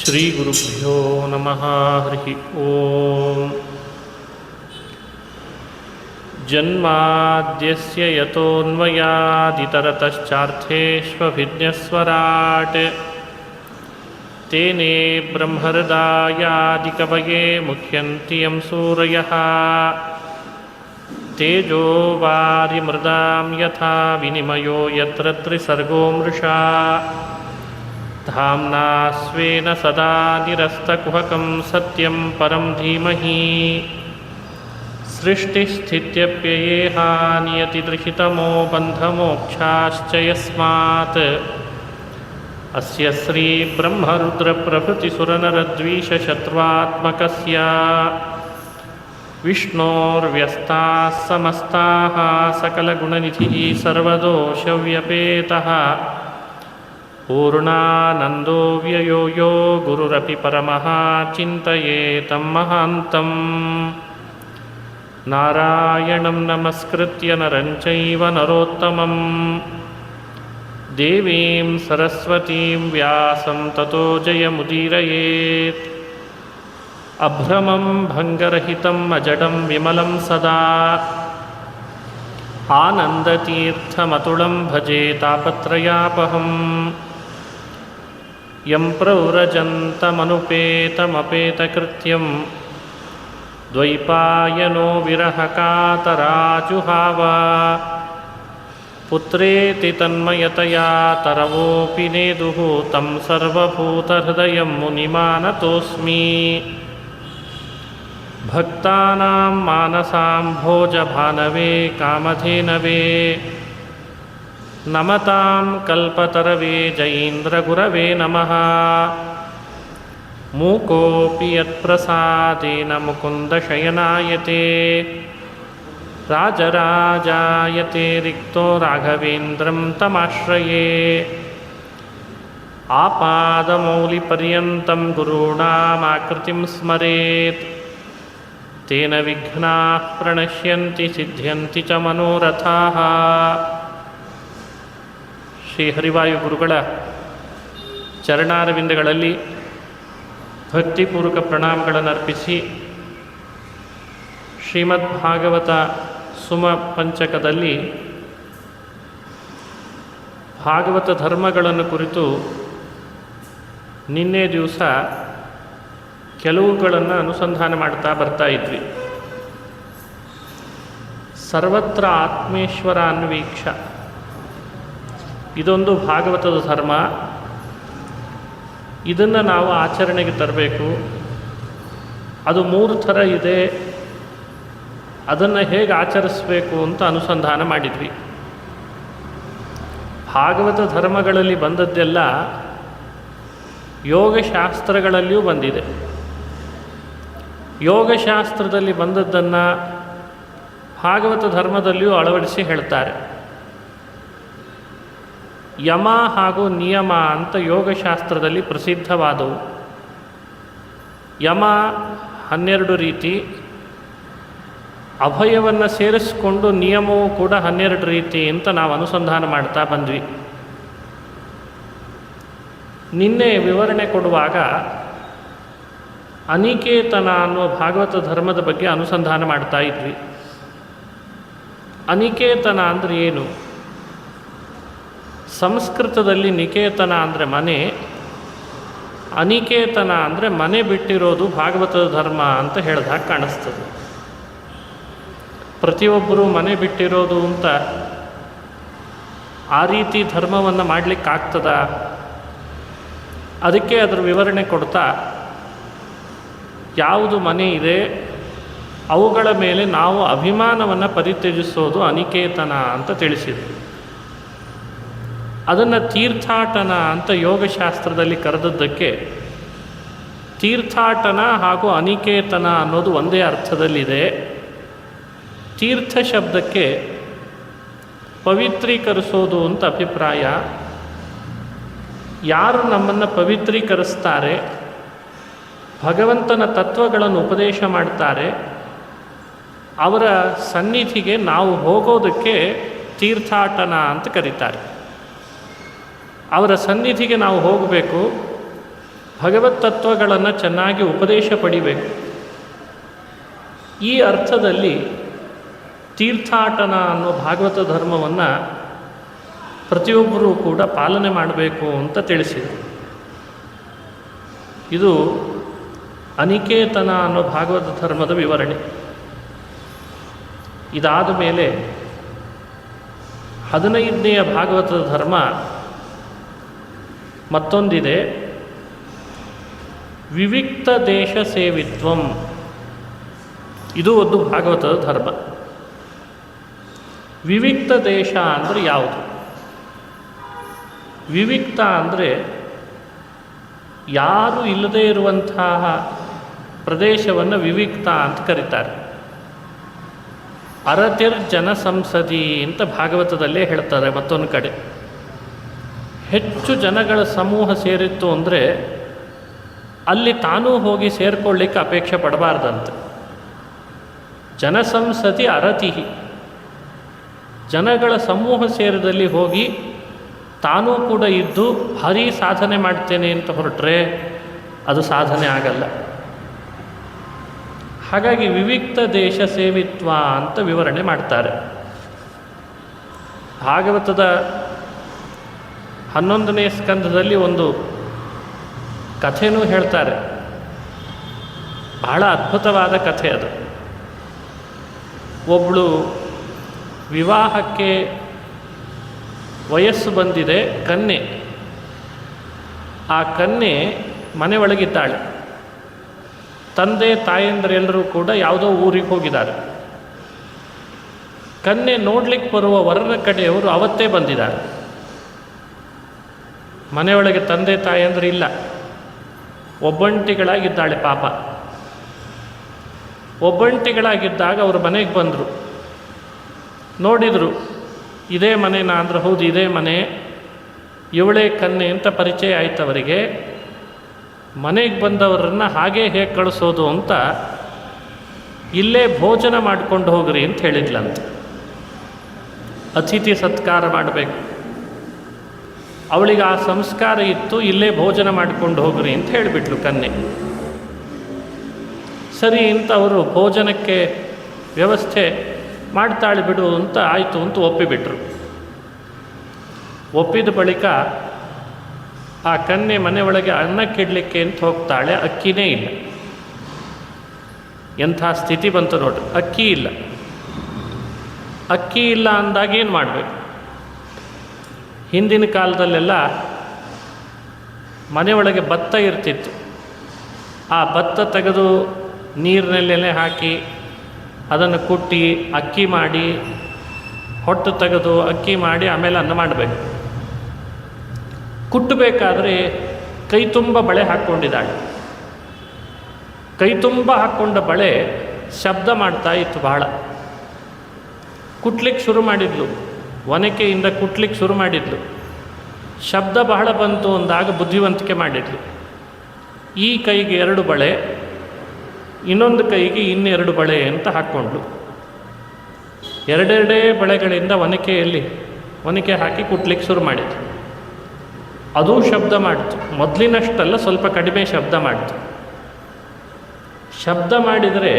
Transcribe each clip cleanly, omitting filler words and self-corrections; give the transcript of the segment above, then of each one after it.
ಶ್ರೀಗುರುಭ್ಯೋ ನಮಃ. ಹರಿ ಓಂ. ಜನ್ಮಾದ್ಯಸ್ಯ ಯತೋನ್ಮಯಾದಿತರತಶ್ಚಾರ್ಥೇಷ್ವಭಿಜ್ಞಸ್ವರಾಟ್ ತೇನೇ ಬ್ರಹ್ಮಹೃದಾಯಾದಿಕವಯೇ ಮುಹ್ಯಂತಿ ಯಂ ಸೂರಯಃ ತೇಜೋ ವಾರಿಮೃದಾಂ ಯಥಾ ವಿನಿಮಯೋ ಯತ್ರ ತ್ರಿಸರ್ಗೋ ಮೃಷಾ ಧಾಮ್ನಾ ಸ್ವೇನ ಸದಾ ನಿರಸ್ತಕುಹಕಂ ಸತ್ಯಂ ಪರಂ ಧೀಮಹಿ ಸೃಷ್ಟಿಸ್ಥಿತ್ಯಪ್ಯಯೇಹಾ ನಿಯತಿದೃಹಿತಮೋ ಬಂಧಮೋಕ್ಷಾಶ್ಚ ಯಸ್ಮಾತ್ ಅಸ್ಯ ಶ್ರೀ ಬ್ರಹ್ಮರುದ್ರಪ್ರಭೃತಿಸುರನರದ್ವೀಷಶತ್ರುವಾತ್ಮಕಸ್ಯ ವಿಷ್ಣೋರ್ವ್ಯಸ್ತಾಃ ಸಮಸ್ತಾಃ ಸಕಲಗುಣನಿಧಿಃ ಸರ್ವದೋಷವ್ಯಪೇತಃ ಪೂರ್ಣಾನಂದೋ ವ್ಯಯೋ ಯೋ ಗುರುರಪಿ ಪರಮಃ ಚಿಂತಯೇತಂ ಮಹಾಂತಂ. ನಾರಾಯಣಂ ನಮಸ್ಕೃತ್ಯ ನರಂ ಚೈವ ನರೋತ್ತಮಂ ದೇವೀಂ ಸರಸ್ವತೀಂ ವ್ಯಾಸಂ ತತೋ ಜಯಮುದೀರಯೇತ್. ಅಭ್ರಮಂ ಭಂಗರಹಿತಂ ಅಜಡಂ ವಿಮಲಂ ಸದಾ ಆನಂದತೀರ್ಥಮತುಳಂ ಭಜೆ ತಾಪತ್ರಯಾಪಹಂ. ಯಂ ಪ್ರವ್ರಜಂತಮನುಪೇತಮಪೇತಕೃತ್ಯಂ ದ್ವೈಪಾಯನೋ ವಿರಹಕಾತರಾಜುಹಾವ. ಪುತ್ರೇತಿ ತನ್ಮಯತಯಾ ತರವೋಪಿ ನೇದುಃ ತಂ ಸರ್ವಭೂತಹೃದಯಂ ಮುನಿಮಾನತೋಸ್ಮಿ. ಭಕ್ತಾನಾಂ ಮಾನಸಾಂ ಭೋಜಭಾನವೇ ಕಾಮಧೇನವೇ ನಮತಾಂ ಕಲ್ಪತರವೇ ಜಯೀಂದ್ರಗುರವೇ ನಮಃ. ಮೂಕೋಪಿ ಯತ್ಪ್ರಸಾದೇನ ಮುಕುಂದಶಯನಾಯತೆ ರಾಜರಾಜಾಯತೆ ರಿಕ್ತೋ ರಾಘವೇಂದ್ರಂ ತಮಾಶ್ರಯೇ. ಆಪಾದಮೌಲಿಪರ್ಯಂತಂ ಗುರುಣಾಮಾಕೃತಿಂ ಸ್ಮರೇತ್ ತೇನ ವಿಘ್ನಾಃ ಪ್ರಣಶ್ಯಂತಿ ಸಿದ್ಧ್ಯಂತಿ ಚ ಮನೋರಥಾಃ. ಶ್ರೀ ಹರಿವಾಯು ಗುರುಗಳ ಚರಣಾರವಿಂದಗಳಲ್ಲಿ ಭಕ್ತಿಪೂರ್ವಕ ಪ್ರಣಾಮಗಳನ್ನು ಅರ್ಪಿಸಿ ಶ್ರೀಮದ್ ಭಾಗವತ ಸುಮ ಪಂಚಕದಲ್ಲಿ ಭಾಗವತ ಧರ್ಮಗಳನ್ನು ಕುರಿತು ನಿನ್ನೆ ದಿವಸ ಕೆಲವುಗಳನ್ನು ಅನುಸಂಧಾನ ಮಾಡ್ತಾ ಬರ್ತಾ ಇದ್ವಿ. ಸರ್ವತ್ರ ಆತ್ಮೇಶ್ವರ ಅನ್ವೀಕ್ಷ ಇದೊಂದು ಭಾಗವತದ ಧರ್ಮ. ಇದನ್ನು ನಾವು ಆಚರಣೆಗೆ ತರಬೇಕು. ಅದು 3 ಥರ ಇದೆ, ಅದನ್ನು ಹೇಗೆ ಆಚರಿಸಬೇಕು ಅಂತ ಅನುಸಂಧಾನ ಮಾಡಿದ್ವಿ. ಭಾಗವತ ಧರ್ಮಗಳಲ್ಲಿ ಬಂದದ್ದೆಲ್ಲ ಯೋಗಶಾಸ್ತ್ರಗಳಲ್ಲಿಯೂ ಬಂದಿದೆ. ಯೋಗಶಾಸ್ತ್ರದಲ್ಲಿ ಬಂದದ್ದನ್ನು ಭಾಗವತ ಧರ್ಮದಲ್ಲಿಯೂ ಅಳವಡಿಸಿ ಹೇಳ್ತಾರೆ. ಯಮ ಹಾಗೂ ನಿಯಮ ಅಂತ ಯೋಗಶಾಸ್ತ್ರದಲ್ಲಿ ಪ್ರಸಿದ್ಧವಾದವು. ಯಮ 12 ರೀತಿ, ಅಭಯವನ್ನು ಸೇರಿಸಿಕೊಂಡು ನಿಯಮವೂ ಕೂಡ 12 ರೀತಿ ಅಂತ ನಾವು ಅನುಸಂಧಾನ ಮಾಡ್ತಾ ಬಂದ್ವಿ. ನಿನ್ನೆ ವಿವರಣೆ ಕೊಡುವಾಗ ಅನಿಕೇತನ ಅನ್ನುವ ಭಾಗವತ ಧರ್ಮದ ಬಗ್ಗೆ ಅನುಸಂಧಾನ ಮಾಡ್ತಾ ಇದ್ವಿ. ಅನಿಕೇತನ ಅಂದರೆ ಏನು? ಸಂಸ್ಕೃತದಲ್ಲಿ ನಿಕೇತನ ಅಂದರೆ ಮನೆ, ಅನಿಕೇತನ ಅಂದರೆ ಮನೆ ಬಿಟ್ಟಿರೋದು ಭಾಗವತದ ಧರ್ಮ ಅಂತ ಹೇಳಿದಾಗ ಕಾಣಿಸ್ತದೆ. ಪ್ರತಿಯೊಬ್ಬರೂ ಮನೆ ಬಿಟ್ಟಿರೋದು ಅಂತ ಆ ರೀತಿ ಧರ್ಮವನ್ನು ಮಾಡಲಿಕ್ಕಾಗ್ತದ? ಅದಕ್ಕೆ ಅದರ ವಿವರಣೆ ಕೊಡ್ತಾ ಯಾವುದು ಮನೆ ಇದೆ ಅವುಗಳ ಮೇಲೆ ನಾವು ಅಭಿಮಾನವನ್ನು ಪರಿತ್ಯಜಿಸೋದು ಅನಿಕೇತನ ಅಂತ ತಿಳಿಸಿದರು. ಅದನ್ನು ತೀರ್ಥಾಟನ ಅಂತ ಯೋಗಶಾಸ್ತ್ರದಲ್ಲಿ ಕರೆದದ್ದಕ್ಕೆ ತೀರ್ಥಾಟನ ಹಾಗೂ ಅನಿಕೇತನ ಅನ್ನೋದು ಒಂದೇ ಅರ್ಥದಲ್ಲಿದೆ. ತೀರ್ಥ ಶಬ್ದಕ್ಕೆ ಪವಿತ್ರೀಕರಿಸೋದು ಅಂತ ಅಭಿಪ್ರಾಯ. ಯಾರು ನಮ್ಮನ್ನು ಪವಿತ್ರೀಕರಿಸ್ತಾರೆ, ಭಗವಂತನ ತತ್ವಗಳನ್ನು ಉಪದೇಶ ಮಾಡ್ತಾರೆ, ಅವರ ಸನ್ನಿಧಿಗೆ ನಾವು ಹೋಗೋದಕ್ಕೆ ತೀರ್ಥಾಟನ ಅಂತ ಕರೀತಾರೆ. ಅವರ ಸನ್ನಿಧಿಗೆ ನಾವು ಹೋಗಬೇಕು, ಭಗವತ್ ತತ್ವಗಳನ್ನು ಚೆನ್ನಾಗಿ ಉಪದೇಶ ಪಡಿಬೇಕು. ಈ ಅರ್ಥದಲ್ಲಿ ತೀರ್ಥಾಟನ ಅನ್ನೋ ಭಾಗವತ ಧರ್ಮವನ್ನು ಪ್ರತಿಯೊಬ್ಬರೂ ಕೂಡ ಪಾಲನೆ ಮಾಡಬೇಕು ಅಂತ ತಿಳಿಸಿದರು. ಇದು ಅನಿಕೇತನ ಅನ್ನೋ ಭಾಗವತ ಧರ್ಮದ ವಿವರಣೆ. ಇದಾದ ಮೇಲೆ 15ನೆಯ ಭಾಗವತದ ಧರ್ಮ ಮತ್ತೊಂದಿದೆ, ವಿವಿಕ್ತ ದೇಶ ಸೇವಿತ್ವಂ. ಇದು ಒಂದು ಭಾಗವತದ ಧರ್ಮ. ವಿವಿಕ್ತ ದೇಶ ಅಂದರೆ ಯಾವುದು? ವಿವಿಕ್ತ ಅಂದರೆ ಯಾರು ಇಲ್ಲದೇ ಇರುವಂತಹ ಪ್ರದೇಶವನ್ನು ವಿವಿಕ್ತ ಅಂತ ಕರೀತಾರೆ. ಅರತಿರ್ ಜನಸಂಸದಿ ಅಂತ ಭಾಗವತದಲ್ಲೇ ಹೇಳ್ತಾರೆ. ಮತ್ತೊಂದು ಕಡೆ ಹೆಚ್ಚು ಜನಗಳ ಸಮೂಹ ಸೇರಿತ್ತು ಅಂದರೆ ಅಲ್ಲಿ ತಾನೂ ಹೋಗಿ ಸೇರಿಕೊಳ್ಳಿಕ್ಕೆ ಅಪೇಕ್ಷೆ ಪಡಬಾರ್ದಂತೆ. ಜನಸಂಸದಿ ಅರತಿ, ಜನಗಳ ಸಮೂಹ ಸೇರಿದಲ್ಲಿ ಹೋಗಿ ತಾನೂ ಕೂಡ ಇದ್ದು ಭಾರೀ ಸಾಧನೆ ಮಾಡ್ತೇನೆ ಅಂತ ಹೊರಟ್ರೆ ಅದು ಸಾಧನೆ ಆಗಲ್ಲ. ಹಾಗಾಗಿ ವಿವಿಕ್ತ ದೇಶ ಸೇವಿತ್ವ ಅಂತ ವಿವರಣೆ ಮಾಡ್ತಾರೆ. ಭಾಗವತದ 11ನೇ ಸ್ಕಂದದಲ್ಲಿ ಒಂದು ಕಥೆನೂ ಹೇಳ್ತಾರೆ. ಬಹಳ ಅದ್ಭುತವಾದ ಕಥೆ ಅದು. ಒಬ್ಬಳು ವಿವಾಹಕ್ಕೆ ವಯಸ್ಸು ಬಂದಿದೆ, ಕನ್ಯೆ. ಆ ಕನ್ಯೆ ಮನೆ ಒಳಗಿದ್ದಾಳೆ. ತಂದೆ ತಾಯಂದಿರೆಲ್ಲರೂ ಕೂಡ ಯಾವುದೋ ಊರಿಗೆ ಹೋಗಿದ್ದಾರೆ. ಕನ್ಯೆ ನೋಡ್ಲಿಕ್ಕೆ ಬರುವ ವರನ ಕಡೆಯವರು ಅವತ್ತೇ ಬಂದಿದ್ದಾರೆ. ಮನೆಯೊಳಗೆ ತಂದೆ ತಾಯಂದ್ರೆ ಇಲ್ಲ, ಒಬ್ಬಂಟಿಗಳಾಗಿದ್ದಾಳೆ ಪಾಪ. ಒಬ್ಬಂಟಿಗಳಾಗಿದ್ದಾಗ ಅವರು ಮನೆಗೆ ಬಂದರು, ನೋಡಿದರು ಇದೇ ಮನೆನಾ ಅಂದ್ರೆ ಹೌದು ಇದೇ ಮನೆ, ಇವಳೇ ಕನ್ಯೆ ಅಂತ ಪರಿಚಯ ಆಯ್ತು ಅವರಿಗೆ. ಮನೆಗೆ ಬಂದವರನ್ನು ಹಾಗೇ ಹೇಗೆ ಕಳಿಸೋದು ಅಂತ ಇಲ್ಲೇ ಭೋಜನ ಮಾಡ್ಕೊಂಡು ಹೋಗ್ರಿ ಅಂತ ಹೇಳಿದ್ಲಂತ. ಅತಿಥಿ ಸತ್ಕಾರ ಮಾಡಬೇಕು, ಅವಳಿಗೆ ಆ ಸಂಸ್ಕಾರ ಇತ್ತು, ಇಲ್ಲೇ ಭೋಜನ ಮಾಡಿಕೊಂಡು ಹೋಗ್ರಿ ಅಂತ ಹೇಳಿಬಿಟ್ಲು ಕನ್ಯೆ. ಸರಿ ಅಂತ ಅವರು ಭೋಜನಕ್ಕೆ ವ್ಯವಸ್ಥೆ ಮಾಡ್ತಾಳೆ ಬಿಡು ಅಂತ ಆಯಿತು ಅಂತ ಒಪ್ಪಿಬಿಟ್ರು. ಒಪ್ಪಿದ ಬಳಿಕ ಆ ಕನ್ಯೆ ಮನೆ ಒಳಗೆ ಅನ್ನಕ್ಕಿಡ್ಲಿಕ್ಕೆ ಅಂತ ಹೋಗ್ತಾಳೆ, ಅಕ್ಕಿನೇ ಇಲ್ಲ. ಎಂಥ ಸ್ಥಿತಿ ಬಂತು ನೋಡ್ರಿ, ಅಕ್ಕಿ ಇಲ್ಲ. ಅಕ್ಕಿ ಇಲ್ಲ ಅಂದಾಗ ಏನು ಮಾಡಬೇಕು? ಹಿಂದಿನ ಕಾಲದಲ್ಲೆಲ್ಲ ಮನೆಯೊಳಗೆ ಭತ್ತ ಇರ್ತಿತ್ತು. ಆ ಭತ್ತ ತೆಗೆದು ನೀರಿನಲ್ಲೆಲೆ ಹಾಕಿ ಅದನ್ನು ಕುಟ್ಟಿ ಅಕ್ಕಿ ಮಾಡಿ, ಹೊಟ್ಟು ತೆಗೆದು ಅಕ್ಕಿ ಮಾಡಿ ಆಮೇಲೆ ಅನ್ನ ಮಾಡಬೇಕು. ಕುಟ್ಟಬೇಕಾದ್ರೆ ಕೈ ತುಂಬ ಬಳೆ ಹಾಕ್ಕೊಂಡಿದ್ದಾಳೆ. ಕೈ ತುಂಬ ಹಾಕ್ಕೊಂಡ ಬಳೆ ಶಬ್ದ ಮಾಡ್ತಾ ಇತ್ತು ಬಹಳ. ಕುಟ್ಲಿಕ್ಕೆ ಶುರು ಮಾಡಿದ್ಲು, ಒನಕೆಯಿಂದ ಕುಟ್ಲಿಕ್ಕೆ ಶುರು ಮಾಡಿದ್ಲು. ಶಬ್ದ ಬಹಳ ಬಂತು ಅಂದಾಗ ಬುದ್ಧಿವಂತಿಕೆ ಮಾಡಿದ್ಲು. ಈ ಕೈಗೆ 2 ಬಳೆ, ಇನ್ನೊಂದು ಕೈಗೆ ಇನ್ನೆರಡು ಬಳೆ ಅಂತ ಹಾಕ್ಕೊಂಡ್ಳು. ಎರಡೆರಡೇ ಬಳೆಗಳಿಂದ ಒನಕೆ ಹಾಕಿ ಕುಟ್ಲಿಕ್ಕೆ ಶುರು ಮಾಡಿತು. ಅದೂ ಶಬ್ದ ಮಾಡಿತು. ಮೊದಲಿನಷ್ಟಲ್ಲ, ಸ್ವಲ್ಪ ಕಡಿಮೆ ಶಬ್ದ ಮಾಡಿತು. ಶಬ್ದ ಮಾಡಿದರೆ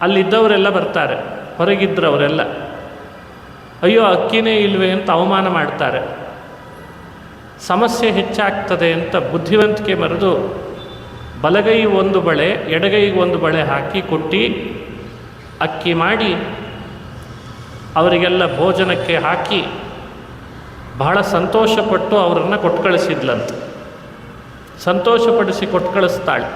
ಅಲ್ಲಿದ್ದವರೆಲ್ಲ ಬರ್ತಾರೆ, ಹೊರಗಿದ್ದವರೆಲ್ಲ ಅಯ್ಯೋ ಅಕ್ಕಿನೇ ಇಲ್ವೇ ಅಂತ ಅವಮಾನ ಮಾಡ್ತಾರೆ. ಸಮಸ್ಯೆ ಹೆಚ್ಚಾಗ್ತದೆ ಅಂತ ಬುದ್ಧಿವಂತಿಕೆ ಮರೆದು ಬಲಗೈ 1 ಬಳೆ, ಎಡಗೈಗೆ 1 ಬಳೆ ಹಾಕಿ ಕುಟ್ಟಿ ಅಕ್ಕಿ ಮಾಡಿ ಅವರಿಗೆಲ್ಲ ಭೋಜನಕ್ಕೆ ಹಾಕಿ ಬಹಳ ಸಂತೋಷಪಟ್ಟು ಅವರನ್ನು ಕೊಟ್ಟು ಕಳಿಸಿದ್ಲಂತ. ಸಂತೋಷಪಡಿಸಿ ಕೊಟ್ಟು ಕಳಿಸ್ತಾಳೆ.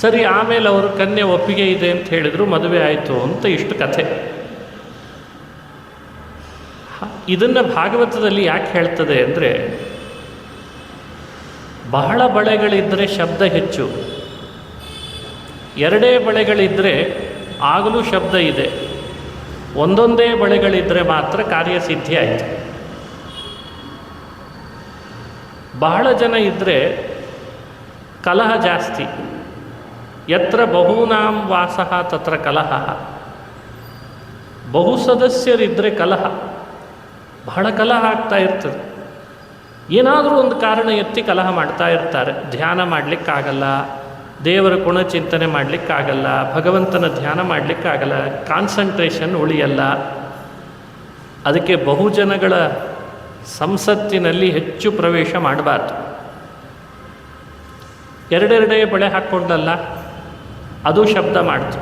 ಸರಿ, ಆಮೇಲೆ ಅವರು ಕನ್ಯೆ ಒಪ್ಪಿಗೆ ಇದೆ ಅಂತ ಹೇಳಿದರು, ಮದುವೆ ಆಯಿತು ಅಂತ ಇಷ್ಟು ಕಥೆ. ಇದನ್ನು ಭಾಗವತದಲ್ಲಿ ಯಾಕೆ ಹೇಳ್ತದೆ ಅಂದರೆ, ಬಹಳ ಬಳೆಗಳಿದ್ದರೆ ಶಬ್ದ ಹೆಚ್ಚು, 2 ಬಳೆಗಳಿದ್ದರೆ ಆಗಲೂ ಶಬ್ದ ಇದೆ, ಒಂದೊಂದೇ ಬಳೆಗಳಿದ್ದರೆ ಮಾತ್ರ ಕಾರ್ಯಸಿದ್ಧಿ ಆಯಿತು. ಬಹಳ ಜನ ಇದ್ದರೆ ಕಲಹ ಜಾಸ್ತಿ. ಯತ್ರ ಬಹೂನಾಂ ವಾಸಃ ತತ್ರ ಕಲಹ. ಬಹು ಸದಸ್ಯರಿದ್ದರೆ ಕಲಹ, ಬಹಳ ಕಲಹ ಆಗ್ತಾ ಇರ್ತದೆ. ಏನಾದರೂ ಒಂದು ಕಾರಣ ಎತ್ತಿ ಕಲಹ ಮಾಡ್ತಾ ಇರ್ತಾರೆ. ಧ್ಯಾನ ಮಾಡಲಿಕ್ಕಾಗಲ್ಲ, ದೇವರ ಗುಣಚಿಂತನೆ ಮಾಡಲಿಕ್ಕಾಗಲ್ಲ, ಭಗವಂತನ ಧ್ಯಾನ ಮಾಡಲಿಕ್ಕಾಗಲ್ಲ, ಕಾನ್ಸಂಟ್ರೇಷನ್ ಉಳಿಯಲ್ಲ. ಅದಕ್ಕೆ ಬಹುಜನಗಳ ಸಂಸತ್ತಿನಲ್ಲಿ ಹೆಚ್ಚು ಪ್ರವೇಶ ಮಾಡಬಾರ್ದು. ಎರಡೆರಡೇ ಬಳೆ ಹಾಕ್ಕೊಂಡಲ್ಲ, ಅದು ಶಬ್ದ ಮಾಡ್ತು.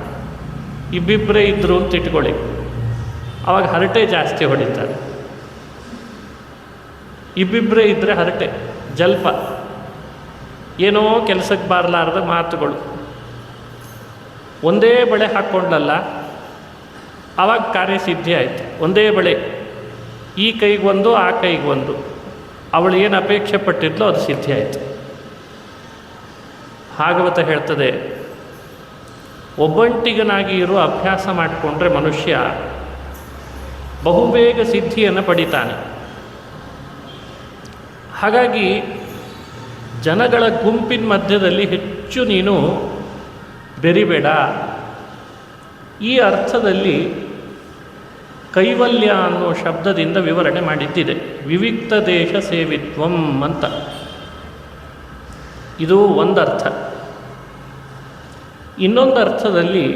ಇಬ್ಬಿಬ್ಬರೇ ಇದ್ದರು ಅಂತ ಇಟ್ಕೊಳ್ಳಿ, ಆವಾಗ ಹರಟೆ ಜಾಸ್ತಿ ಹೊಡಿತಾರೆ. ಇಬ್ಬಿಬ್ಬರೇ ಇದ್ದರೆ ಹರಟೆ, ಜಲ್ಪ, ಏನೋ ಕೆಲಸಕ್ಕೆ ಬಾರಲಾರದ ಮಾತುಗಳು. ಒಂದೇ ಬಳೆ ಹಾಕ್ಕೊಂಡಲ್ಲ, ಆವಾಗ ಕಾರ್ಯಸಿದ್ಧಿ ಆಯಿತು. ಒಂದೇ ಬಳೆ, ಈ ಕೈಗೊಂದು ಆ ಕೈಗೊಂದು, ಅವಳು ಏನು ಅಪೇಕ್ಷೆ ಪಟ್ಟಿದ್ಲೋ ಅದು ಸಿದ್ಧಿ ಆಯಿತು. ಭಾಗವತ ಹೇಳ್ತದೆ, ಒಬ್ಬಂಟಿಗನಾಗಿ ಇರುವ ಅಭ್ಯಾಸ ಮಾಡಿಕೊಂಡ್ರೆ ಮನುಷ್ಯ ಬಹುಬೇಗ ಸಿದ್ಧಿಯನ್ನು ಪಡಿತಾನೆ. ಹಾಗಾಗಿ ಜನಗಳ ಗುಂಪಿನ ಮಧ್ಯದಲ್ಲಿ ಹೆಚ್ಚು ನೀನು ಬೆರಿಬೇಡ. ಈ ಅರ್ಥದಲ್ಲಿ ಕೈವಲ್ಯ ಅನ್ನೋ ಶಬ್ದದಿಂದ ವಿವರಣೆ ಮಾಡಿದ್ದಿದೆ. ವಿವಿಕ್ತ ದೇಶ ಸೇವಿತ್ವಂ ಅಂತ, ಇದು ಒಂದರ್ಥ. ಇನ್ನೊಂದು ಅರ್ಥದಲ್ಲಿ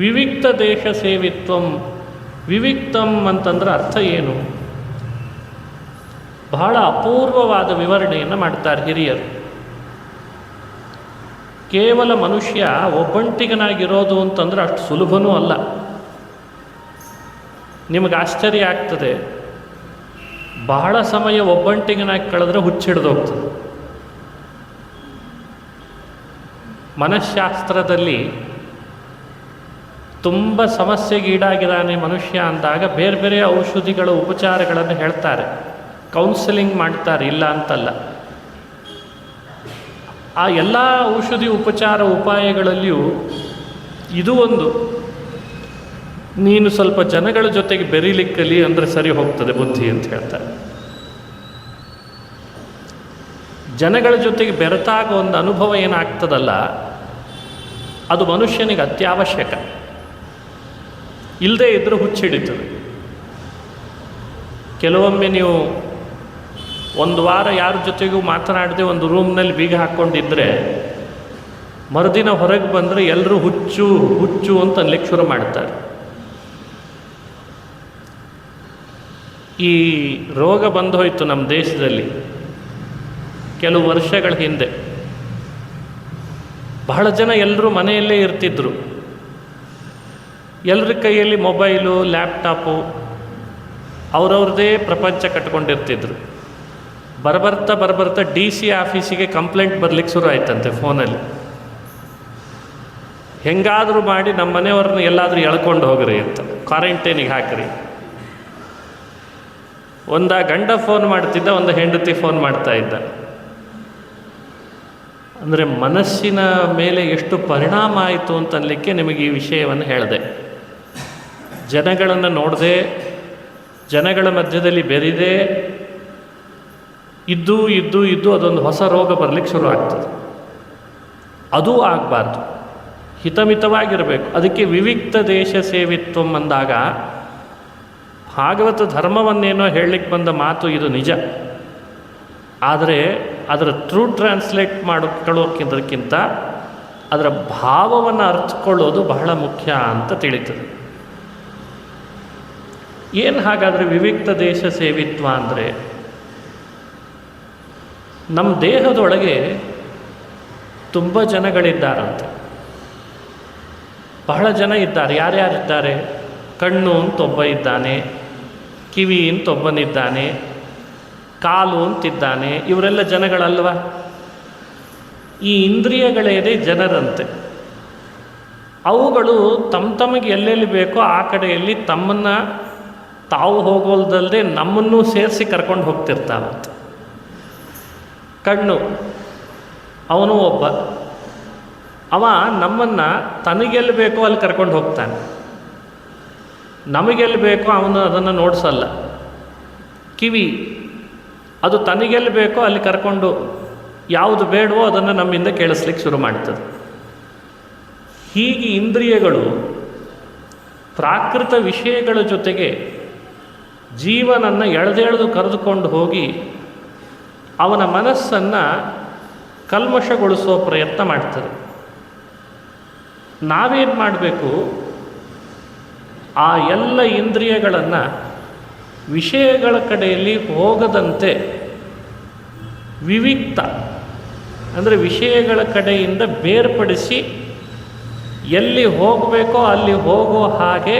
ವಿವಿಕ್ತ ದೇಶ ಸೇವಿತ್ವಂ, ವಿವಿಕ್ತಂ ಅಂತಂದ್ರೆ ಅರ್ಥ ಏನು? ಬಹಳ ಅಪೂರ್ವವಾದ ವಿವರಣೆಯನ್ನು ಮಾಡ್ತಾರೆ ಹಿರಿಯರು. ಕೇವಲ ಮನುಷ್ಯ ಒಬ್ಬಂಟಿಗನಾಗಿರೋದು ಅಂತಂದ್ರೆ ಅಷ್ಟು ಸುಲಭನೂ ಅಲ್ಲ. ನಿಮಗೆ ಆಶ್ಚರ್ಯ ಆಗ್ತದೆ, ಬಹಳ ಸಮಯ ಒಬ್ಬಂಟಿಗನಾಗಿ ಕಳೆದ್ರೆ ಹುಚ್ಚಿಡ್ದೋಗ್ತದೆ. ಮನಃಶಾಸ್ತ್ರದಲ್ಲಿ ತುಂಬ ಸಮಸ್ಯೆಗೀಡಾಗಿದ್ದಾನೆ ಮನುಷ್ಯ ಅಂದಾಗ ಬೇರೆ ಬೇರೆ ಔಷಧಿಗಳ ಉಪಚಾರಗಳನ್ನು ಹೇಳ್ತಾರೆ, ಕೌನ್ಸಿಲಿಂಗ್ ಮಾಡ್ತಾರೆ, ಇಲ್ಲ ಅಂತಲ್ಲ. ಆ ಎಲ್ಲ ಔಷಧಿ ಉಪಚಾರ ಉಪಾಯಗಳಲ್ಲಿಯೂ ಇದು ಒಂದು, ನೀನು ಸ್ವಲ್ಪ ಜನಗಳ ಜೊತೆಗೆ ಬೆರೀಲಿಕ್ಕಲಿ ಅಂದರೆ ಸರಿ ಹೋಗ್ತದೆ ಬುದ್ಧಿ ಅಂತ ಹೇಳ್ತಾರೆ. ಜನಗಳ ಜೊತೆಗೆ ಬೆರೆತಾಗ ಒಂದು ಅನುಭವ ಏನಾಗ್ತದಲ್ಲ, ಅದು ಮನುಷ್ಯನಿಗೆ ಅತ್ಯವಶ್ಯಕ. ಇಲ್ಲದೇ ಇದ್ದರೂ ಹುಚ್ಚಿಡಿತದೆ. ಕೆಲವೊಮ್ಮೆ ನೀವು ಒಂದು ವಾರ ಯಾರ ಜೊತೆಗೂ ಮಾತನಾಡದೆ ಒಂದು ರೂಮ್ನಲ್ಲಿ ಬೀಗ ಹಾಕ್ಕೊಂಡಿದ್ರೆ ಮರುದಿನ ಹೊರಗೆ ಬಂದರೆ ಎಲ್ಲರೂ ಹುಚ್ಚು ಹುಚ್ಚು ಅಂತ ಅನ್ಲಿಕ್ಕೆ ಶುರು ಮಾಡ್ತಾರೆ. ಈ ರೋಗ ಬಂದು ಹೋಯಿತು ನಮ್ಮ ದೇಶದಲ್ಲಿ ಕೆಲವು ವರ್ಷಗಳ ಹಿಂದೆ. ಬಹಳ ಜನ ಎಲ್ಲರೂ ಮನೆಯಲ್ಲೇ ಇರ್ತಿದ್ರು. ಎಲ್ಲರ ಕೈಯಲ್ಲಿ ಮೊಬೈಲು, ಲ್ಯಾಪ್ಟಾಪು, ಅವರವ್ರದ್ದೇ ಪ್ರಪಂಚ ಕಟ್ಕೊಂಡಿರ್ತಿದ್ರು. ಬರ್ಬರ್ತಾ DC ಆಫೀಸಿಗೆ ಕಂಪ್ಲೇಂಟ್ ಬರಲಿಕ್ಕೆ ಶುರು ಆಯ್ತಂತೆ ಫೋನಲ್ಲಿ. ಹೆಂಗಾದರೂ ಮಾಡಿ ನಮ್ಮ ಮನೆಯವ್ರನ್ನ ಎಲ್ಲಾದರೂ ಎಳ್ಕೊಂಡು ಹೋಗ್ರಿ ಅಂತ, ಕ್ವಾರಂಟೈನಿಗೆ ಹಾಕ್ರಿ. ಒಂದು ಗಂಡ ಫೋನ್ ಮಾಡ್ತಿದ್ದ, ಒಂದು ಹೆಂಡತಿ ಫೋನ್ ಮಾಡ್ತಾ ಇದ್ದ. ಅಂದರೆ ಮನಸ್ಸಿನ ಮೇಲೆ ಎಷ್ಟು ಪರಿಣಾಮ ಆಯಿತು ಅಂತನ್ಲಿಕ್ಕೆ ನಿಮಗೆ ಈ ವಿಷಯವನ್ನು ಹೇಳಿದೆ. ಜನಗಳನ್ನು ನೋಡದೆ, ಜನಗಳ ಮಧ್ಯದಲ್ಲಿ ಬೆರೆದೇ ಇದ್ದು ಅದೊಂದು ಹೊಸ ರೋಗ ಬರಲಿಕ್ಕೆ ಶುರು ಆಗ್ತದೆ. ಅದೂ ಆಗಬಾರ್ದು, ಹಿತಮಿತವಾಗಿರಬೇಕು. ಅದಕ್ಕೆ ವಿವಿಕ್ತ ದೇಶ ಸೇವಿತ್ವಂ ಅಂದಾಗ ಭಾಗವತ ಧರ್ಮವನ್ನೇನೋ ಹೇಳಲಿಕ್ಕೆ ಬಂದ ಮಾತು ಇದು ನಿಜ. ಆದರೆ ಅದರ ಟ್ರೂ ಟ್ರಾನ್ಸ್ಲೇಟ್ ಮಾಡಿಕೊಳ್ಳೋಕ್ಕಿಂತ ಅದರ ಭಾವವನ್ನು ಅರ್ಥಕೊಳ್ಳೋದು ಬಹಳ ಮುಖ್ಯ ಅಂತ ತಿಳಿತದೆ. ಏನು ಹಾಗಾದರೆ ವಿವಿಕ್ತ ದೇಶ ಸೇವಿತ್ವ ಅಂದರೆ, ನಮ್ಮ ದೇಹದೊಳಗೆ ತುಂಬ ಜನಗಳಿದ್ದಾರಂತೆ. ಬಹಳ ಜನ ಇದ್ದಾರೆ. ಯಾರ್ಯಾರಿದ್ದಾರೆ? ಕಣ್ಣು ಅಂತ ಒಬ್ಬ ಇದ್ದಾನೆ, ಕಿವಿ ಅಂತ ಒಬ್ಬನಿದ್ದಾನೆ, ಕಾಲು ಅಂತಿದ್ದಾನೆ. ಇವರೆಲ್ಲ ಜನಗಳಲ್ವ? ಈ ಇಂದ್ರಿಯಗಳೇನೇ ಜನರಂತೆ. ಅವುಗಳು ತಮಗೆ ಎಲ್ಲೆಲ್ಲಿ ಬೇಕೋ ಆ ಕಡೆಯಲ್ಲಿ ತಮ್ಮನ್ನು ತಾವು ಹೋಗೋಲ್ದಲ್ಲದೆ ನಮ್ಮನ್ನು ಸೇರಿಸಿ ಕರ್ಕೊಂಡು ಹೋಗ್ತಿರ್ತಾವಂತೆ. ಕಣ್ಣು, ಅವನು ಒಬ್ಬ, ಅವ ನಮ್ಮನ್ನು ತನಗೆಲ್ಲಿ ಬೇಕೋ ಅಲ್ಲಿ ಕರ್ಕೊಂಡು ಹೋಗ್ತಾನೆ, ನಮಗೆಲ್ಲಿ ಬೇಕೋ ಅವನು ಅದನ್ನು ನೋಡಿಸಲ್ಲ. ಕಿವಿ, ಅದು ತನಗೆಲ್ಲಿ ಬೇಕೋ ಅಲ್ಲಿ ಕರ್ಕೊಂಡು ಯಾವುದು ಬೇಡವೋ ಅದನ್ನು ನಮ್ಮಿಂದ ಕೇಳಿಸ್ಲಿಕ್ಕೆ ಶುರು ಮಾಡ್ತದೆ. ಹೀಗೆ ಇಂದ್ರಿಯಗಳು ಪ್ರಾಕೃತ ವಿಷಯಗಳ ಜೊತೆಗೆ ಜೀವನನ್ನು ಎಳೆದೆಳೆದು ಕರೆದುಕೊಂಡು ಹೋಗಿ ಅವನ ಮನಸ್ಸನ್ನು ಕಲ್ಮಶಗೊಳಿಸೋ ಪ್ರಯತ್ನ ಮಾಡ್ತದೆ. ನಾವೇನು ಮಾಡಬೇಕು? ಆ ಎಲ್ಲ ಇಂದ್ರಿಯಗಳನ್ನು ವಿಷಯಗಳ ಕಡೆಯಲ್ಲಿ ಹೋಗದಂತೆ ವಿವಿಕ್ತ ಅಂದರೆ ವಿಷಯಗಳ ಕಡೆಯಿಂದ ಬೇರ್ಪಡಿಸಿ ಎಲ್ಲಿ ಹೋಗಬೇಕೋ ಅಲ್ಲಿ ಹೋಗೋ ಹಾಗೆ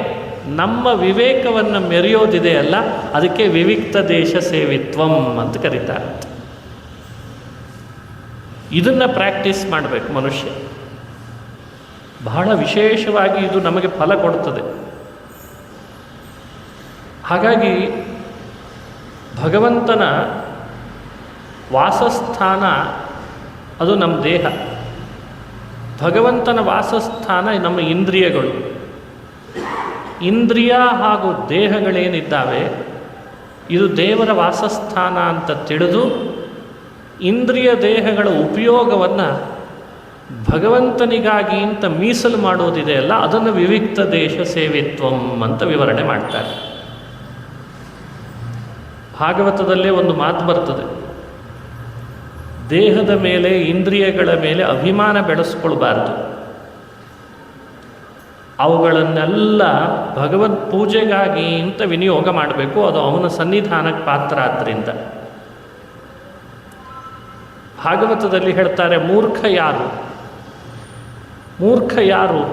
ನಮ್ಮ ವಿವೇಕವನ್ನು ಮೆರೆಯೋದಿದೆಯಲ್ಲ, ಅದಕ್ಕೆ ವಿವಿಕ್ತ ದೇಶ ಸೇವಿತ್ವಂ ಅಂತ ಕರೀತಾರೆ. ಇದನ್ನು ಪ್ರಾಕ್ಟೀಸ್ ಮಾಡಬೇಕು ಮನುಷ್ಯ. ಬಹಳ ವಿಶೇಷವಾಗಿ ಇದು ನಮಗೆ ಫಲ ಕೊಡ್ತದೆ. ಹಾಗಾಗಿ ಭಗವಂತನ ವಾಸಸ್ಥಾನ ಅದು ನಮ್ಮ ದೇಹ, ಭಗವಂತನ ವಾಸಸ್ಥಾನ ನಮ್ಮ ಇಂದ್ರಿಯಗಳು. ಇಂದ್ರಿಯ ಹಾಗೂ ದೇಹಗಳೇನಿದ್ದಾವೆ ಇದು ದೇವರ ವಾಸಸ್ಥಾನ ಅಂತ ತಿಳಿದು ಇಂದ್ರಿಯ ದೇಹಗಳ ಉಪಯೋಗವನ್ನು ಭಗವಂತನಿಗಾಗಿ ಅಂತ ಮೀಸಲು ಮಾಡೋದಿದೆಯಲ್ಲ, ಅದನ್ನು ವಿವಿಕ್ತ ದೇಶ ಸೇವಿತ್ವಂ ಅಂತ ವಿವರಣೆ ಮಾಡ್ತಾರೆ. ಭಾಗವತದಲ್ಲೇ ಒಂದು ಮಾತು ಬರ್ತದೆ, ದೇಹದ ಮೇಲೆ ಇಂದ್ರಿಯಗಳ ಮೇಲೆ ಅಭಿಮಾನ ಬೆಳೆಸ್ಕೊಳ್ಬಾರ್ದು, ಅವುಗಳನ್ನೆಲ್ಲ ಭಗವತ್ ಪೂಜೆಗಾಗಿ ಅಂತ ವಿನಿಯೋಗ ಮಾಡಬೇಕು, ಅದು ಅವನ ಸನ್ನಿಧಾನಕ್ಕೆ ಪಾತ್ರ ಆದ್ದರಿಂದ. ಭಾಗವತದಲ್ಲಿ ಹೇಳ್ತಾರೆ, ಮೂರ್ಖ ಯಾರು? ಮೂರ್ಖ ಯಾರು?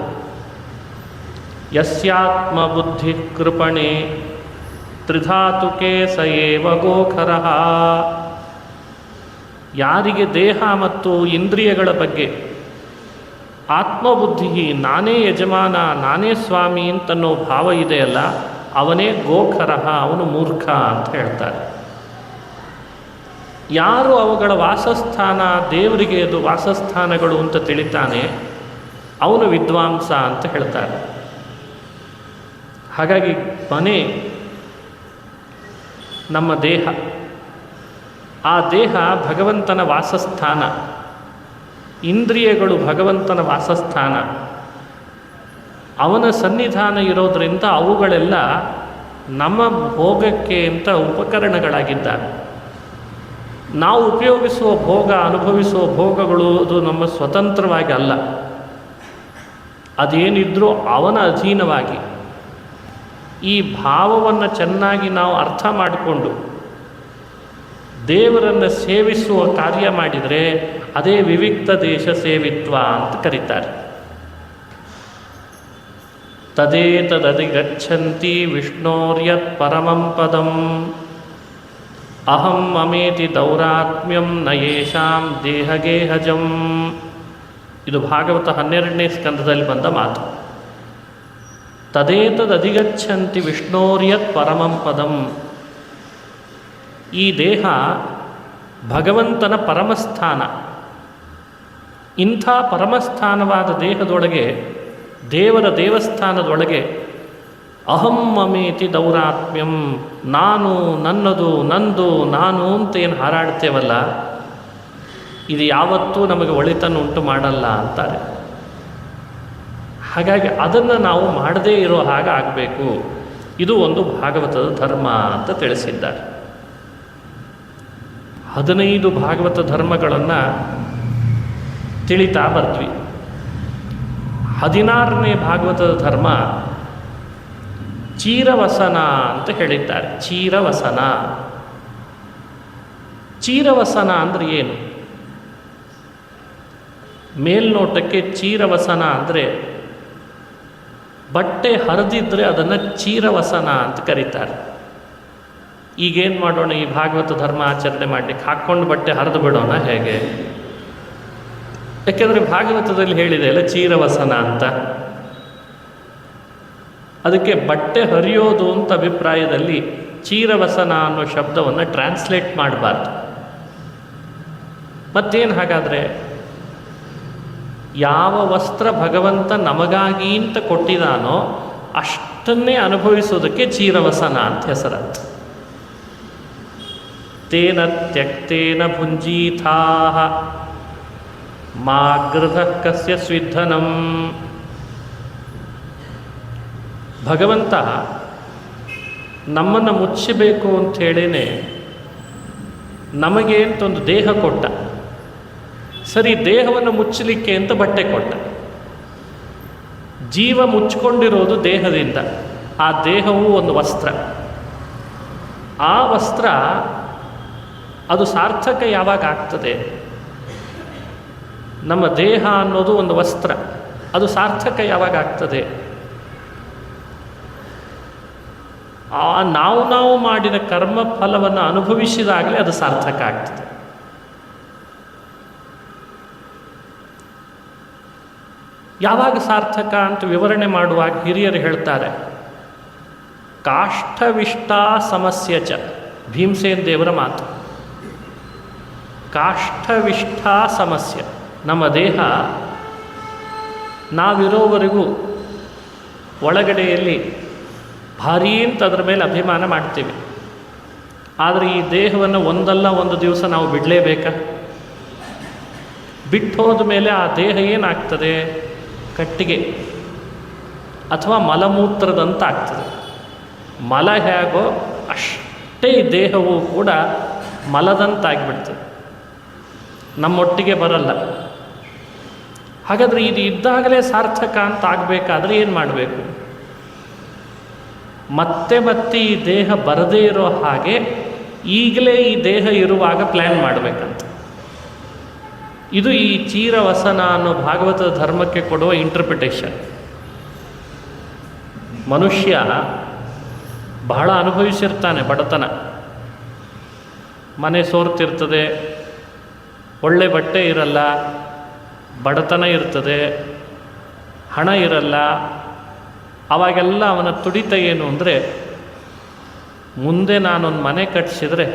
ಯಸ್ಯಾತ್ಮ ಬುದ್ಧಿ ಕೃಪಣೆ ತ್ರಿಧಾತುಕೆ ಸಯೇವ ಗೋಖರಃ. ಯಾರಿಗೆ ದೇಹ ಮತ್ತು ಇಂದ್ರಿಯಗಳ ಬಗ್ಗೆ ಆತ್ಮಬುದ್ಧಿ, ನಾನೇ ಯಜಮಾನ ನಾನೇ ಸ್ವಾಮಿ ಅಂತನ್ನೋ ಭಾವ ಇದೆಯಲ್ಲ, ಅವನೇ ಗೋಖರಃ, ಅವನು ಮೂರ್ಖ ಅಂತ ಹೇಳ್ತಾರೆ. ಯಾರು ಅವುಗಳ ವಾಸಸ್ಥಾನ ದೇವರಿಗೆ ಅದು ವಾಸಸ್ಥಾನಗಳು ಅಂತ ತಿಳಿತಾನೆ ಅವನು ವಿದ್ವಾಂಸ ಅಂತ ಹೇಳ್ತಾರೆ. ಹಾಗಾಗಿ ಮನೆ ನಮ್ಮ ದೇಹ, ಆ ದೇಹ ಭಗವಂತನ ವಾಸಸ್ಥಾನ, ಇಂದ್ರಿಯಗಳು ಭಗವಂತನ ವಾಸಸ್ಥಾನ. ಅವನ ಸನ್ನಿಧಾನ ಇರೋದರಿಂದ ಅವುಗಳೆಲ್ಲ ನಮ್ಮ ಭೋಗಕ್ಕೆ ಅಂತ ಉಪಕರಣಗಳಾಗಿದ್ದಾವೆ. ನಾವು ಉಪಯೋಗಿಸುವ ಭೋಗ, ಅನುಭವಿಸುವ ಭೋಗಗಳು ಅದು ನಮ್ಮ ಸ್ವತಂತ್ರವಾಗಿ ಅಲ್ಲ, ಅದೇನಿದ್ರೂ ಅವನ ಅಧೀನವಾಗಿ. ಈ ಭಾವವನ್ನು ಚೆನ್ನಾಗಿ ನಾವು ಅರ್ಥ ಮಾಡಿಕೊಂಡು ದೇವರನ್ನು ಸೇವಿಸುವ ಕಾರ್ಯ ಮಾಡಿದರೆ ಅದೇ ವಿವಿಕ್ತ ದೇಶ ಸೇವಿತ್ವ ಅಂತ ಕರೀತಾರೆ. ತದೇತದಧಿಗಚ್ಚಂತಿ ವಿಷ್ಣೋರ್ಯತ್ ಪರಮಂ ಪದಂ ಅಹಂ ಮಮೇತಿ ದೌರಾತ್ಮ್ಯಂ ನ ಯೇಷಾಂ ದೇಹಗೇಹಜಂ. ಇದು ಭಾಗವತ 12ನೇ ಸ್ಕಂದದಲ್ಲಿ ಬಂದ ಮಾತು. ತದೇತದಧಿಗಚ್ಚಂತಿ ವಿಷ್ಣೋರ್ಯತ್ ಪರಮಂ ಪದಂ. ಈ ದೇಹ ಭಗವಂತನ ಪರಮಸ್ಥಾನ. ಇಂಥ ಪರಮಸ್ಥಾನವಾದ ದೇಹದೊಳಗೆ, ದೇವರ ದೇವಸ್ಥಾನದೊಳಗೆ ಅಹಂ ಮಮೇತಿ ದೌರಾತ್ಮ್ಯಂ, ನಾನು, ನನ್ನದು, ನಂದು, ನಾನು ಅಂತ ಏನು ಹಾರಾಡ್ತೇವಲ್ಲ, ಇದು ಯಾವತ್ತೂ ನಮಗೆ ಒಳಿತನ್ನು ಉಂಟು ಮಾಡಲ್ಲ ಅಂತಾರೆ. ಹಾಗಾಗಿ ಅದನ್ನು ನಾವು ಮಾಡದೇ ಇರೋ ಹಾಗೆ ಆಗಬೇಕು. ಇದು ಒಂದು ಭಾಗವತದ ಧರ್ಮ ಅಂತ ತಿಳಿಸಿದ್ದಾರೆ. 15 ಭಾಗವತ ಧರ್ಮಗಳನ್ನು ತಿಳಿತಾ ಬರ್ತೀವಿ. 16ನೇ ಭಾಗವತದ ಧರ್ಮ ಚೀರವಸನ ಅಂತ ಹೇಳಿದ್ದಾರೆ. ಚೀರವಸನ. ಚೀರವಸನ ಅಂದರೆ ಏನು? ಮೇಲ್ನೋಟಕ್ಕೆ ಚೀರವಸನ ಅಂದರೆ ಬಟ್ಟೆ ಹರಿದಿದ್ರೆ ಅದನ್ನು ಚೀರವಸನ ಅಂತ ಕರೀತಾರೆ. ಈಗೇನು ಮಾಡೋಣ, ಈ ಭಾಗವತ ಧರ್ಮ ಆಚರಣೆ ಮಾಡಲಿಕ್ಕೆ ಹಾಕ್ಕೊಂಡು ಬಟ್ಟೆ ಹರಿದು ಬಿಡೋಣ ಹೇಗೆ? ಯಾಕೆಂದರೆ ಭಾಗವತದಲ್ಲಿ ಹೇಳಿದೆ ಅಲ್ಲ ಚೀರವಸನ ಅಂತ. ಅದಕ್ಕೆ ಬಟ್ಟೆ ಹರಿಯೋದು ಅಂತ ಅಭಿಪ್ರಾಯದಲ್ಲಿ ಚೀರವಸನ ಅನ್ನೋ ಶಬ್ದವನ್ನು ಟ್ರಾನ್ಸ್ಲೇಟ್ ಮಾಡಬಾರ್ದು. ಮತ್ತೇನು ಹಾಗಾದರೆ? ಯಾವ ವಸ್ತ್ರ ಭಗವಂತ ನಮಗಾಗಿ ಅಂತ ಕೊಟ್ಟಿದ್ದಾನೋ ಅಷ್ಟನ್ನೇ ಅನುಭವಿಸೋದಕ್ಕೆ ಚೀರವಸನ ಅಂತ ಹೆಸರಂತ. ತೇನ ತ್ಯಕ್ತೇನ ಭುಂಜೀಥಾಃ ಮಾ ಗೃಧಃ ಕಸ್ಯ ಸ್ವಿಧನಂ. ಭಗವಂತ ನಮ್ಮನ್ನು ಮುಚ್ಚಬೇಕು ಅಂಥೇಳೇ ನಮಗೆ ಅಂತೊಂದು ದೇಹ ಕೊಟ್ಟ. ಸರಿ, ದೇಹವನ್ನು ಮುಚ್ಚಲಿಕ್ಕೆ ಅಂತ ಬಟ್ಟೆ ಕೊಟ್ಟ. ಜೀವ ಮುಚ್ಕೊಂಡಿರೋದು ದೇಹದಿಂದ. ಆ ದೇಹವು ಒಂದು ವಸ್ತ್ರ. ಆ ವಸ್ತ್ರ ಅದು ಸಾರ್ಥಕ ಯಾವಾಗ ಆಗ್ತದೆ? ನಮ್ಮ ದೇಹ ಅನ್ನೋದು ಒಂದು ವಸ್ತ್ರ, ಅದು ಸಾರ್ಥಕ ಯಾವಾಗ ಆಗ್ತದೆ? ನಾವು ಮಾಡಿದ ಕರ್ಮ ಫಲವನ್ನು ಅನುಭವಿಸಿದಾಗಲೇ ಅದು ಸಾರ್ಥಕ ಆಗ್ತದೆ. ಯಾವಾಗ ಸಾರ್ಥಕ ಅಂತ ವಿವರಣೆ ಮಾಡುವಾಗ ಹಿರಿಯರು ಹೇಳ್ತಾರೆ, ಕಾಷ್ಠವಿಷ್ಟ ಸಮಸ್ಯೆ ಚ. ಭೀಮಸೇನ ದೇವರ ಮಾತು. ಕಾಷ್ಠವಿಷ್ಟ ಸಮಸ್ಯೆ. ನಮ್ಮ ದೇಹ ನಾವಿರೋವರೆಗೂ ಒಳಗಡೆಯಲ್ಲಿ ಭಾರೀ ಅಂತ ಅದರ ಮೇಲೆ ಅಭಿಮಾನ ಮಾಡ್ತೀವಿ. ಆದರೆ ಈ ದೇಹವನ್ನು ಒಂದಲ್ಲ ಒಂದು ದಿವಸ ನಾವು ಬಿಡಲೇಬೇಕಾ? ಬಿಟ್ಟು ಹೋದ ಮೇಲೆ ಆ ದೇಹ ಏನಾಗ್ತದೆ? ಕಟ್ಟಿಗೆ ಅಥವಾ ಮಲಮೂತ್ರದಂತ ಆಗ್ತದೆ. ಮಲ ಹೇಗೋ ಅಷ್ಟೇ ಈ ದೇಹವು ಕೂಡ ಮಲದಂತಾಗಿಬಿಡ್ತದೆ, ನಮ್ಮೊಟ್ಟಿಗೆ ಬರಲ್ಲ. ಹಾಗಾದರೆ ಇದು ಇದ್ದಾಗಲೇ ಸಾರ್ಥಕ ಅಂತ ಆಗಬೇಕಾದ್ರೆ ಏನು ಮಾಡಬೇಕು? ಮತ್ತೆ ಮತ್ತೆ ಈ ದೇಹ ಬರದೇ ಇರೋ ಹಾಗೆ ಈಗಲೇ ಈ ದೇಹ ಇರುವಾಗ ಪ್ಲ್ಯಾನ್ ಮಾಡಬೇಕಂತ. ಇದು ಈ ಚೀರವಸನ ಅನ್ನೋ ಭಾಗವತದ ಧರ್ಮಕ್ಕೆ ಕೊಡುವ ಇಂಟರ್ಪ್ರಿಟೇಷನ್. ಮನುಷ್ಯ ಬಹಳ ಅನುಭವಿಸಿರ್ತಾನೆ ಬಡತನ. ಮನೆ ಸೋರ್ತಿರ್ತದೆ, ಒಳ್ಳೆ ಬಟ್ಟೆ ಇರಲ್ಲ, ಬಡತನ ಇರ್ತದೆ, ಹಣ ಇರಲ್ಲ. ಆವಾಗೆಲ್ಲ ಅವನ ತುಡಿತ ಏನು ಅಂದರೆ, ಮುಂದೆ ನಾನೊಂದು ಮನೆ ಕಟ್ಟಿಸಿದರೆ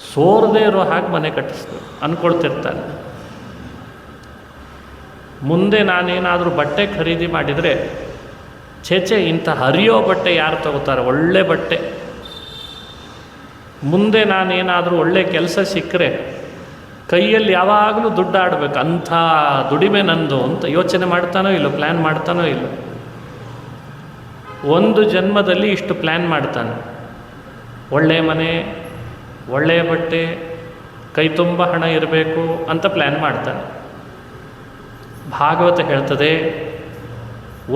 ಸೋರದೇ ಇರೋ ಹಾಗೆ ಮನೆ ಕಟ್ಟಿಸ್ತೀನಿ ಅಂದ್ಕೊಳ್ತಿರ್ತಾನೆ. ಮುಂದೆ ನಾನೇನಾದರೂ ಬಟ್ಟೆ ಖರೀದಿ ಮಾಡಿದರೆ, ಛೇಚೆ ಇಂಥ ಹರಿಯೋ ಬಟ್ಟೆ ಯಾರು ತಗೋತಾರೆ? ಒಳ್ಳೆ ಬಟ್ಟೆ. ಮುಂದೆ ನಾನೇನಾದರೂ ಒಳ್ಳೆ ಕೆಲಸ ಸಿಕ್ಕರೆ ಕೈಯಲ್ಲಿ ಯಾವಾಗಲೂ ದುಡ್ಡಾಡಬೇಕು, ಅಂಥ ದುಡಿಮೆ ನಂದು ಅಂತ ಯೋಚನೆ ಮಾಡ್ತಾನೋ ಇಲ್ಲೋ, ಪ್ಲ್ಯಾನ್ ಮಾಡ್ತಾನೋ ಇಲ್ಲೋ. ಒಂದು ಜನ್ಮದಲ್ಲಿ ಇಷ್ಟು ಪ್ಲ್ಯಾನ್ ಮಾಡ್ತಾನೆ. ಒಳ್ಳೆಯ ಮನೆ, ಒಳ್ಳೆಯ ಬಟ್ಟೆ, ಕೈ ತುಂಬ ಹಣ ಇರಬೇಕು ಅಂತ ಪ್ಲ್ಯಾನ್ ಮಾಡ್ತಾನೆ. ಭಾಗವತ ಹೇಳ್ತದೆ,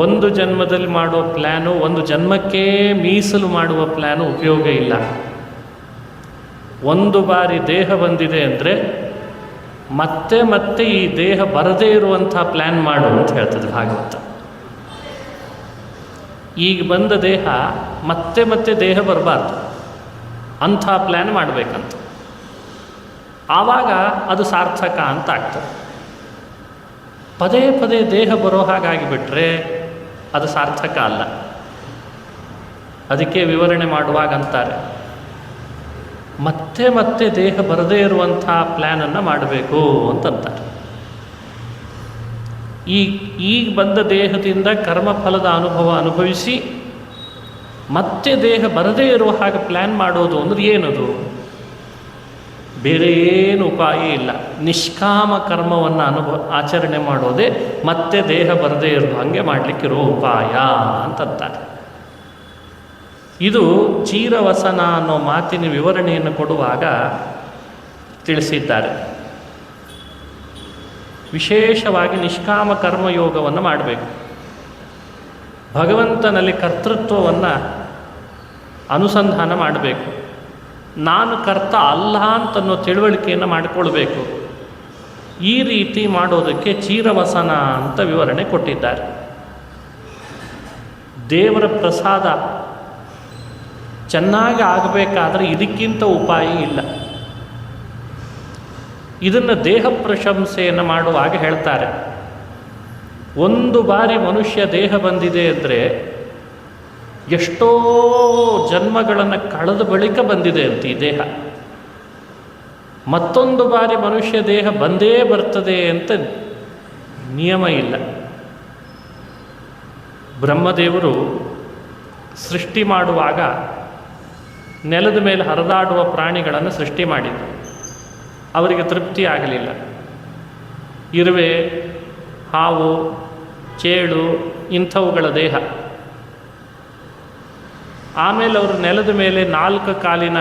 ಒಂದು ಜನ್ಮದಲ್ಲಿ ಮಾಡೋ ಪ್ಲ್ಯಾನು, ಒಂದು ಜನ್ಮಕ್ಕೇ ಮೀಸಲು ಮಾಡುವ ಪ್ಲ್ಯಾನು ಉಪಯೋಗ ಇಲ್ಲ. ಒಂದು ಬಾರಿ ದೇಹ ಬಂದಿದೆ ಅಂದರೆ ಮತ್ತೆ ಮತ್ತೆ ಈ ದೇಹ ಬರದೇ ಇರುವಂಥ ಪ್ಲ್ಯಾನ್ ಮಾಡು ಅಂತ ಹೇಳ್ತದೆ ಭಾಗವತ. ಈಗ ಬಂದ ದೇಹ ಮತ್ತೆ ಮತ್ತೆ ದೇಹ ಬರಬಾರ್ದು, ಅಂಥ ಪ್ಲ್ಯಾನ್ ಮಾಡಬೇಕಂತ. ಆವಾಗ ಅದು ಸಾರ್ಥಕ ಅಂತ ಆಗ್ತದೆ. ಪದೇ ಪದೇ ದೇಹ ಬರೋ ಹಾಗಾಗಿಬಿಟ್ರೆ ಅದು ಸಾರ್ಥಕ ಅಲ್ಲ. ಅದಕ್ಕೆ ವಿವರಣೆ ಮಾಡುವಾಗ ಅಂತಾರೆ, ಮತ್ತೆ ಮತ್ತೆ ದೇಹ ಬರದೇ ಇರುವಂಥ ಪ್ಲ್ಯಾನನ್ನು ಮಾಡಬೇಕು ಅಂತಂತಾರೆ. ಈಗ ಬಂದ ದೇಹದಿಂದ ಕರ್ಮಫಲದ ಅನುಭವ ಅನುಭವಿಸಿ ಮತ್ತೆ ದೇಹ ಬರದೇ ಇರುವ ಹಾಗೆ ಪ್ಲ್ಯಾನ್ ಮಾಡೋದು ಅಂದರೆ ಏನದು? ಬೇರೆ ಏನು ಉಪಾಯ ಇಲ್ಲ. ನಿಷ್ಕಾಮ ಕರ್ಮವನ್ನು ಆಚರಣೆ ಮಾಡೋದೇ ಮತ್ತೆ ದೇಹ ಬರದೇ ಇರೋ ಹಾಗೆ ಮಾಡಲಿಕ್ಕಿರೋ ಉಪಾಯ ಅಂತಂತಾರೆ. ಇದು ಚೀರವಸನ ಅನ್ನೋ ಮಾತಿನ ವಿವರಣೆಯನ್ನು ಕೊಡುವಾಗ ತಿಳಿಸಿದ್ದಾರೆ. ವಿಶೇಷವಾಗಿ ನಿಷ್ಕಾಮ ಕರ್ಮಯೋಗವನ್ನು ಮಾಡಬೇಕು. ಭಗವಂತನಲ್ಲಿ ಕರ್ತೃತ್ವವನ್ನು ಅನುಸಂಧಾನ ಮಾಡಬೇಕು. ನಾನು ಕರ್ತ ಅಲ್ಲ ಅಂತನ್ನೋ ತಿಳುವಳಿಕೆಯನ್ನು ಮಾಡಿಕೊಳ್ಬೇಕು. ಈ ರೀತಿ ಮಾಡೋದಕ್ಕೆ ಚೀರವಸನ ಅಂತ ವಿವರಣೆ ಕೊಟ್ಟಿದ್ದಾರೆ. ದೇವರ ಪ್ರಸಾದ ಚೆನ್ನಾಗಿ ಆಗಬೇಕಾದ್ರೆ ಇದಕ್ಕಿಂತ ಉಪಾಯ ಇಲ್ಲ. ಇದನ್ನು ದೇಹ ಪ್ರಶಂಸೆಯನ್ನು ಮಾಡುವಾಗ ಹೇಳ್ತಾರೆ, ಒಂದು ಬಾರಿ ಮನುಷ್ಯ ದೇಹ ಬಂದಿದೆ ಅಂದರೆ ಎಷ್ಟೋ ಜನ್ಮಗಳನ್ನು ಕಳೆದ ಬಳಿಕ ಬಂದಿದೆ ಅಂತ ಈ ದೇಹ. ಮತ್ತೊಂದು ಬಾರಿ ಮನುಷ್ಯ ದೇಹ ಬಂದೇ ಬರ್ತದೆ ಅಂತ ನಿಯಮ ಇಲ್ಲ. ಬ್ರಹ್ಮದೇವರು ಸೃಷ್ಟಿ ಮಾಡುವಾಗ ನೆಲದ ಮೇಲೆ ಹರಿದಾಡುವ ಪ್ರಾಣಿಗಳನ್ನು ಸೃಷ್ಟಿ ಮಾಡಿದರು. ಅವರಿಗೆ ತೃಪ್ತಿ ಆಗಲಿಲ್ಲ. ಇರುವೆ, ಹಾವು, ಚೇಳು ಇಂಥವುಗಳ ದೇಹ ಆಮೇಲೆ ಅವರು ನೆಲದ ಮೇಲೆ 4 ಕಾಲಿನ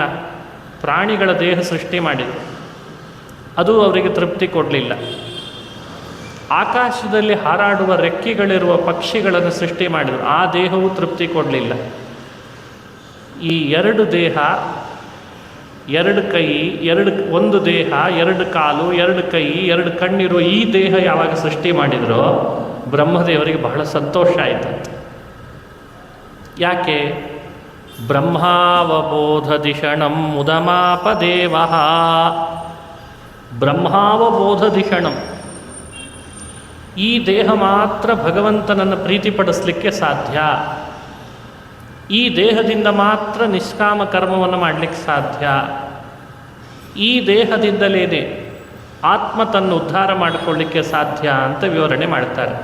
ಪ್ರಾಣಿಗಳ ದೇಹ ಸೃಷ್ಟಿ ಮಾಡಿದರು. ಅದು ಅವರಿಗೆ ತೃಪ್ತಿ ಕೊಡಲಿಲ್ಲ. ಆಕಾಶದಲ್ಲಿ ಹಾರಾಡುವ ರೆಕ್ಕೆಗಳಿರುವ ಪಕ್ಷಿಗಳನ್ನು ಸೃಷ್ಟಿ ಮಾಡಿದರು. ಆ ದೇಹವು ತೃಪ್ತಿ ಕೊಡಲಿಲ್ಲ. ಈ 2 ದೇಹ, 2 ಕೈ, 1 ದೇಹ, 2 ಕಾಲು, 2 ಕೈ, 2 ಕಣ್ಣಿರುವ ಈ ದೇಹ ಯಾವಾಗ ಸೃಷ್ಟಿ ಮಾಡಿದರೋ ಬ್ರಹ್ಮದೇವರಿಗೆ ಬಹಳ ಸಂತೋಷ ಆಯಿತಂತೆ. ಯಾಕೆ? ಬ್ರಹ್ಮಾವಬೋಧಧಿಷಣಂ ಮುದಮಾಪದೇವ. ಬ್ರಹ್ಮಾವಬೋಧಧಿಷಣಂ, ಈ ದೇಹ ಮಾತ್ರ ಭಗವಂತನನ್ನು ಪ್ರೀತಿಪಡಿಸಲಿಕ್ಕೆ ಸಾಧ್ಯ. ಈ ದೇಹದಿಂದ ಮಾತ್ರ ನಿಷ್ಕಾಮ ಕರ್ಮವನ್ನು ಮಾಡಲಿಕ್ಕೆ ಸಾಧ್ಯ. ಈ ದೇಹದಿಂದಲೇ ಆತ್ಮ ತನ್ನ ಉದ್ಧಾರ ಮಾಡಿಕೊಳ್ಳಿಕ್ಕೆ ಸಾಧ್ಯ ಅಂತ ವಿವರಣೆ ಮಾಡ್ತಾರೆ.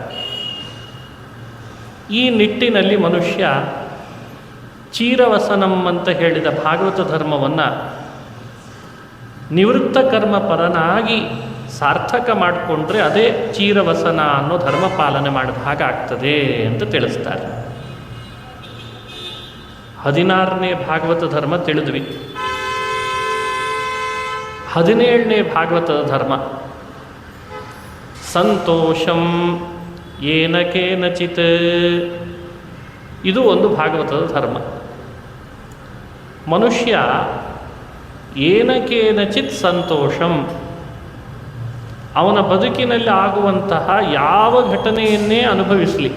ಈ ನಿಟ್ಟಿನಲ್ಲಿ ಮನುಷ್ಯ ಚೀರವಸನಂ ಅಂತ ಹೇಳಿದ ಭಾಗವತ ಧರ್ಮವನ್ನು ನಿವೃತ್ತ ಕರ್ಮ ಪರನಾಗಿ ಸಾರ್ಥಕ ಮಾಡಿಕೊಂಡ್ರೆ ಅದೇ ಚೀರವಸನ ಅನ್ನೋ ಧರ್ಮ ಪಾಲನೆ ಮಾಡಿದ ಹಾಗಾಗ್ತದೆ ಅಂತ ತಿಳಿಸ್ತಾರೆ. 16ನೇ ಭಾಗವತ ಧರ್ಮ ತಿಳಿದ್ವಿ. 17ನೇ ಭಾಗವತದ ಧರ್ಮ ಸಂತೋಷಂ ಏನ ಕೇನಚಿತ್. ಇದು ಒಂದು ಭಾಗವತದ ಧರ್ಮ. ಮನುಷ್ಯ ಏನ ಕೇನಚಿತ್ ಸಂತೋಷಂ, ಅವನ ಬದುಕಿನಲ್ಲಿ ಆಗುವಂತಹ ಯಾವ ಘಟನೆಯನ್ನೇ ಅನುಭವಿಸಲಿ,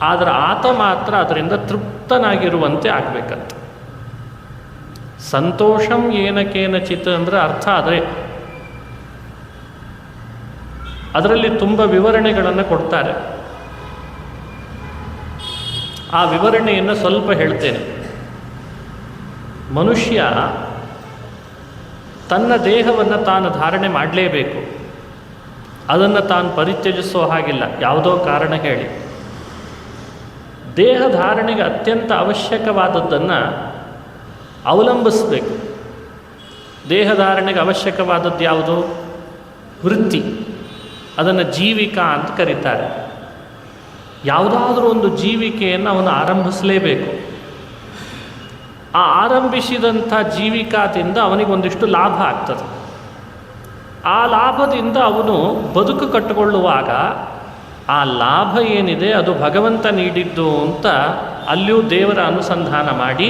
ಆದರೆ ಆತ ಮಾತ್ರ ಅದರಿಂದ ತೃಪ್ತನಾಗಿರುವಂತೆ ಆಗಬೇಕಂತ. ಸಂತೋಷಂ ಏನಕೇನಚಿತ್ ಅಂದರೆ ಅರ್ಥ ಆದರೆ ಅದರಲ್ಲಿ ತುಂಬ ವಿವರಣೆಗಳನ್ನು ಕೊಡ್ತಾರೆ. ಆ ವಿವರಣೆಯನ್ನು ಸ್ವಲ್ಪ ಹೇಳ್ತೇನೆ. ಮನುಷ್ಯ ತನ್ನ ದೇಹವನ್ನು ತಾನು ಧಾರಣೆ ಮಾಡಲೇಬೇಕು. ಅದನ್ನು ತಾನು ಪರಿತ್ಯಜಿಸೋ ಹಾಗಿಲ್ಲ, ಯಾವುದೋ ಕಾರಣ ಹೇಳಿ. ದೇಹ ಧಾರಣೆಗೆ ಅತ್ಯಂತ ಅವಶ್ಯಕವಾದದ್ದನ್ನು ಅವಲಂಬಿಸಬೇಕು. ದೇಹ ಧಾರಣೆಗೆ ಅವಶ್ಯಕವಾದದ್ದು ಯಾವುದು? ವೃತ್ತಿ. ಅದನ್ನು ಜೀವಿಕಾ ಅಂತ ಕರೀತಾರೆ. ಯಾವುದಾದ್ರೂ ಒಂದು ಜೀವಿಕೆಯನ್ನು ಅವನು ಆರಂಭಿಸಲೇಬೇಕು. ಆ ಆರಂಭಿಸಿದಂಥ ಜೀವಿಕಾದಿಂದ ಅವನಿಗೊಂದಿಷ್ಟು ಲಾಭ ಆಗ್ತದೆ. ಆ ಲಾಭದಿಂದ ಅವನು ಬದುಕು ಕಟ್ಟಿಕೊಳ್ಳುವಾಗ ಆ ಲಾಭ ಏನಿದೆ ಅದು ಭಗವಂತ ನೀಡಿದ್ದು ಅಂತ ಅಲ್ಲಿಯೂ ದೇವರ ಅನುಸಂಧಾನ ಮಾಡಿ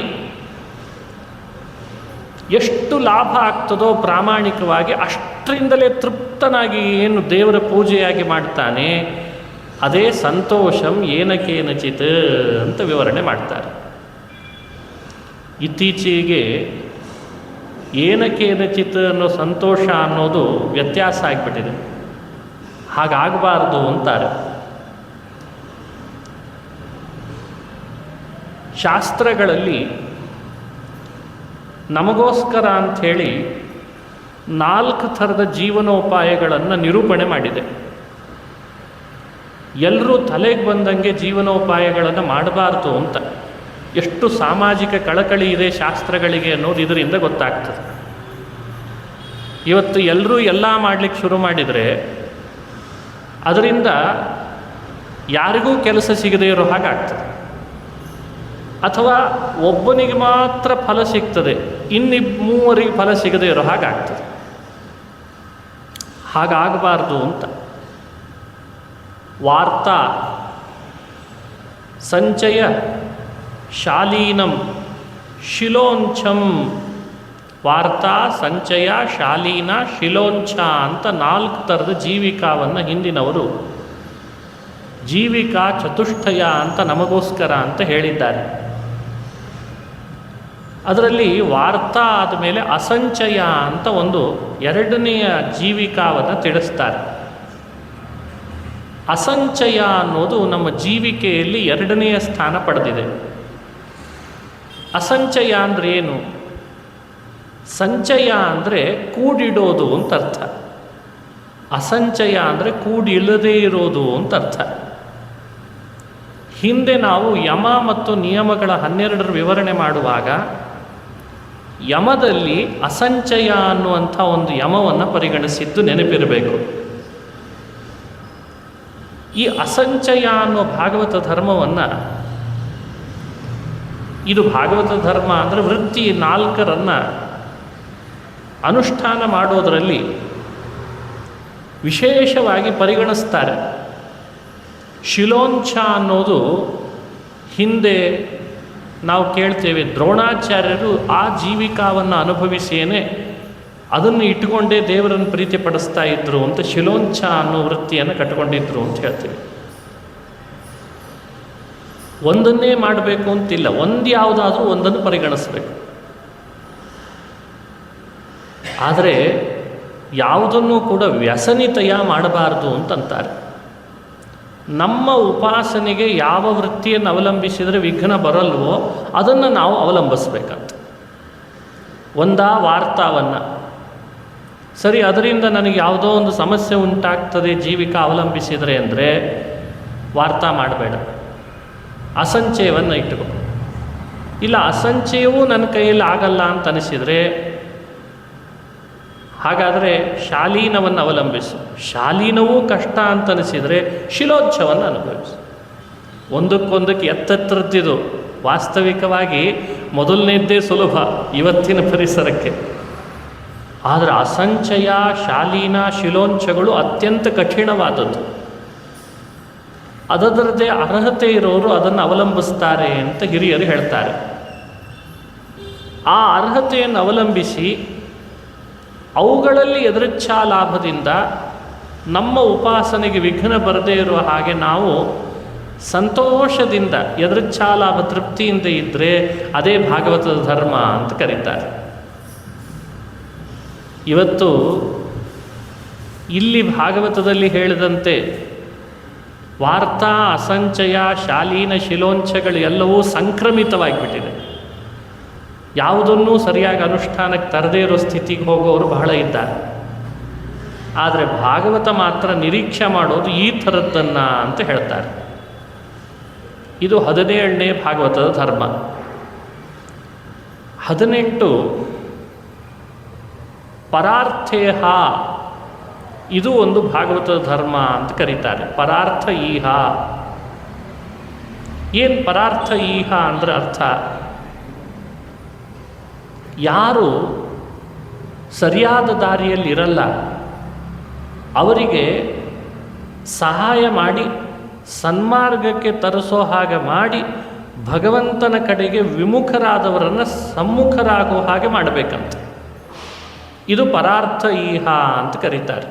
ಎಷ್ಟು ಲಾಭ ಆಗ್ತದೋ ಪ್ರಾಮಾಣಿಕವಾಗಿ ಅಷ್ಟರಿಂದಲೇ ತೃಪ್ತನಾಗಿ ಏನು ದೇವರ ಪೂಜೆಯಾಗಿ ಮಾಡ್ತಾನೆ, ಅದೇ ಸಂತೋಷಂ ಏನಕೇನಚಿತ್ ಅಂತ ವಿವರಣೆ ಮಾಡ್ತಾರೆ. ಇತ್ತೀಚೆಗೆ ಏನಕೇನಚಿತ್ ಅನ್ನೋ ಸಂತೋಷ ಅನ್ನೋದು ವ್ಯತ್ಯಾಸ ಆಗಿಬಿಟ್ಟಿದೆ. ಹಾಗಾಗಬಾರ್ದು ಅಂತಾರೆ. ಶಾಸ್ತ್ರಗಳಲ್ಲಿ ನಮಗೋಸ್ಕರ ಅಂಥೇಳಿ 4 ಥರದ ಜೀವನೋಪಾಯಗಳನ್ನು ನಿರೂಪಣೆ ಮಾಡಿದೆ. ಎಲ್ಲರೂ ತಲೆಗೆ ಬಂದಂಗೆ ಜೀವನೋಪಾಯಗಳನ್ನು ಮಾಡಬಾರ್ದು ಅಂತ. ಎಷ್ಟು ಸಾಮಾಜಿಕ ಕಳಕಳಿ ಇದೆ ಶಾಸ್ತ್ರಗಳಿಗೆ ಅನ್ನೋದು ಇದರಿಂದ ಗೊತ್ತಾಗ್ತದೆ. ಇವತ್ತು ಎಲ್ಲರೂ ಎಲ್ಲ ಮಾಡಲಿಕ್ಕೆ ಶುರು ಮಾಡಿದರೆ ಅದರಿಂದ ಯಾರಿಗೂ ಕೆಲಸ ಸಿಗದೇ ಇರೋ ಹಾಗಾಗ್ತದೆ. ಅಥವಾ ಒಬ್ಬನಿಗೆ ಮಾತ್ರ ಫಲ ಸಿಗ್ತದೆ, ಮೂವರಿಗೆ ಫಲ ಸಿಗದೇ ಇರೋ ಹಾಗಾಗ್ತದೆ. ಹಾಗಾಗಬಾರ್ದು ಅಂತ. ವಾರ್ತಾ ಸಂಚಯ ಶಾಲೀನಂ ಶಿಲೋಂಚಂ. ವಾರ್ತಾ ಸಂಚಯ ಶಾಲೀನ ಶಿಲೋಂಚ ಅಂತ 4 ಥರದ ಜೀವಿಕಾವನ್ನು ಹಿಂದಿನವರು ಜೀವಿಕಾ ಚತುಷ್ಟಯ ಅಂತ ನಮಗೋಸ್ಕರ ಅಂತ ಹೇಳಿದ್ದಾರೆ. ಅದರಲ್ಲಿ ವಾರ್ತಾ ಆದಮೇಲೆ ಅಸಂಚಯ ಅಂತ ಒಂದು 2ನೆಯ ಜೀವಿಕಾವನ್ನು ತಿಳಿಸ್ತಾರೆ. ಅಸಂಚಯ ಅನ್ನೋದು ನಮ್ಮ ಜೀವಿಕೆಯಲ್ಲಿ 2ನೆಯ ಸ್ಥಾನ ಪಡೆದಿದೆ. ಅಸಂಚಯ ಅಂದರೆ ಏನು? ಸಂಚಯ ಅಂದರೆ ಕೂಡಿಡೋದು ಅಂತ ಅರ್ಥ. ಅಸಂಚಯ ಅಂದರೆ ಕೂಡಿಲ್ಲದೇ ಇರೋದು ಅಂತ ಅರ್ಥ. ಹಿಂದೆ ನಾವು ಯಮ ಮತ್ತು ನಿಯಮಗಳ 12ರ ವಿವರಣೆ ಮಾಡುವಾಗ ಯಮದಲ್ಲಿ ಅಸಂಚಯ ಅನ್ನುವಂಥ ಒಂದು ಯಮವನ್ನು ಪರಿಗಣಿಸಿದ್ದು ನೆನಪಿರಬೇಕು. ಈ ಅಸಂಚಯ ಅನ್ನೋ ಭಾಗವತ ಧರ್ಮವನ್ನು ಇದು ಭಾಗವತ ಧರ್ಮ ಅಂದರೆ ವೃತ್ತಿ 4 ಅನುಷ್ಠಾನ ಮಾಡೋದರಲ್ಲಿ ವಿಶೇಷವಾಗಿ ಪರಿಗಣಿಸ್ತಾರೆ. ಶಿಲೋಂಚ ಅನ್ನೋದು ಹಿಂದೆ ನಾವು ಕೇಳ್ತೇವೆ, ದ್ರೋಣಾಚಾರ್ಯರು ಆ ಜೀವಿಕಾವನ್ನು ಅನುಭವಿಸಿಯೇ ಅದನ್ನು ಇಟ್ಟುಕೊಂಡೇ ದೇವರನ್ನು ಪ್ರೀತಿಪಡಿಸ್ತಾ ಇದ್ದರು ಅಂತ ಶಿಲೋಂಚ ಅನ್ನೋ ವೃತ್ತಿಯನ್ನು ಕಟ್ಟಿಕೊಂಡಿದ್ರು ಅಂತ ಹೇಳ್ತೀವಿ. ಒಂದನ್ನೇ ಮಾಡಬೇಕು ಅಂತಿಲ್ಲ, ಯಾವುದಾದ್ರೂ ಒಂದನ್ನು ಪರಿಗಣಿಸಬೇಕು. ಆದರೆ ಯಾವುದನ್ನು ಕೂಡ ವ್ಯಸನಿತಯ ಮಾಡಬಾರ್ದು ಅಂತಂತಾರೆ. ನಮ್ಮ ಉಪಾಸನೆಗೆ ಯಾವ ವೃತ್ತಿಯನ್ನು ಅವಲಂಬಿಸಿದರೆ ವಿಘ್ನ ಬರಲ್ವೋ ಅದನ್ನು ನಾವು ಅವಲಂಬಿಸ್ಬೇಕಂತ. ವಾರ್ತಾವನ್ನು ಸರಿ, ಅದರಿಂದ ನನಗೆ ಯಾವುದೋ ಒಂದು ಸಮಸ್ಯೆ ಉಂಟಾಗ್ತದೆ ಜೀವಿಕ ಅವಲಂಬಿಸಿದರೆ ಅಂದರೆ ವಾರ್ತಾ ಮಾಡಬೇಡ, ಅಸಂಚಯವನ್ನು ಇಟ್ಟುಕೋ. ಇಲ್ಲ, ಅಸಂಚಯವೂ ನನ್ನ ಕೈಯಲ್ಲಿ ಆಗಲ್ಲ ಅಂತ ಅನಿಸಿದರೆ ಹಾಗಾದರೆ ಶಾಲೀನವನ್ನು ಅವಲಂಬಿಸು. ಶಾಲೀನವೂ ಕಷ್ಟ ಅಂತ ಅನಿಸಿದರೆ ಶಿಲೋಚ್ಛವನ್ನು ಅನುಭವಿಸು. ಒಂದಕ್ಕೊಂದಕ್ಕೆ ಎತ್ತರದ್ದಿದು. ವಾಸ್ತವಿಕವಾಗಿ ಮೊದಲನೇದ್ದೇ ಸುಲಭ ಇವತ್ತಿನ ಪರಿಸರಕ್ಕೆ. ಆದರೆ ಅಸಂಚಯ, ಶಾಲೀನ, ಶಿಲೋಂಚಗಳು ಅತ್ಯಂತ ಕಠಿಣವಾದದ್ದು. ಅದರದ್ದೇ ಅರ್ಹತೆ ಇರೋರು ಅದನ್ನು ಅವಲಂಬಿಸ್ತಾರೆ ಅಂತ ಹಿರಿಯರು ಹೇಳ್ತಾರೆ. ಆ ಅರ್ಹತೆಯನ್ನು ಅವಲಂಬಿಸಿ ಅವುಗಳಲ್ಲಿ ಎದೃಚ್ಛಾ ಲಾಭದಿಂದ ನಮ್ಮ ಉಪಾಸನೆಗೆ ವಿಘ್ನ ಬರದೇ ಇರುವ ಹಾಗೆ ನಾವು ಸಂತೋಷದಿಂದ ಎದೃಚ್ಛಾ ಲಾಭ ತೃಪ್ತಿಯಿಂದ ಇದ್ದರೆ ಅದೇ ಭಾಗವತದ ಧರ್ಮ ಅಂತ ಕರೀತಾರೆ. ಇವತ್ತು ಇಲ್ಲಿ ಭಾಗವತದಲ್ಲಿ ಹೇಳಿದಂತೆ ವಾರ್ತಾ, ಅಸಂಚಯ, ಶಾಲೀನ, ಶಿಲೋಂಚಗಳು ಎಲ್ಲವೂ ಸಂಕ್ರಮಿತವಾಗಿಬಿಟ್ಟಿದೆ. ಯಾವುದನ್ನೂ ಸರಿಯಾಗಿ ಅನುಷ್ಠಾನಕ್ಕೆ ತರದೇ ಇರೋ ಸ್ಥಿತಿಗೆ ಹೋಗೋರು ಬಹಳ ಇದ್ದಾರೆ. ಆದರೆ ಭಾಗವತ ಮಾತ್ರ ನಿರೀಕ್ಷೆ ಮಾಡೋದು ಈ ಥರದ್ದನ್ನು ಅಂತ ಹೇಳ್ತಾರೆ. ಇದು 17ನೇ ಭಾಗವತದ ಧರ್ಮ. 18 ಪರಾರ್ಥೇಹ, ಇದು ಒಂದು ಭಾಗವತದ ಧರ್ಮ ಅಂತ ಕರೀತಾರೆ. ಪರಾರ್ಥ ಈಹ. ಏನು ಪರಾರ್ಥ ಈಹ ಅಂದರೆ ಅರ್ಥ, ಯಾರು ಸರಿಯಾದ ದಾರಿಯಲ್ಲಿರಲ್ಲ ಅವರಿಗೆ ಸಹಾಯ ಮಾಡಿ ಸನ್ಮಾರ್ಗಕ್ಕೆ ತರಿಸೋ ಹಾಗೆ ಮಾಡಿ ಭಗವಂತನ ಕಡೆಗೆ ವಿಮುಖರಾದವರನ್ನು ಸಮ್ಮುಖರಾಗೋ ಹಾಗೆ ಮಾಡಬೇಕಂತ. ಇದು ಪರಾರ್ಥ ಈಹ ಅಂತ ಕರೀತಾರೆ.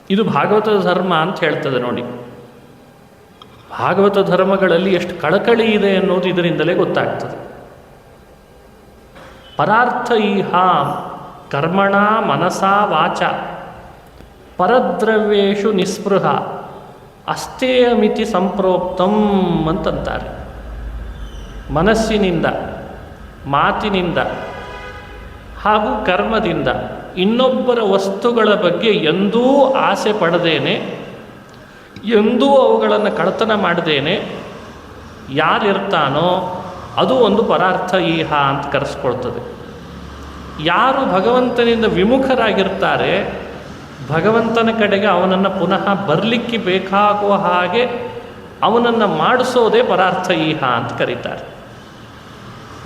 ಇದು ಭಾಗವತದ ಧರ್ಮ ಅಂತ ಹೇಳ್ತದೆ ನೋಡಿ. ಭಾಗವತ ಧರ್ಮಗಳಲ್ಲಿ ಎಷ್ಟು ಕಳಕಳಿ ಇದೆ ಅನ್ನೋದು ಇದರಿಂದಲೇ ಗೊತ್ತಾಗ್ತದೆ. ಪರಾರ್ಥ ಈಹ ಕರ್ಮಣ ಮನಸಾ ವಾಚ ಪರದ್ರವ್ಯೇಷು ನಿಸ್ಪೃಹ ಅಸ್ತೇಯಮಿತಿ ಸಂಪ್ರೋಕ್ತಂ ಅಂತಂತಾರೆ. ಮನಸ್ಸಿನಿಂದ, ಮಾತಿನಿಂದ ಹಾಗೂ ಕರ್ಮದಿಂದ ಇನ್ನೊಬ್ಬರ ವಸ್ತುಗಳ ಬಗ್ಗೆ ಎಂದೂ ಆಸೆ ಪಡದೇನೆ, ಎಂದೂ ಅವುಗಳನ್ನು ಕಳ್ಳತನ ಮಾಡದೇನೆ ಯಾರಿರ್ತಾನೋ ಅದು ಒಂದು ಪರಾರ್ಥ ಈಹ ಅಂತ ಕರೆಸ್ಕೊಳ್ತದೆ. ಯಾರು ಭಗವಂತನಿಂದ ವಿಮುಖರಾಗಿರ್ತಾರೆ, ಭಗವಂತನ ಕಡೆಗೆ ಅವನನ್ನು ಪುನಃ ಬರಲಿಕ್ಕೆ ಬೇಕಾಗುವ ಹಾಗೆ ಅವನನ್ನು ಮಾಡಿಸೋದೇ ಪರಾರ್ಥ ಈಹ ಅಂತ ಕರೀತಾರೆ.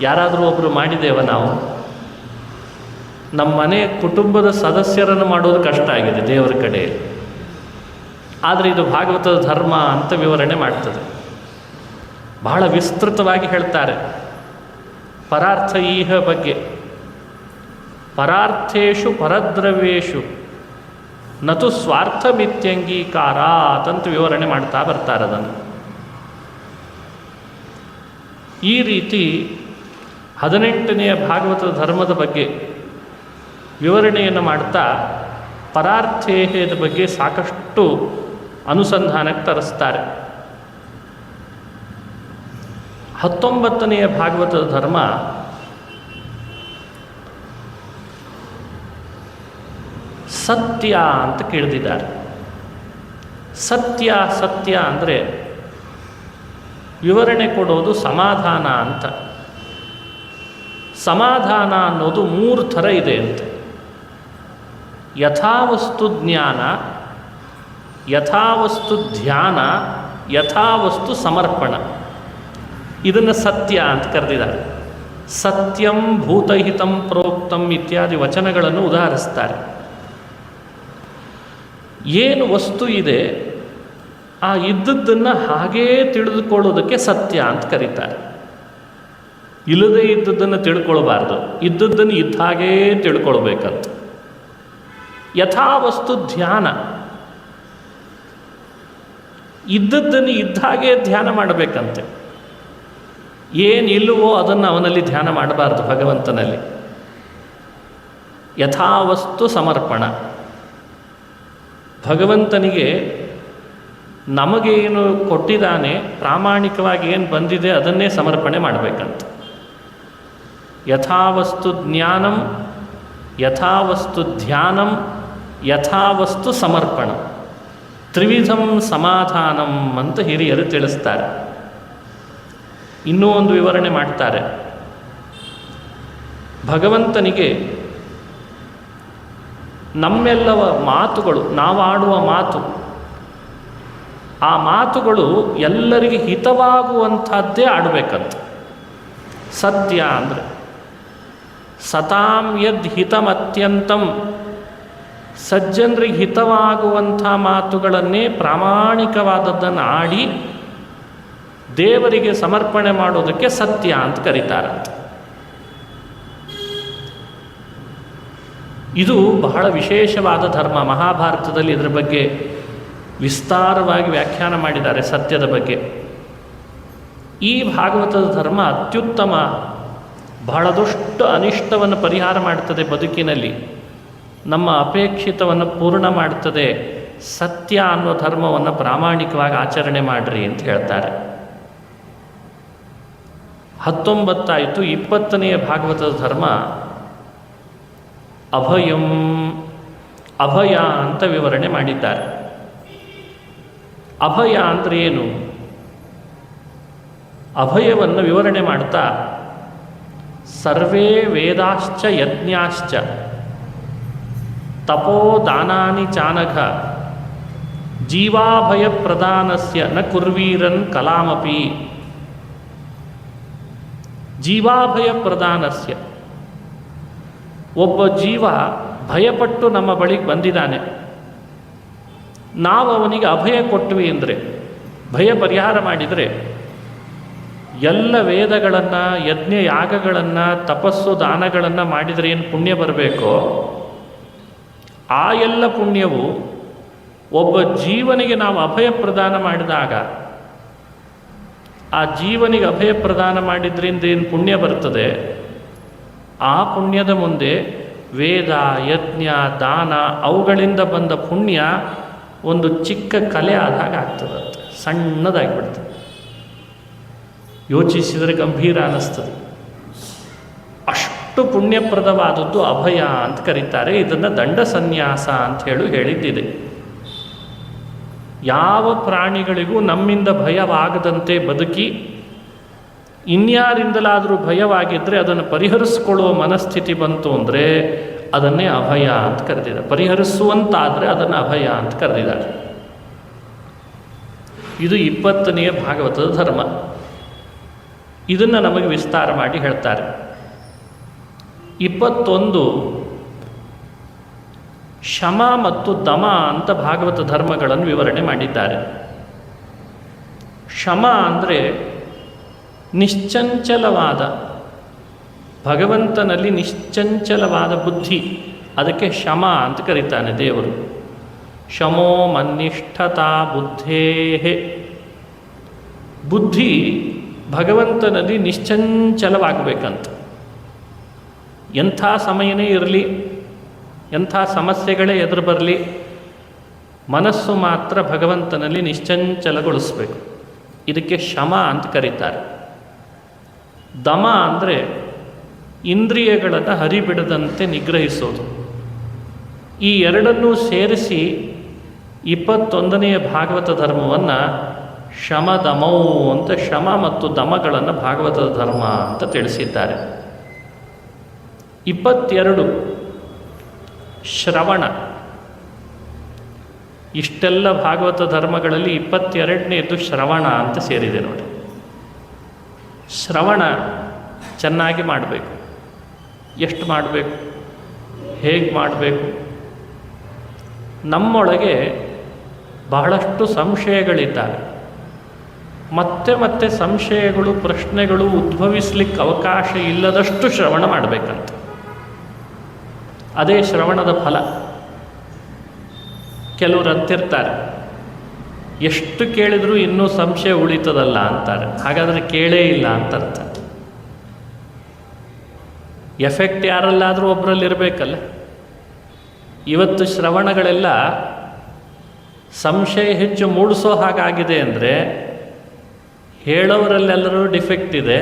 ಯಾರಾದರೂ ಒಬ್ಬರು ಮಾಡಿದ್ದೇವ ನಾವು? ನಮ್ಮ ಮನೆ ಕುಟುಂಬದ ಸದಸ್ಯರನ್ನು ಮಾಡೋದು ಕಷ್ಟ ಆಗಿದೆ ದೇವರ ಕಡೆ. ಆದರೆ ಇದು ಭಾಗವತದ ಧರ್ಮ ಅಂತ ವಿವರಣೆ ಮಾಡ್ತದೆ. ಬಹಳ ವಿಸ್ತೃತವಾಗಿ ಹೇಳ್ತಾರೆ ಪರಾರ್ಥ ಈಹ ಬಗ್ಗೆ. ಪರಾರ್ಥೇಷು ಪರದ್ರವ್ಯೇಷು ನತು ಸ್ವಾರ್ಥಮಿತ್ಯಂಗೀಕಾರಾತ್ ಅಂತ ವಿವರಣೆ ಮಾಡ್ತಾ ಬರ್ತಾರೆ ಅದನ್ನು. ಈ ರೀತಿ 18ನೇ ಭಾಗವತದ ಧರ್ಮದ ಬಗ್ಗೆ ವಿವರಣೆಯನ್ನು ಮಾಡ್ತಾ ಪರಾರ್ಥೇಹದ ಬಗ್ಗೆ ಸಾಕಷ್ಟು ಅನುಸಂಧಾನಕ್ಕೆ ತರಿಸ್ತಾರೆ. 19ನೇ ಭಾಗವತದ ಧರ್ಮ ಸತ್ಯ ಅಂತ ಕೇಳಿದ್ದಾರೆ. ಸತ್ಯ ಸತ್ಯ ಅಂದರೆ ವಿವರಣೆ ಕೊಡೋದು ಸಮಾಧಾನ ಅಂತ. ಸಮಾಧಾನ ಅನ್ನೋದು 3 ಥರ ಇದೆ ಅಂತ. ಯಥಾವಸ್ತು ಜ್ಞಾನ, ಯಥಾವಸ್ತು ಧ್ಯಾನ, ಯಥಾವಸ್ತು ಸಮರ್ಪಣ. ಇದನ್ನು ಸತ್ಯ ಅಂತ ಕರೆದಿದ್ದಾರೆ. ಸತ್ಯಂ ಭೂತಹಿತಂ ಪ್ರೋಕ್ತಂ ಇತ್ಯಾದಿ ವಚನಗಳನ್ನು ಉದಾಹರಿಸ್ತಾರೆ. ಏನು ವಸ್ತು ಇದೆ ಆ ಇದ್ದದ್ದನ್ನು ಹಾಗೇ ತಿಳಿದುಕೊಳ್ಳೋದಕ್ಕೆ ಸತ್ಯ ಅಂತ ಕರೀತಾರೆ. ಇಲ್ಲದೇ ಇದ್ದದ್ದನ್ನು ತಿಳ್ಕೊಳ್ಬಾರ್ದು, ಇದ್ದದ್ದನ್ನು ಇದ್ದ ಹಾಗೇ ತಿಳ್ಕೊಳ್ಬೇಕಂತ. ಯಥಾವಸ್ತು ಧ್ಯಾನ, ಇದ್ದದ್ದನ್ನು ಇದ್ದ ಹಾಗೆ ಧ್ಯಾನ ಮಾಡಬೇಕಂತೆ. ಏನಿಲ್ಲವೋ ಅದನ್ನು ಅವನಲ್ಲಿ ಧ್ಯಾನ ಮಾಡಬಾರ್ದು, ಭಗವಂತನಲ್ಲಿ. ಯಥಾವಸ್ತು ಸಮರ್ಪಣ, ಭಗವಂತನಿಗೆ ನಮಗೇನು ಕೊಟ್ಟಿದ್ದಾನೆ ಪ್ರಾಮಾಣಿಕವಾಗಿ ಏನು ಬಂದಿದೆ ಅದನ್ನೇ ಸಮರ್ಪಣೆ ಮಾಡಬೇಕಂತ. ಯಥಾವಸ್ತು ಜ್ಞಾನಂ, ಯಥಾವಸ್ತು ಧ್ಯಾನಂ, ಯಥಾವಸ್ತು ಸಮರ್ಪಣ, ತ್ರಿವಿಧಂ ಸಮಾಧಾನಂ ಅಂತ ಹಿರಿಯರು ತಿಳಿಸ್ತಾರೆ. ಇನ್ನೂ ಒಂದು ವಿವರಣೆ ಮಾಡ್ತಾರೆ. ಭಗವಂತನಿಗೆ ನಮ್ಮೆಲ್ಲವ ಮಾತುಗಳು, ನಾವಾಡುವ ಮಾತು, ಆ ಮಾತುಗಳು ಎಲ್ಲರಿಗೆ ಹಿತವಾಗುವಂಥದ್ದೇ ಆಡಬೇಕಂತ. ಸತ್ಯ ಅಂದರೆ ಸತಾಂ ಯದ್ ಹಿತಮತ್ಯಂತಂ, ಸಜ್ಜನರಿಗೆ ಹಿತವಾಗುವಂಥ ಮಾತುಗಳನ್ನೇ ಪ್ರಾಮಾಣಿಕವಾದದ್ದನ್ನು ಆಡಿ ದೇವರಿಗೆ ಸಮರ್ಪಣೆ ಮಾಡೋದಕ್ಕೆ ಸತ್ಯ ಅಂತ ಕರೀತಾರಂತೆ. ಇದು ಬಹಳ ವಿಶೇಷವಾದ ಧರ್ಮ. ಮಹಾಭಾರತದಲ್ಲಿ ಇದರ ಬಗ್ಗೆ ವಿಸ್ತಾರವಾಗಿ ವ್ಯಾಖ್ಯಾನ ಮಾಡಿದ್ದಾರೆ ಸತ್ಯದ ಬಗ್ಗೆ. ಈ ಭಾಗವತದ ಧರ್ಮ ಅತ್ಯುತ್ತಮ, ಬಹಳದಷ್ಟು ಅನಿಷ್ಟವನ್ನು ಪರಿಹಾರ ಮಾಡ್ತದೆ ಬದುಕಿನಲ್ಲಿ, ನಮ್ಮ ಅಪೇಕ್ಷಿತವನ್ನು ಪೂರ್ಣ ಮಾಡ್ತದೆ. ಸತ್ಯ ಅನ್ನೋ ಧರ್ಮವನ್ನು ಪ್ರಾಮಾಣಿಕವಾಗಿ ಆಚರಣೆ ಮಾಡಿರಿ ಅಂತ ಹೇಳ್ತಾರೆ. 19 ಆಯಿತು. 20ನೆಯ ಭಾಗವತದ ಧರ್ಮ ಅಭಯಂ, ಅಭಯ ಅಂತ ವಿವರಣೆ ಮಾಡಿದ್ದಾರೆ. ಅಭಯ ಅಂದರೆ ಏನು? ಅಭಯವನ್ನು ವಿವರಣೆ ಮಾಡ್ತಾ ಸರ್ವೇ ವೇದಾಶ್ಚ ಯಜ್ಞಾಶ್ಚ ತಪೋದಾನಾನಿ ಚಾನಘ ಜೀವಾಭಯ ಪ್ರದಾನಸ್ಯ ನ ಕುರ್ವೀರನ್ ಕಲಾಮಪಿ. ಜೀವಾಭಯ ಪ್ರದಾನಸ್ಯ, ಒಬ್ಬ ಜೀವ ಭಯಪಟ್ಟು ನಮ್ಮ ಬಳಿಗೆ ಬಂದಿದ್ದಾನೆ, ನಾವು ಅವನಿಗೆ ಅಭಯ ಕೊಟ್ವಿ ಅಂದರೆ, ಭಯ ಪರಿಹಾರ ಮಾಡಿದರೆ, ಎಲ್ಲ ವೇದಗಳನ್ನು, ಯಜ್ಞ ಯಾಗಗಳನ್ನು, ತಪಸ್ಸು ದಾನಗಳನ್ನು ಮಾಡಿದರೆ ಏನು ಪುಣ್ಯ ಬರಬೇಕೋ ಆ ಎಲ್ಲ ಪುಣ್ಯವು ಒಬ್ಬ ಜೀವನಿಗೆ ನಾವು ಅಭಯ ಪ್ರದಾನ ಮಾಡಿದಾಗ, ಆ ಜೀವನಿಗೆ ಅಭಯ ಪ್ರದಾನ ಮಾಡಿದ್ರಿಂದ ಏನು ಪುಣ್ಯ ಬರ್ತದೆ, ಆ ಪುಣ್ಯದ ಮುಂದೆ ವೇದ, ಯಜ್ಞ, ದಾನ ಅವುಗಳಿಂದ ಬಂದ ಪುಣ್ಯ ಒಂದು ಚಿಕ್ಕ ಕಲೆ ಆದಾಗ ಆಗ್ತದಂತೆ, ಸಣ್ಣದಾಗಿಬಿಡ್ತದೆ. ಯೋಚಿಸಿದರೆ ಗಂಭೀರ ಅನ್ನಿಸ್ತದೆ. ಅಷ್ಟು ಪುಣ್ಯಪ್ರದವಾದದ್ದು ಅಭಯ ಅಂತ ಕರೀತಾರೆ. ಇದನ್ನು ದಂಡ ಸನ್ಯಾಸ ಅಂತ ಹೇಳಿದ್ದಿದೆ. ಯಾವ ಪ್ರಾಣಿಗಳಿಗೂ ನಮ್ಮಿಂದ ಭಯವಾಗದಂತೆ ಬದುಕಿ ಇನ್ಯಾರಿಂದಲಾದರೂ ಭಯವಾಗಿದ್ದರೆ ಅದನ್ನು ಪರಿಹರಿಸಿಕೊಳ್ಳುವ ಮನಸ್ಥಿತಿ ಬಂತು ಅಂದರೆ ಅದನ್ನೇ ಅಭಯ ಅಂತ ಕರೆದಿದ್ದಾರೆ. ಪರಿಹರಿಸುವಂತಾದರೆ ಅದನ್ನು ಅಭಯ ಅಂತ ಕರೆದಿದ್ದಾರೆ. ಇದು 20ನೆಯ ಭಾಗವತದ ಧರ್ಮ. ಇದನ್ನು ನಮಗೆ ವಿಸ್ತಾರ ಮಾಡಿ ಹೇಳ್ತಾರೆ. 21 ಶಮ ಮತ್ತು ದಮ ಅಂತ ಭಾಗವತ ಧರ್ಮಗಳನ್ನು ವಿವರಣೆ ಮಾಡಿದ್ದಾರೆ. ಶಮ ಅಂದರೆ ನಿಶ್ಚಂಚಲವಾದ, ಭಗವಂತನಲ್ಲಿ ನಿಶ್ಚಂಚಲವಾದ ಬುದ್ಧಿ, ಅದಕ್ಕೆ ಶಮ ಅಂತ ಕರೀತಾನೆ ದೇವರು. ಶಮೋ ಮನ್ನಿಷ್ಠತಾ ಬುದ್ಧೇಹೆ, ಬುದ್ಧಿ ಭಗವಂತನಲ್ಲಿ ನಿಶ್ಚಂಚಲವಾಗಬೇಕಂತ. ಎಂಥ ಸಮಯನೇ ಇರಲಿ, ಎಂಥ ಸಮಸ್ಯೆಗಳೇ ಎದುರು ಬರಲಿ, ಮನಸ್ಸು ಮಾತ್ರ ಭಗವಂತನಲ್ಲಿ ನಿಶ್ಚಂಚಲಗೊಳಿಸಬೇಕು. ಇದಕ್ಕೆ ಶಮ ಅಂತ ಕರೀತಾರೆ. ದಮ ಅಂದರೆ ಇಂದ್ರಿಯಗಳನ್ನು ಹರಿಬಿಡದಂತೆ ನಿಗ್ರಹಿಸೋದು. ಈ ಎರಡನ್ನೂ ಸೇರಿಸಿ 21ನೆಯ ಭಾಗವತ ಧರ್ಮವನ್ನು ಶಮದಮೌ ಅಂತ, ಶಮ ಮತ್ತು ದಮಗಳನ್ನು ಭಾಗವತದ ಧರ್ಮ ಅಂತ ತಿಳಿಸಿದ್ದಾರೆ. 22 ಶ್ರವಣ. ಇಷ್ಟೆಲ್ಲ ಭಾಗವತ ಧರ್ಮಗಳಲ್ಲಿ 22ನೇದು ಶ್ರವಣ ಅಂತ ಸೇರಿದೆ ನೋಡಿ. ಶ್ರವಣ ಚೆನ್ನಾಗಿ ಮಾಡಬೇಕು. ಎಷ್ಟು ಮಾಡಬೇಕು, ಹೇಗೆ ಮಾಡಬೇಕು? ನಮ್ಮೊಳಗೆ ಬಹಳಷ್ಟು ಸಂಶಯಗಳಿದ್ದಾವೆ. ಮತ್ತೆ ಮತ್ತೆ ಸಂಶಯಗಳು, ಪ್ರಶ್ನೆಗಳು ಉದ್ಭವಿಸ್ಲಿಕ್ಕೆ ಅವಕಾಶ ಇಲ್ಲದಷ್ಟು ಶ್ರವಣ ಮಾಡಬೇಕಂತ. ಅದೇ ಶ್ರವಣದ ಫಲ. ಕೆಲವರು ಅಂತಿರ್ತಾರೆ, ಎಷ್ಟು ಕೇಳಿದರೂ ಇನ್ನೂ ಸಂಶಯ ಉಳಿತದಲ್ಲ ಅಂತಾರೆ. ಹಾಗಾದರೆ ಕೇಳೇ ಇಲ್ಲ ಅಂತ ಅರ್ಥ. ಎಫೆಕ್ಟ್ ಯಾರಲ್ಲಾದರೂ ಒಬ್ಬರಲ್ಲಿ ಇರಬೇಕಲ್ಲ. ಇವತ್ತು ಶ್ರವಣಗಳೆಲ್ಲ ಸಂಶಯ ಹೆಚ್ಚು ಮೂಡಿಸೋ ಹಾಗಾಗಿದೆ ಅಂದರೆ ಹೇಳೋವರಲ್ಲೆಲ್ಲರೂ ಡಿಫೆಕ್ಟ್ ಇದೆ,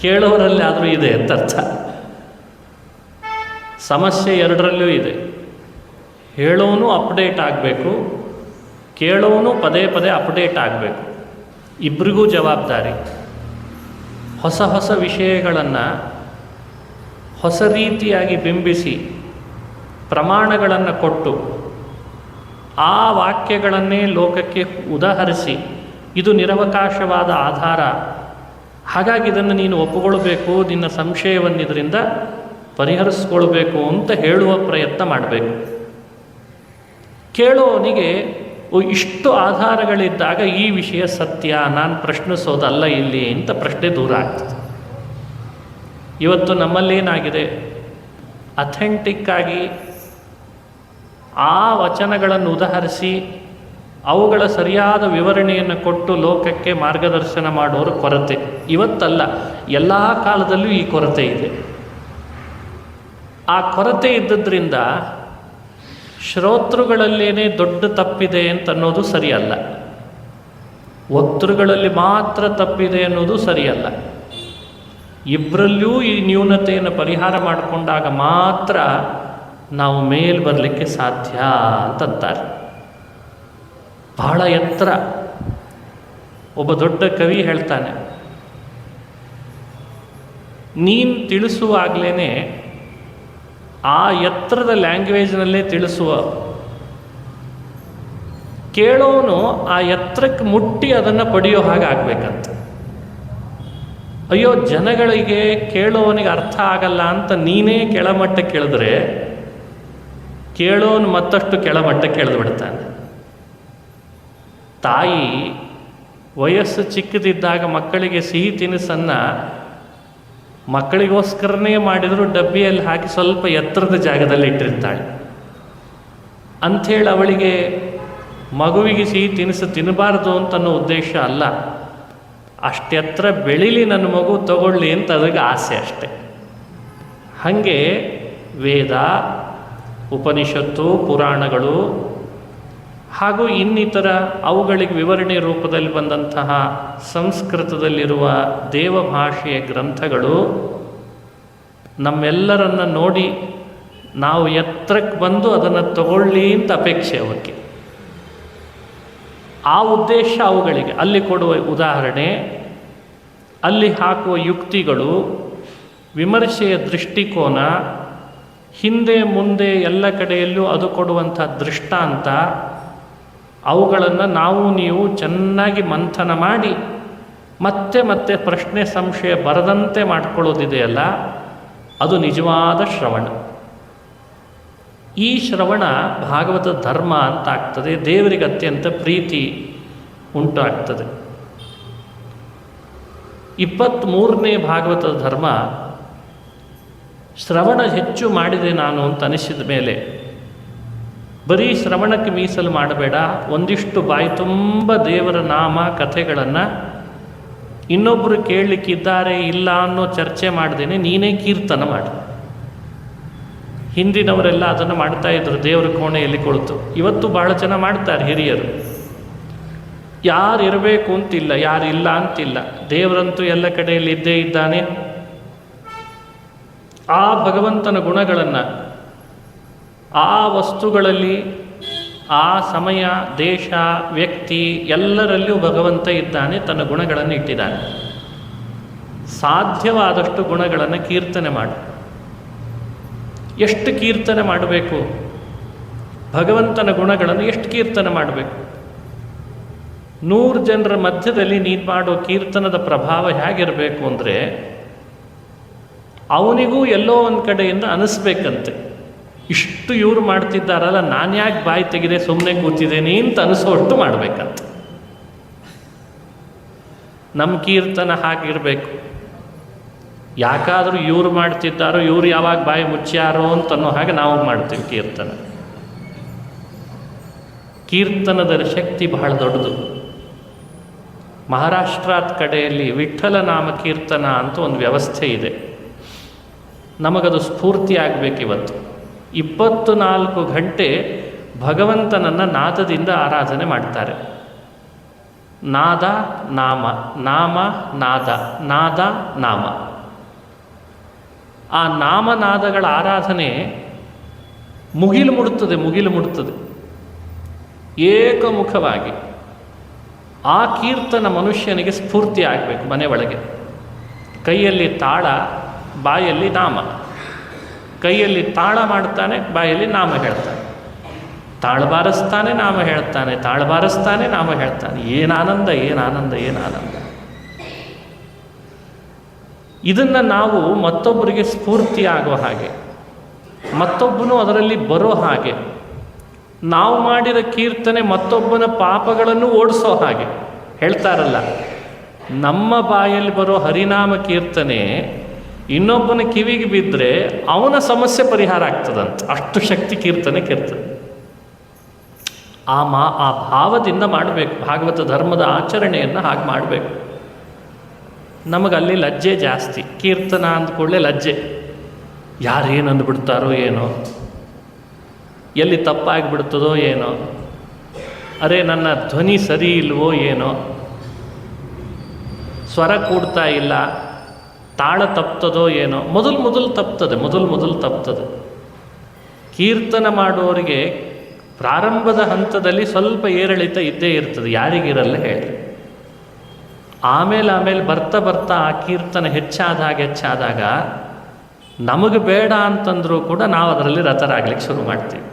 ಕೇಳೋವರಲ್ಲಿ ಆದರೂ ಇದೆ ಅಂತ ಅರ್ಥ. ಸಮಸ್ಯೆ ಎರಡರಲ್ಲೂ ಇದೆ. ಹೇಳೋನು ಅಪ್ಡೇಟ್ ಆಗಬೇಕು, ಕೇಳೋನು ಪದೇ ಪದೇ ಅಪ್ಡೇಟ್ ಆಗಬೇಕು. ಇಬ್ಬರಿಗೂ ಜವಾಬ್ದಾರಿ. ಹೊಸ ಹೊಸ ವಿಷಯಗಳನ್ನು ಹೊಸ ರೀತಿಯಾಗಿ ಬಿಂಬಿಸಿ ಪ್ರಮಾಣಗಳನ್ನು ಕೊಟ್ಟು ಆ ವಾಕ್ಯಗಳನ್ನೇ ಲೋಕಕ್ಕೆ ಉದಾಹರಿಸಿ ಇದು ನಿರವಕಾಶವಾದ ಆಧಾರ, ಹಾಗಾಗಿ ಇದನ್ನು ನೀನು ಒಪ್ಪಿಕೊಳ್ಬೇಕು, ನಿನ್ನ ಸಂಶಯವನ್ನು ಇದರಿಂದ ಪರಿಹರಿಸ್ಕೊಳ್ಬೇಕು ಅಂತ ಹೇಳುವ ಪ್ರಯತ್ನ ಮಾಡಬೇಕು. ಕೇಳೋನಿಗೆ ಇಷ್ಟು ಆಧಾರಗಳಿದ್ದಾಗ ಈ ವಿಷಯ ಸತ್ಯ, ನಾನು ಪ್ರಶ್ನಿಸೋದಲ್ಲ ಇಲ್ಲಿ ಅಂತ ಪ್ರಶ್ನೆ ದೂರ ಆಗ್ತದೆ. ಇವತ್ತು ನಮ್ಮಲ್ಲೇನಾಗಿದೆ, ಅಥೆಂಟಿಕ್ಕಾಗಿ ಆ ವಚನಗಳನ್ನು ಉದಾಹರಿಸಿ ಅವುಗಳ ಸರಿಯಾದ ವಿವರಣೆಯನ್ನು ಕೊಟ್ಟು ಲೋಕಕ್ಕೆ ಮಾರ್ಗದರ್ಶನ ಮಾಡೋರು ಕೊರತೆ. ಇವತ್ತಲ್ಲ, ಎಲ್ಲ ಕಾಲದಲ್ಲೂ ಈ ಕೊರತೆ ಇದೆ. ಆ ಕೊರತೆ ಇದ್ದದ್ರಿಂದ ಶ್ರೋತೃಗಳಲ್ಲೇನೇ ದೊಡ್ಡ ತಪ್ಪಿದೆ ಅಂತ ಅನ್ನೋದು ಸರಿಯಲ್ಲ, ವಕ್ತೃಗಳಲ್ಲಿ ಮಾತ್ರ ತಪ್ಪಿದೆ ಅನ್ನೋದು ಸರಿಯಲ್ಲ. ಇಬ್ಬರಲ್ಲೂ ಈ ನ್ಯೂನತೆಯನ್ನು ಪರಿಹಾರ ಮಾಡಿಕೊಂಡಾಗ ಮಾತ್ರ ನಾವು ಮೇಲ್ ಬರಲಿಕ್ಕೆ ಸಾಧ್ಯ ಅಂತಂತಾರೆ. ಬಹಳ ಎತ್ತರ. ಒಬ್ಬ ದೊಡ್ಡ ಕವಿ ಹೇಳ್ತಾನೆ, ನೀನು ತಿಳಿಸುವಾಗಲೇ ಆ ಎತ್ತರದ ಲ್ಯಾಂಗ್ವೇಜ್ನಲ್ಲೇ ತಿಳಿಸುವ, ಕೇಳೋನು ಆ ಎತ್ತರಕ್ಕೆ ಮುಟ್ಟಿ ಅದನ್ನು ಪಡೆಯೋ ಹಾಗೆ ಆಗಬೇಕಂತ. ಅಯ್ಯೋ, ಜನಗಳಿಗೆ ಕೇಳೋವನಿಗೆ ಅರ್ಥ ಆಗಲ್ಲ ಅಂತ ನೀನೇ ಕೆಳಮಟ್ಟಕ್ಕೆ ಕೇಳಿದ್ರೆ ಕೇಳೋನು ಮತ್ತಷ್ಟು ಕೆಳಮಟ್ಟಕ್ಕೆ ಕೇಳಿದು ಬಿಡ್ತಾನೆ. ತಾಯಿ ವಯಸ್ಸು ಚಿಕ್ಕದಿದ್ದಾಗ ಮಕ್ಕಳಿಗೆ ಸಿಹಿ ತಿನಿಸನ್ನು ಮಕ್ಕಳಿಗೋಸ್ಕರನೇ ಮಾಡಿದರೂ ಡಬ್ಬಿಯಲ್ಲಿ ಹಾಕಿ ಸ್ವಲ್ಪ ಎತ್ತರದ ಜಾಗದಲ್ಲಿ ಇಟ್ಟಿರ್ತಾಳೆ. ಅಂಥೇಳಿ ಅವಳಿಗೆ ಮಗುವಿಗೆ ಸಿಹಿ ತಿನಿಸು ತಿನ್ನಬಾರ್ದು ಅಂತನ್ನೋ ಉದ್ದೇಶ ಅಲ್ಲ. ಅಷ್ಟೆತ್ತರ ಬೆಳೀಲಿ ನನ್ನ ಮಗು ತಗೊಳ್ಳಿ ಅಂತ ಅದಕ್ಕೆ ಆಸೆ ಅಷ್ಟೆ. ಹಾಗೆ ವೇದ, ಉಪನಿಷತ್ತು, ಪುರಾಣಗಳು ಹಾಗೂ ಇನ್ನಿತರ ಅವುಗಳಿಗೆ ವಿವರಣೆ ರೂಪದಲ್ಲಿ ಬಂದಂತಹ ಸಂಸ್ಕೃತದಲ್ಲಿರುವ ದೇವಭಾಷೆಯ ಗ್ರಂಥಗಳು ನಮ್ಮೆಲ್ಲರನ್ನು ನೋಡಿ ನಾವು ಎತ್ತರಕ್ಕೆ ಬಂದು ಅದನ್ನು ತಗೊಳ್ಳಿ ಅಂತ ಅಪೇಕ್ಷೆ ಅವಕ್ಕೆ. ಆ ಉದ್ದೇಶ ಅವುಗಳಿಗೆ. ಅಲ್ಲಿ ಕೊಡುವ ಉದಾಹರಣೆ, ಅಲ್ಲಿ ಹಾಕುವ ಯುಕ್ತಿಗಳು, ವಿಮರ್ಶೆಯ ದೃಷ್ಟಿಕೋನ, ಹಿಂದೆ ಮುಂದೆ ಎಲ್ಲ ಕಡೆಯಲ್ಲೂ ಅದು ಕೊಡುವಂಥ ದೃಷ್ಟಾಂತ, ಅವುಗಳನ್ನು ನಾವು ನೀವು ಚೆನ್ನಾಗಿ ಮಂಥನ ಮಾಡಿ ಮತ್ತೆ ಮತ್ತೆ ಪ್ರಶ್ನೆ ಸಂಶಯ ಬರದಂತೆ ಮಾಡಿಕೊಳ್ಳೋದಿದೆಯಲ್ಲ, ಅದು ನಿಜವಾದ ಶ್ರವಣ. ಈ ಶ್ರವಣ ಭಾಗವತ ಧರ್ಮ ಅಂತ ಆಗ್ತದೆ. ದೇವರಿಗೆ ಅತ್ಯಂತ ಪ್ರೀತಿ ಉಂಟಾಗ್ತದೆ. 23ನೇ ಭಾಗವತದ ಧರ್ಮ, ಶ್ರವಣ ಹೆಚ್ಚು ಮಾಡಿದೆ ನಾನು ಅಂತ ಅನಿಸಿದ ಮೇಲೆ ಬರೀ ಶ್ರವಣಕ್ಕೆ ಮೀಸಲು ಮಾಡಬೇಡ. ಒಂದಿಷ್ಟು ಬಾಯಿ ತುಂಬ ದೇವರ ನಾಮ ಕಥೆಗಳನ್ನು ಇನ್ನೊಬ್ಬರು ಕೇಳಲಿಕ್ಕಿದ್ದಾರೆ ಇಲ್ಲ ಅನ್ನೋ ಚರ್ಚೆ ಮಾಡ್ದೇನೆ ನೀನೇ ಕೀರ್ತನ ಮಾಡು. ಹಿಂದಿನವರೆಲ್ಲ ಅದನ್ನು ಮಾಡ್ತಾಯಿದ್ರು ದೇವರ ಕೋಣೆಯಲ್ಲಿ ಕುಳಿತು. ಇವತ್ತು ಭಾಳ ಜನ ಮಾಡ್ತಾರೆ ಹಿರಿಯರು. ಯಾರು ಇರಬೇಕು ಅಂತಿಲ್ಲ, ಯಾರು ಇಲ್ಲ ಅಂತಿಲ್ಲ. ದೇವರಂತೂ ಎಲ್ಲ ಕಡೆಯಲ್ಲಿ ಇದ್ದೇ ಇದ್ದಾನೆ. ಆ ಭಗವಂತನ ಗುಣಗಳನ್ನು ಆ ವಸ್ತುಗಳಲ್ಲಿ, ಆ ಸಮಯ, ದೇಶ, ವ್ಯಕ್ತಿ ಎಲ್ಲರಲ್ಲಿಯೂ ಭಗವಂತ ಇದ್ದಾನೆ, ತನ್ನ ಗುಣಗಳನ್ನು ಇಟ್ಟಿದ್ದಾನೆ. ಸಾಧ್ಯವಾದಷ್ಟು ಗುಣಗಳನ್ನು ಕೀರ್ತನೆ ಮಾಡು. ಎಷ್ಟು ಕೀರ್ತನೆ ಮಾಡಬೇಕು? ಭಗವಂತನ ಗುಣಗಳನ್ನು ಎಷ್ಟು ಕೀರ್ತನೆ ಮಾಡಬೇಕು? 100 ಜನರ ಮಧ್ಯದಲ್ಲಿ ನೀನು ಮಾಡೋ ಕೀರ್ತನದ ಪ್ರಭಾವ ಹೇಗಿರಬೇಕು ಅಂದರೆ ಅವನಿಗೂ ಎಲ್ಲೋ ಒಂದು ಕಡೆಯಿಂದ ಅನಿಸ್ಬೇಕಂತೆ, ಇಷ್ಟು ಇವರು ಮಾಡ್ತಿದ್ದಾರಲ್ಲ, ನಾನು ಯಾಕೆ ಬಾಯಿ ತೆಗೆದೆ ಸುಮ್ಮನೆ ಕೂತಿದ್ದೇನೆ ಅಂತ ಅನಿಸೋಷ್ಟು ಮಾಡಬೇಕಂತ. ನಮ್ಮ ಕೀರ್ತನ ಹಾಗಿರಬೇಕು. ಯಾಕಾದರೂ ಇವರು ಮಾಡ್ತಿದ್ದಾರೋ, ಇವರು ಯಾವಾಗ ಬಾಯಿ ಮುಚ್ಚಾರೋ ಅಂತನೋ ಹಾಗೆ ನಾವು ಮಾಡ್ತೀವಿ ಕೀರ್ತನ. ಕೀರ್ತನದ ಶಕ್ತಿ ಬಹಳ ದೊಡ್ಡದು. ಮಹಾರಾಷ್ಟ್ರದ ಕಡೆಯಲ್ಲಿ ವಿಠ್ಠಲ ನಾಮ ಕೀರ್ತನ ಅಂತ ಒಂದು ವ್ಯವಸ್ಥೆ ಇದೆ. ನಮಗದು ಸ್ಫೂರ್ತಿ ಆಗಬೇಕಿವತ್ತು. 24 ಗಂಟೆ ಭಗವಂತನನ್ನು ನಾದದಿಂದ ಆರಾಧನೆ ಮಾಡ್ತಾರೆ. ನಾದ ನಾಮ, ನಾಮ ನಾದ, ನಾದ ನಾಮ. ಆ ನಾಮನಾದಗಳ ಆರಾಧನೆ ಮುಗಿಲು ಮುಡುತ್ತದೆ ಏಕಮುಖವಾಗಿ. ಆ ಕೀರ್ತನ ಮನುಷ್ಯನಿಗೆ ಸ್ಫೂರ್ತಿ ಆಗಬೇಕು. ಮನೆ ಒಳಗೆ ಕೈಯಲ್ಲಿ ತಾಳ, ಬಾಯಲ್ಲಿ ನಾಮ. ಕೈಯಲ್ಲಿ ತಾಳ ಮಾಡ್ತಾನೆ, ಬಾಯಲ್ಲಿ ನಾಮ ಹೇಳ್ತಾನೆ. ತಾಳ ಬಾರಿಸ್ತಾನೆ, ನಾಮ ಹೇಳ್ತಾನೆ, ತಾಳ ಬಾರಿಸ್ತಾನೆ, ನಾಮ ಹೇಳ್ತಾನೆ. ಏನಾನಂದ, ಏನಾನಂದ, ಏನಾನಂದ. ಇದನ್ನು ನಾವು ಮತ್ತೊಬ್ಬರಿಗೆ ಸ್ಫೂರ್ತಿ ಆಗೋ ಹಾಗೆ, ಮತ್ತೊಬ್ಬನು ಅದರಲ್ಲಿ ಬರೋ ಹಾಗೆ, ನಾವು ಮಾಡಿದ ಕೀರ್ತನೆ ಮತ್ತೊಬ್ಬನ ಪಾಪಗಳನ್ನು ಓಡಿಸೋ ಹಾಗೆ. ಹೇಳ್ತಾರಲ್ಲ, ನಮ್ಮ ಬಾಯಲ್ಲಿ ಬರೋ ಹರಿನಾಮ ಕೀರ್ತನೆ ಇನ್ನೊಬ್ಬನ ಕಿವಿಗೆ ಬಿದ್ದರೆ ಅವನ ಸಮಸ್ಯೆ ಪರಿಹಾರ ಆಗ್ತದಂತ. ಅಷ್ಟು ಶಕ್ತಿ ಕೀರ್ತನೆಗಿರ್ತದೆ. ಆ ಭಾವದಿಂದ ಮಾಡಬೇಕು. ಭಾಗವತ ಧರ್ಮದ ಆಚರಣೆಯನ್ನು ಹಾಗೆ ಮಾಡಬೇಕು. ನಮಗಲ್ಲಿ ಲಜ್ಜೆ ಜಾಸ್ತಿ. ಕೀರ್ತನ ಅಂದ್ಕೊಳ್ಳೆ ಲಜ್ಜೆ. ಯಾರೇನು ಅಂದ್ಬಿಡ್ತಾರೋ ಏನೋ, ಎಲ್ಲಿ ತಪ್ಪಾಗಿಬಿಡ್ತದೋ ಏನೋ, ಅರೆ ನನ್ನ ಧ್ವನಿ ಸರಿ ಇಲ್ವೋ ಏನೋ, ಸ್ವರ ಕೂಡ್ತಾ ಇಲ್ಲ, ತಾಳ ತಪ್ತದೋ ಏನೋ. ಮೊದಲು ತಪ್ತದೆ. ಕೀರ್ತನ ಮಾಡುವವರಿಗೆ ಪ್ರಾರಂಭದ ಹಂತದಲ್ಲಿ ಸ್ವಲ್ಪ ಏರಿಳಿತ ಇದ್ದೇ ಇರ್ತದೆ. ಯಾರಿಗಿರಲ್ಲ ಹೇಳಿ. ಆಮೇಲೆ ಬರ್ತಾ ಆ ಕೀರ್ತನ ಹೆಚ್ಚಾದಾಗ ನಮಗೆ ಬೇಡ ಅಂತಂದರೂ ಕೂಡ ನಾವು ಅದರಲ್ಲಿ ರತರಾಗಲಿಕ್ಕೆ ಶುರು ಮಾಡ್ತೀವಿ.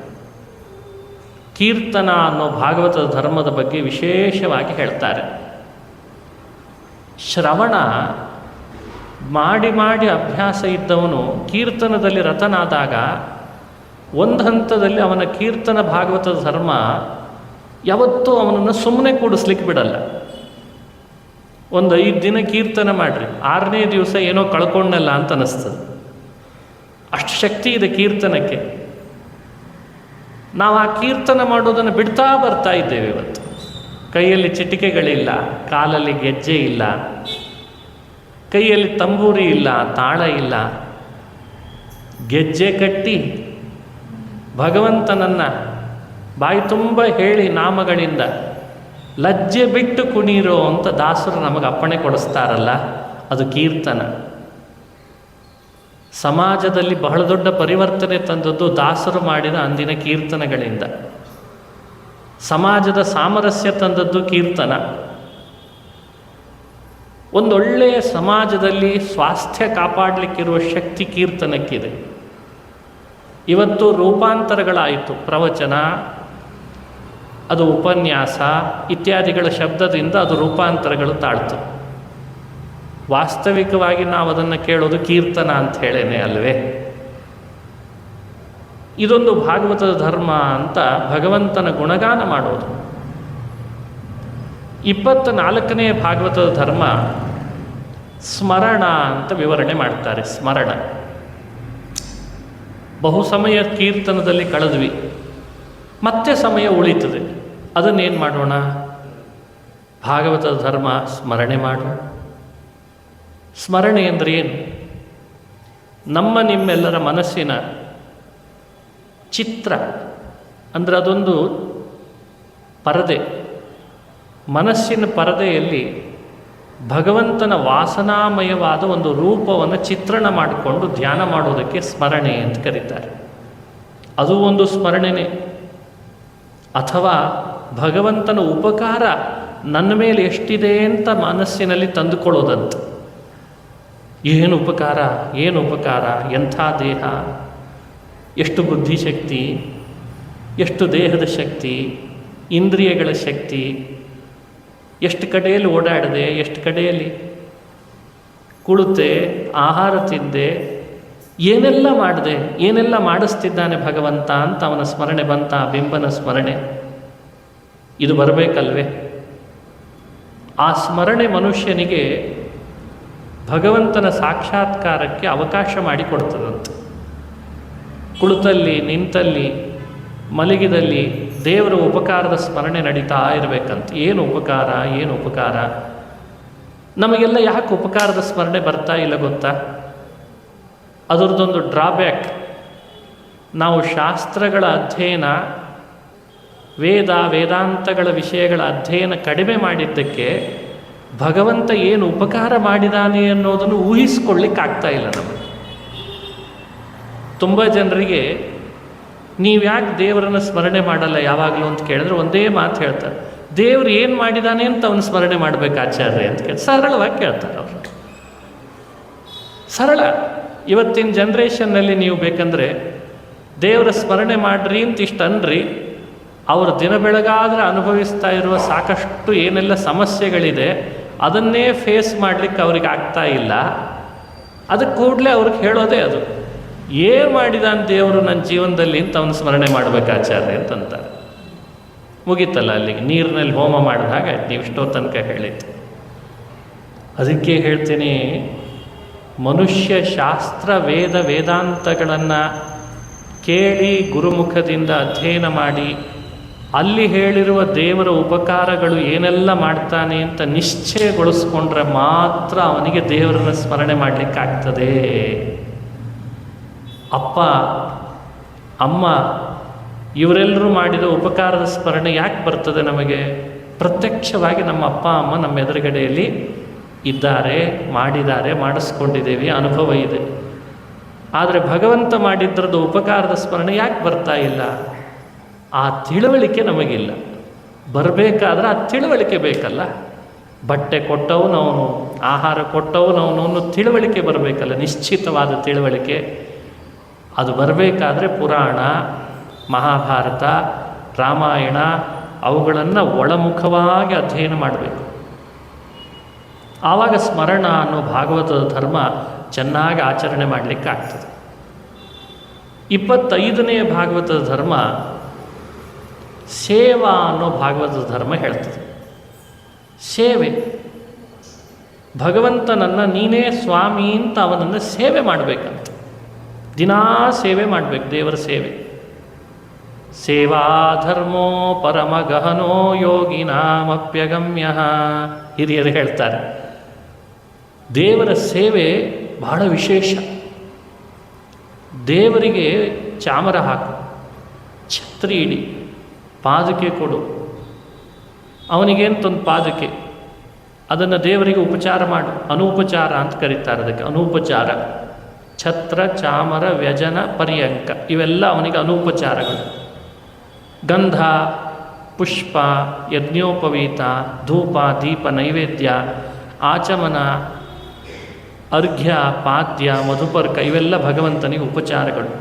ಕೀರ್ತನ ಅನ್ನೋ ಭಾಗವತದ ಧರ್ಮದ ಬಗ್ಗೆ ವಿಶೇಷವಾಗಿ ಹೇಳ್ತಾರೆ. ಶ್ರವಣ ಮಾಡಿ ಅಭ್ಯಾಸ ಇದ್ದವನು ಕೀರ್ತನದಲ್ಲಿ ರತನಾದಾಗ ಒಂದು ಹಂತದಲ್ಲಿ ಅವನ ಕೀರ್ತನ ಭಾಗವತದ ಧರ್ಮ ಯಾವತ್ತೂ ಅವನನ್ನು ಸುಮ್ಮನೆ ಕೂಡಿಸ್ಲಿಕ್ಕೆ ಬಿಡಲ್ಲ. ಒಂದು 5 ದಿನ ಕೀರ್ತನ ಮಾಡಿರಿ, 6ನೇ ದಿವಸ ಏನೋ ಕಳ್ಕೊಂಡಲ್ಲ ಅಂತ ಅನ್ನಿಸ್ತದೆ. ಅಷ್ಟು ಶಕ್ತಿ ಇದೆ ಕೀರ್ತನಕ್ಕೆ. ನಾವು ಆ ಕೀರ್ತನ ಮಾಡೋದನ್ನು ಬಿಡ್ತಾ ಬರ್ತಾ ಇದ್ದೇವೆ. ಇವತ್ತು ಕೈಯಲ್ಲಿ ಚಿಟಿಕೆಗಳಿಲ್ಲ, ಕಾಲಲ್ಲಿ ಗೆಜ್ಜೆ ಇಲ್ಲ, ಕೈಯಲ್ಲಿ ತಂಬೂರಿ ಇಲ್ಲ, ತಾಳ ಇಲ್ಲ. ಗೆಜ್ಜೆ ಕಟ್ಟಿ ಭಗವಂತನನ್ನು ಬಾಯಿ ತುಂಬ ಹೇಳಿ ನಾಮಗಳಿಂದ ಲಜ್ಜೆ ಬಿಟ್ಟು ಕುಣೀರೋ ಅಂತ ದಾಸರು ನಮಗೆ ಅಪ್ಪಣೆ ಕೊಡಿಸ್ತಾರಲ್ಲ, ಅದು ಕೀರ್ತನ. ಸಮಾಜದಲ್ಲಿ ಬಹಳ ದೊಡ್ಡ ಪರಿವರ್ತನೆ ತಂದದ್ದು ದಾಸರು ಮಾಡಿದ ಅಂದಿನ ಕೀರ್ತನಗಳಿಂದ. ಸಮಾಜದ ಸಾಮರಸ್ಯ ತಂದದ್ದು ಕೀರ್ತನ. ಒಂದೊಳ್ಳೆಯ ಸಮಾಜದಲ್ಲಿ ಸ್ವಾಸ್ಥ್ಯ ಕಾಪಾಡಲಿಕ್ಕಿರುವ ಶಕ್ತಿ ಕೀರ್ತನಕ್ಕಿದೆ. ಇವತ್ತು ರೂಪಾಂತರಗಳಾಯಿತು. ಪ್ರವಚನ, ಅದು ಉಪನ್ಯಾಸ ಇತ್ಯಾದಿಗಳ ಶಬ್ದದಿಂದ ಅದು ರೂಪಾಂತರಗಳು ತಾಳ್ತು. ವಾಸ್ತವಿಕವಾಗಿ ನಾವು ಅದನ್ನು ಕೇಳೋದು ಕೀರ್ತನ ಅಂತ ಹೇಳೇನೆ ಅಲ್ವೇ. ಇದೊಂದು ಭಾಗವತದ ಧರ್ಮ ಅಂತ ಭಗವಂತನ ಗುಣಗಾನ ಮಾಡೋದು. 24ನೇ ಭಾಗವತದ ಧರ್ಮ ಸ್ಮರಣ ಅಂತ ವಿವರಣೆ ಮಾಡ್ತಾರೆ. ಸ್ಮರಣ. ಬಹು ಸಮಯ ಕೀರ್ತನದಲ್ಲಿ ಕಳೆದ್ವಿ, ಮತ್ತೆ ಸಮಯ ಉಳಿತದೆ. ಅದನ್ನೇನು ಮಾಡೋಣ? ಭಾಗವತದ ಧರ್ಮ ಸ್ಮರಣೆ ಮಾಡು. ಸ್ಮರಣೆ ಅಂದರೆ ಏನು? ನಿಮ್ಮೆಲ್ಲರ ಮನಸ್ಸಿನ ಚಿತ್ರ ಅಂದರೆ ಅದೊಂದು ಪರದೆ. ಮನಸ್ಸಿನ ಪರದೆಯಲ್ಲಿ ಭಗವಂತನ ವಾಸನಾಮಯವಾದ ಒಂದು ರೂಪವನ್ನು ಚಿತ್ರಣ ಮಾಡಿಕೊಂಡು ಧ್ಯಾನ ಮಾಡೋದಕ್ಕೆ ಸ್ಮರಣೆ ಅಂತ ಕರೀತಾರೆ. ಅದು ಒಂದು ಸ್ಮರಣೆನೇ. ಅಥವಾ ಭಗವಂತನ ಉಪಕಾರ ನನ್ನ ಮೇಲೆ ಎಷ್ಟಿದೆ ಅಂತ ಮನಸ್ಸಿನಲ್ಲಿ ತಂದುಕೊಳ್ಳೋದಂತ. ಏನು ಉಪಕಾರ, ಎಂಥ ದೇಹ, ಎಷ್ಟು ಎಷ್ಟು ಕಡೆಯಲ್ಲಿ ಓಡಾಡಿದೆ, ಎಷ್ಟು ಕಡೆಯಲ್ಲಿ ಕುಳಿತೆ, ಆಹಾರ ತಿಂದೆ, ಏನೆಲ್ಲ ಮಾಡಿದೆ, ಏನೆಲ್ಲ ಮಾಡಿಸ್ತಿದ್ದಾನೆ ಭಗವಂತ ಅಂತ ಅವನ ಸ್ಮರಣೆ ಬಂತ, ಬಿಂಬನ ಸ್ಮರಣೆ. ಇದು ಬರಬೇಕಲ್ವೇ? ಆ ಸ್ಮರಣೆ ಮನುಷ್ಯನಿಗೆ ಭಗವಂತನ ಸಾಕ್ಷಾತ್ಕಾರಕ್ಕೆ ಅವಕಾಶ ಮಾಡಿಕೊಡ್ತದಂತೆ. ಕುಳಿತಲ್ಲಿ, ನಿಂತಲ್ಲಿ, ಮಲಗಿದಲ್ಲಿ ದೇವರ ಉಪಕಾರದ ಸ್ಮರಣೆ ನಡೀತಾ ಇರಬೇಕಂತ. ಏನು ಉಪಕಾರ, ಏನು ಉಪಕಾರ? ನಮಗೆಲ್ಲ ಯಾಕೆ ಉಪಕಾರದ ಸ್ಮರಣೆ ಬರ್ತಾ ಇಲ್ಲ ಗೊತ್ತಾ? ಅದರದ್ದೊಂದು ಡ್ರಾಬ್ಯಾಕ್. ನಾವು ಶಾಸ್ತ್ರಗಳ ಅಧ್ಯಯನ, ವೇದಾಂತಗಳ ವಿಷಯಗಳ ಅಧ್ಯಯನ ಕಡಿಮೆ ಮಾಡಿದ್ದಕ್ಕೆ ಭಗವಂತ ಏನು ಉಪಕಾರ ಮಾಡಿದಾನೆ ಅನ್ನೋದನ್ನು ಊಹಿಸ್ಕೊಳ್ಳಿಕ್ಕಾಗ್ತಾ ಇಲ್ಲ ನಮಗೆ. ತುಂಬ ಜನರಿಗೆ ನೀವ್ಯಾಕೆ ದೇವರನ್ನು ಸ್ಮರಣೆ ಮಾಡಲ್ಲ ಯಾವಾಗಲೂ ಅಂತ ಕೇಳಿದ್ರೆ ಒಂದೇ ಮಾತು ಹೇಳ್ತಾರೆ, ದೇವರು ಏನು ಮಾಡಿದಾನೆ ಅಂತ ಅವನು ಸ್ಮರಣೆ ಮಾಡಬೇಕು ಆಚಾರ್ಯ ಅಂತ ಕೇಳಿ ಸರಳವಾಗಿ ಕೇಳ್ತಾರೆ ಅವರು. ಸರಳ. ಇವತ್ತಿನ ಜನ್ರೇಷನ್ನಲ್ಲಿ ನೀವು ಬೇಕಂದರೆ ದೇವರ ಸ್ಮರಣೆ ಮಾಡ್ರಿ ಅಂತ ಇಷ್ಟು ಅನ್ರಿ, ಅವರು ದಿನ ಬೆಳಗಾದ್ರೆ ಅನುಭವಿಸ್ತಾ ಇರುವ ಸಾಕಷ್ಟು ಏನೆಲ್ಲ ಸಮಸ್ಯೆಗಳಿದೆ ಅದನ್ನೇ ಫೇಸ್ ಮಾಡಲಿಕ್ಕೆ ಅವ್ರಿಗೆ ಆಗ್ತಾ ಇಲ್ಲ. ಅದಕ್ಕೆ ಕೂಡಲೇ ಅವ್ರಿಗೆ ಹೇಳೋದೇ ಅದು, ಏನು ಮಾಡಿದಾನೆ ದೇವರು ನನ್ನ ಜೀವನದಲ್ಲಿ ಅಂತ ಅವನು ಸ್ಮರಣೆ ಮಾಡಬೇಕು ಆಚಾರ್ಯ ಅಂತಂತಾರೆ. ಮುಗೀತಲ್ಲ ಅಲ್ಲಿಗೆ, ನೀರಿನಲ್ಲಿ ಹೋಮ ಮಾಡಿದ ಹಾಗಾಯ್ತು. ನೀವು ಇಷ್ಟೋ ತನಕ ಹೇಳಿತ್ತು. ಅದಕ್ಕೆ ಹೇಳ್ತೀನಿ, ಮನುಷ್ಯ ಶಾಸ್ತ್ರ ವೇದಾಂತಗಳನ್ನು ಕೇಳಿ ಗುರುಮುಖದಿಂದ ಅಧ್ಯಯನ ಮಾಡಿ ಅಲ್ಲಿ ಹೇಳಿರುವ ದೇವರ ಉಪಕಾರಗಳು ಏನೆಲ್ಲ ಮಾಡ್ತಾನೆ ಅಂತ ನಿಶ್ಚಯಗೊಳಿಸ್ಕೊಂಡ್ರೆ ಮಾತ್ರ ಅವನಿಗೆ ದೇವರನ್ನು ಸ್ಮರಣೆ ಮಾಡಲಿಕ್ಕಾಗ್ತದೆ. ಅಪ್ಪ ಅಮ್ಮ ಇವರೆಲ್ಲರೂ ಮಾಡಿದ ಉಪಕಾರದ ಸ್ಮರಣೆ ಯಾಕೆ ಬರ್ತದೆ ನಮಗೆ? ಪ್ರತ್ಯಕ್ಷವಾಗಿ ನಮ್ಮ ಅಪ್ಪ ಅಮ್ಮ ನಮ್ಮ ಎದುರುಗಡೆಯಲ್ಲಿ ಇದ್ದಾರೆ, ಮಾಡಿದ್ದಾರೆ, ಮಾಡಿಸ್ಕೊಂಡಿದ್ದೇವೆ, ಅನುಭವ ಇದೆ. ಆದರೆ ಭಗವಂತ ಮಾಡಿದ್ರದ್ದು ಉಪಕಾರದ ಸ್ಮರಣೆ ಯಾಕೆ ಬರ್ತಾ ಇಲ್ಲ? ಆ ತಿಳುವಳಿಕೆ ನಮಗಿಲ್ಲ. ಬರಬೇಕಾದ್ರೆ ಆ ತಿಳುವಳಿಕೆ ಬೇಕಲ್ಲ. ಬಟ್ಟೆ ಕೊಟ್ಟವನವನು, ಆಹಾರ ಕೊಟ್ಟವನವನು ಅನ್ನೋ ತಿಳುವಳಿಕೆ ಬರಬೇಕಲ್ಲ, ನಿಶ್ಚಿತವಾದ ತಿಳುವಳಿಕೆ. ಅದು ಬರಬೇಕಾದ್ರೆ ಪುರಾಣ, ಮಹಾಭಾರತ, ರಾಮಾಯಣ ಅವುಗಳನ್ನು ಒಳಮುಖವಾಗಿ ಅಧ್ಯಯನ ಮಾಡಬೇಕು. ಆವಾಗ ಸ್ಮರಣ ಅನ್ನೋ ಭಾಗವತದ ಧರ್ಮ ಚೆನ್ನಾಗಿ ಆಚರಣೆ ಮಾಡಲಿಕ್ಕೆ ಆಗ್ತದೆ. 25ನೇ ಭಾಗವತದ ಧರ್ಮ ಸೇವಾ ಅನ್ನೋ ಭಾಗವತದ ಧರ್ಮ ಹೇಳ್ತದೆ. ಸೇವೆ, ಭಗವಂತನನ್ನು ನೀನೇ ಸ್ವಾಮಿ ಅಂತ ಅವನನ್ನು ಸೇವೆ ಮಾಡಬೇಕಂತ. ದಿನಾ ಸೇವೆ ಮಾಡಬೇಕು, ದೇವರ ಸೇವೆ. ಸೇವಾ ಧರ್ಮೋ ಪರಮ ಗಹನೋ ಯೋಗಿನಾಮಪ್ಯಗಮ್ಯ. ಹಿರಿಯರು ಹೇಳ್ತಾರೆ, ದೇವರ ಸೇವೆ ಬಹಳ ವಿಶೇಷ. ದೇವರಿಗೆ ಚಾಮರ ಹಾಕು, ಛತ್ರಿ ಇಡಿ, ಪಾದುಕೆ ಕೊಡು. ಅವನಿಗೇಂತೊಂದು ಪಾದುಕೆ, ಅದನ್ನು ದೇವರಿಗೆ ಉಪಚಾರ ಮಾಡು. ಅನೂಪಚಾರ ಅಂತ ಕರೀತಾರೆ ಅದಕ್ಕೆ, ಅನೂಪಚಾರ. ಛತ್ರ, ಚಾಮರ, ವ್ಯಜನ, ಪರ್ಯಂಕ ಇವೆಲ್ಲ ಅವನಿಗೆ ಅನೂಪಚಾರಗಳು. ಗಂಧ, ಪುಷ್ಪ, ಯಜ್ಞೋಪವೀತ, ಧೂಪ, ದೀಪ, ನೈವೇದ್ಯ, ಆಚಮನ, ಅರ್ಘ್ಯ, ಪಾದ್ಯ, ಮಧುಪರ್ಕ ಇವೆಲ್ಲ ಭಗವಂತನಿಗೆ ಉಪಚಾರಗಳು.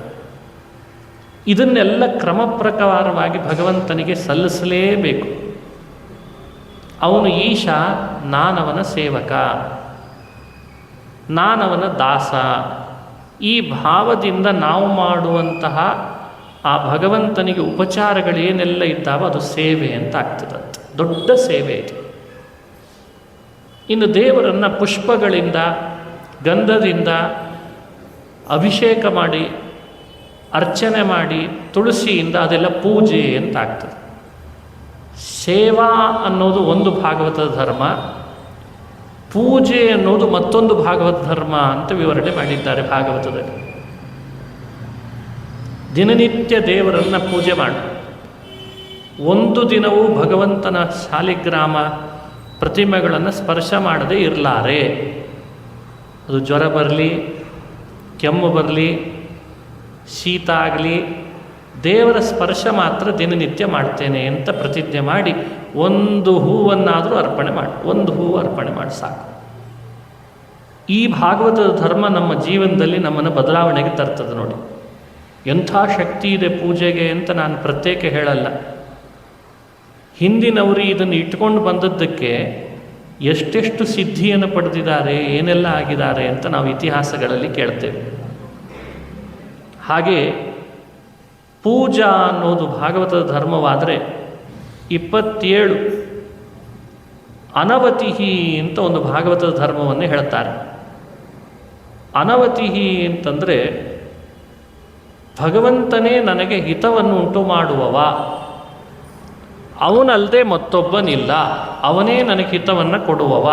ಇದನ್ನೆಲ್ಲ ಕ್ರಮ ಪ್ರಕಾರವಾಗಿ ಭಗವಂತನಿಗೆ ಸಲ್ಲಿಸಲೇಬೇಕು. ಅವನು ಈಶ, ನಾನವನ ಸೇವಕ, ನಾನವನ ದಾಸ. ಈ ಭಾವದಿಂದ ನಾವು ಮಾಡುವಂತಹ ಆ ಭಗವಂತನಿಗೆ ಉಪಚಾರಗಳೇನೆಲ್ಲ ಇದ್ದಾವೋ ಅದು ಸೇವೆ ಅಂತ ಆಗ್ತದಂತೆ. ದೊಡ್ಡ ಸೇವೆ ಇದು. ಇನ್ನು ದೇವರನ್ನು ಪುಷ್ಪಗಳಿಂದ, ಗಂಧದಿಂದ ಅಭಿಷೇಕ ಮಾಡಿ, ಅರ್ಚನೆ ಮಾಡಿ, ತುಳಸಿಯಿಂದ ಅದೆಲ್ಲ ಪೂಜೆ ಅಂತ ಆಗ್ತದೆ. ಸೇವಾ ಅನ್ನೋದು ಒಂದು ಭಾಗವತದ ಧರ್ಮ, ಪೂಜೆ ಅನ್ನೋದು ಮತ್ತೊಂದು ಭಾಗವತ ಧರ್ಮ ಅಂತ ವಿವರಣೆ ಮಾಡಿದ್ದಾರೆ ಭಾಗವತದಲ್ಲಿ. ದಿನನಿತ್ಯ ದೇವರನ್ನು ಪೂಜೆ ಮಾಡು. ಒಂದು ದಿನವೂ ಭಗವಂತನ ಶಾಲಿಗ್ರಾಮ ಪ್ರತಿಮೆಗಳನ್ನು ಸ್ಪರ್ಶ ಮಾಡದೇ ಇರಲಾರೆ. ಅದು ಜ್ವರ ಬರಲಿ, ಕೆಮ್ಮು ಬರಲಿ, ಶೀತ ಆಗಲಿ, ದೇವರ ಸ್ಪರ್ಶ ಮಾತ್ರ ದಿನನಿತ್ಯ ಮಾಡ್ತೇನೆ ಅಂತ ಪ್ರತಿಜ್ಞೆ ಮಾಡಿ ಒಂದು ಹೂವನ್ನಾದರೂ ಅರ್ಪಣೆ ಮಾಡಿ, ಒಂದು ಹೂವು ಅರ್ಪಣೆ ಮಾಡಿ ಸಾಕು. ಈ ಭಾಗವತದ ಧರ್ಮ ನಮ್ಮ ಜೀವನದಲ್ಲಿ ನಮ್ಮನ್ನು ಬದಲಾವಣೆಗೆ ತರ್ತದೆ ನೋಡಿ. ಎಂಥ ಶಕ್ತಿ ಇದೆ ಪೂಜೆಗೆ ಅಂತ ನಾನು ಪ್ರತ್ಯೇಕ ಹೇಳಲ್ಲ. ಹಿಂದಿನವರು ಇದನ್ನು ಇಟ್ಕೊಂಡು ಬಂದದ್ದಕ್ಕೆ ಎಷ್ಟೆಷ್ಟು ಸಿದ್ಧಿಯನ್ನು ಪಡೆದಿದ್ದಾರೆ, ಏನೆಲ್ಲ ಆಗಿದ್ದಾರೆ ಅಂತ ನಾವು ಇತಿಹಾಸಗಳಲ್ಲಿ ಕೇಳ್ತೇವೆ. ಹಾಗೆ ಪೂಜಾ ಅನ್ನೋದು ಭಾಗವತದ ಧರ್ಮವಾದರೆ 27 ಅನವತಿಹಿ ಅಂತ ಒಂದು ಭಾಗವತದ ಧರ್ಮವನ್ನು ಹೇಳ್ತಾರೆ. ಅನವತಿಹಿ ಅಂತಂದರೆ ಭಗವಂತನೇ ನನಗೆ ಹಿತವನ್ನು ಉಂಟು ಮಾಡುವವ, ಅವನಲ್ಲದೆ ಮತ್ತೊಬ್ಬನಿಲ್ಲ, ಅವನೇ ನನಗೆ ಹಿತವನ್ನು ಕೊಡುವವ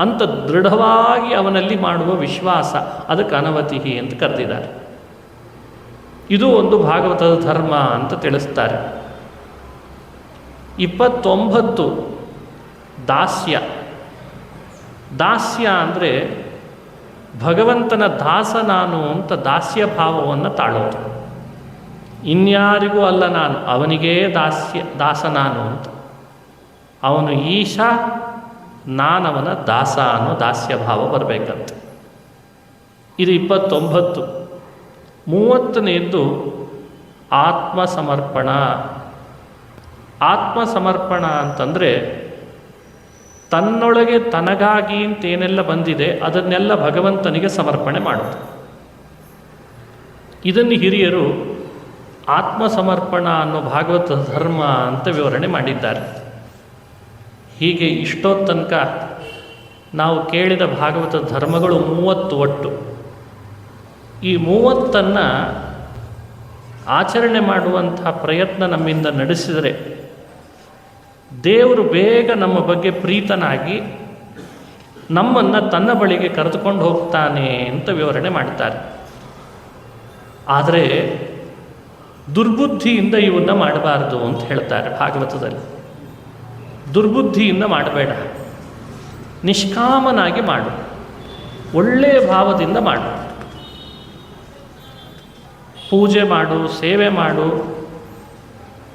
ಅಂತ ದೃಢವಾಗಿ ಅವನಲ್ಲಿ ಮಾಡುವ ವಿಶ್ವಾಸ, ಅದಕ್ಕೆ ಅನವತಿಹಿ ಅಂತ ಕರೆದಿದ್ದಾರೆ. ಇದು ಒಂದು ಭಾಗವತದ ಧರ್ಮ ಅಂತ ತಿಳಿಸ್ತಾರೆ. 29 ದಾಸ್ಯ. ದಾಸ್ಯ ಅಂದರೆ ಭಗವಂತನ ದಾಸ ನಾನು ಅಂತ ದಾಸ್ಯ ಭಾವವನ್ನು ತಾಳೋದು. ಇನ್ಯಾರಿಗೂ ಅಲ್ಲ ನಾನು, ಅವನಿಗೇ ದಾಸ ನಾನು ಅಂತ. ಅವನು ಈಶ, ನಾನವನ ದಾಸ ಅನ್ನೋ ದಾಸ್ಯ ಭಾವ ಬರಬೇಕಂತೆ. ಇದು 29. 30ನೇದ್ದು ಆತ್ಮಸಮರ್ಪಣ. ಆತ್ಮಸಮರ್ಪಣ ಅಂತಂದರೆ ತನ್ನೊಳಗೆ ತನಗಾಗಿ ಅಂತೇನೆಲ್ಲ ಬಂದಿದೆ ಅದನ್ನೆಲ್ಲ ಭಗವಂತನಿಗೆ ಸಮರ್ಪಣೆ ಮಾಡೋದು. ಇದನ್ನು ಹಿರಿಯರು ಆತ್ಮಸಮರ್ಪಣ ಅನ್ನೋ ಭಾಗವತ ಧರ್ಮ ಅಂತ ವಿವರಣೆ ಮಾಡಿದ್ದಾರೆ. ಹೀಗೆ ಇಷ್ಟೋ ತನಕ ನಾವು ಕೇಳಿದ ಭಾಗವತ ಧರ್ಮಗಳು 30 ಒಟ್ಟು. ಈ 30ನ್ನು ಆಚರಣೆ ಮಾಡುವಂಥ ಪ್ರಯತ್ನ ನಮ್ಮಿಂದ ನಡೆಸಿದರೆ ದೇವರು ಬೇಗ ನಮ್ಮ ಬಗ್ಗೆ ಪ್ರೀತನಾಗಿ ನಮ್ಮನ್ನು ತನ್ನ ಬಳಿಗೆ ಕರೆದುಕೊಂಡು ಹೋಗ್ತಾನೆ ಅಂತ ವಿವರಣೆ ಮಾಡ್ತಾರೆ. ಆದರೆ ದುರ್ಬುದ್ಧಿಯಿಂದ ಇವನ್ನ ಮಾಡಬಾರ್ದು ಅಂತ ಹೇಳ್ತಾರೆ ಭಾಗವತದಲ್ಲಿ. ದುರ್ಬುದ್ಧಿಯಿಂದ ಮಾಡಬೇಡ, ನಿಷ್ಕಾಮನಾಗಿ ಮಾಡು, ಒಳ್ಳೆಯ ಭಾವದಿಂದ ಮಾಡು. ಪೂಜೆ ಮಾಡು, ಸೇವೆ ಮಾಡು,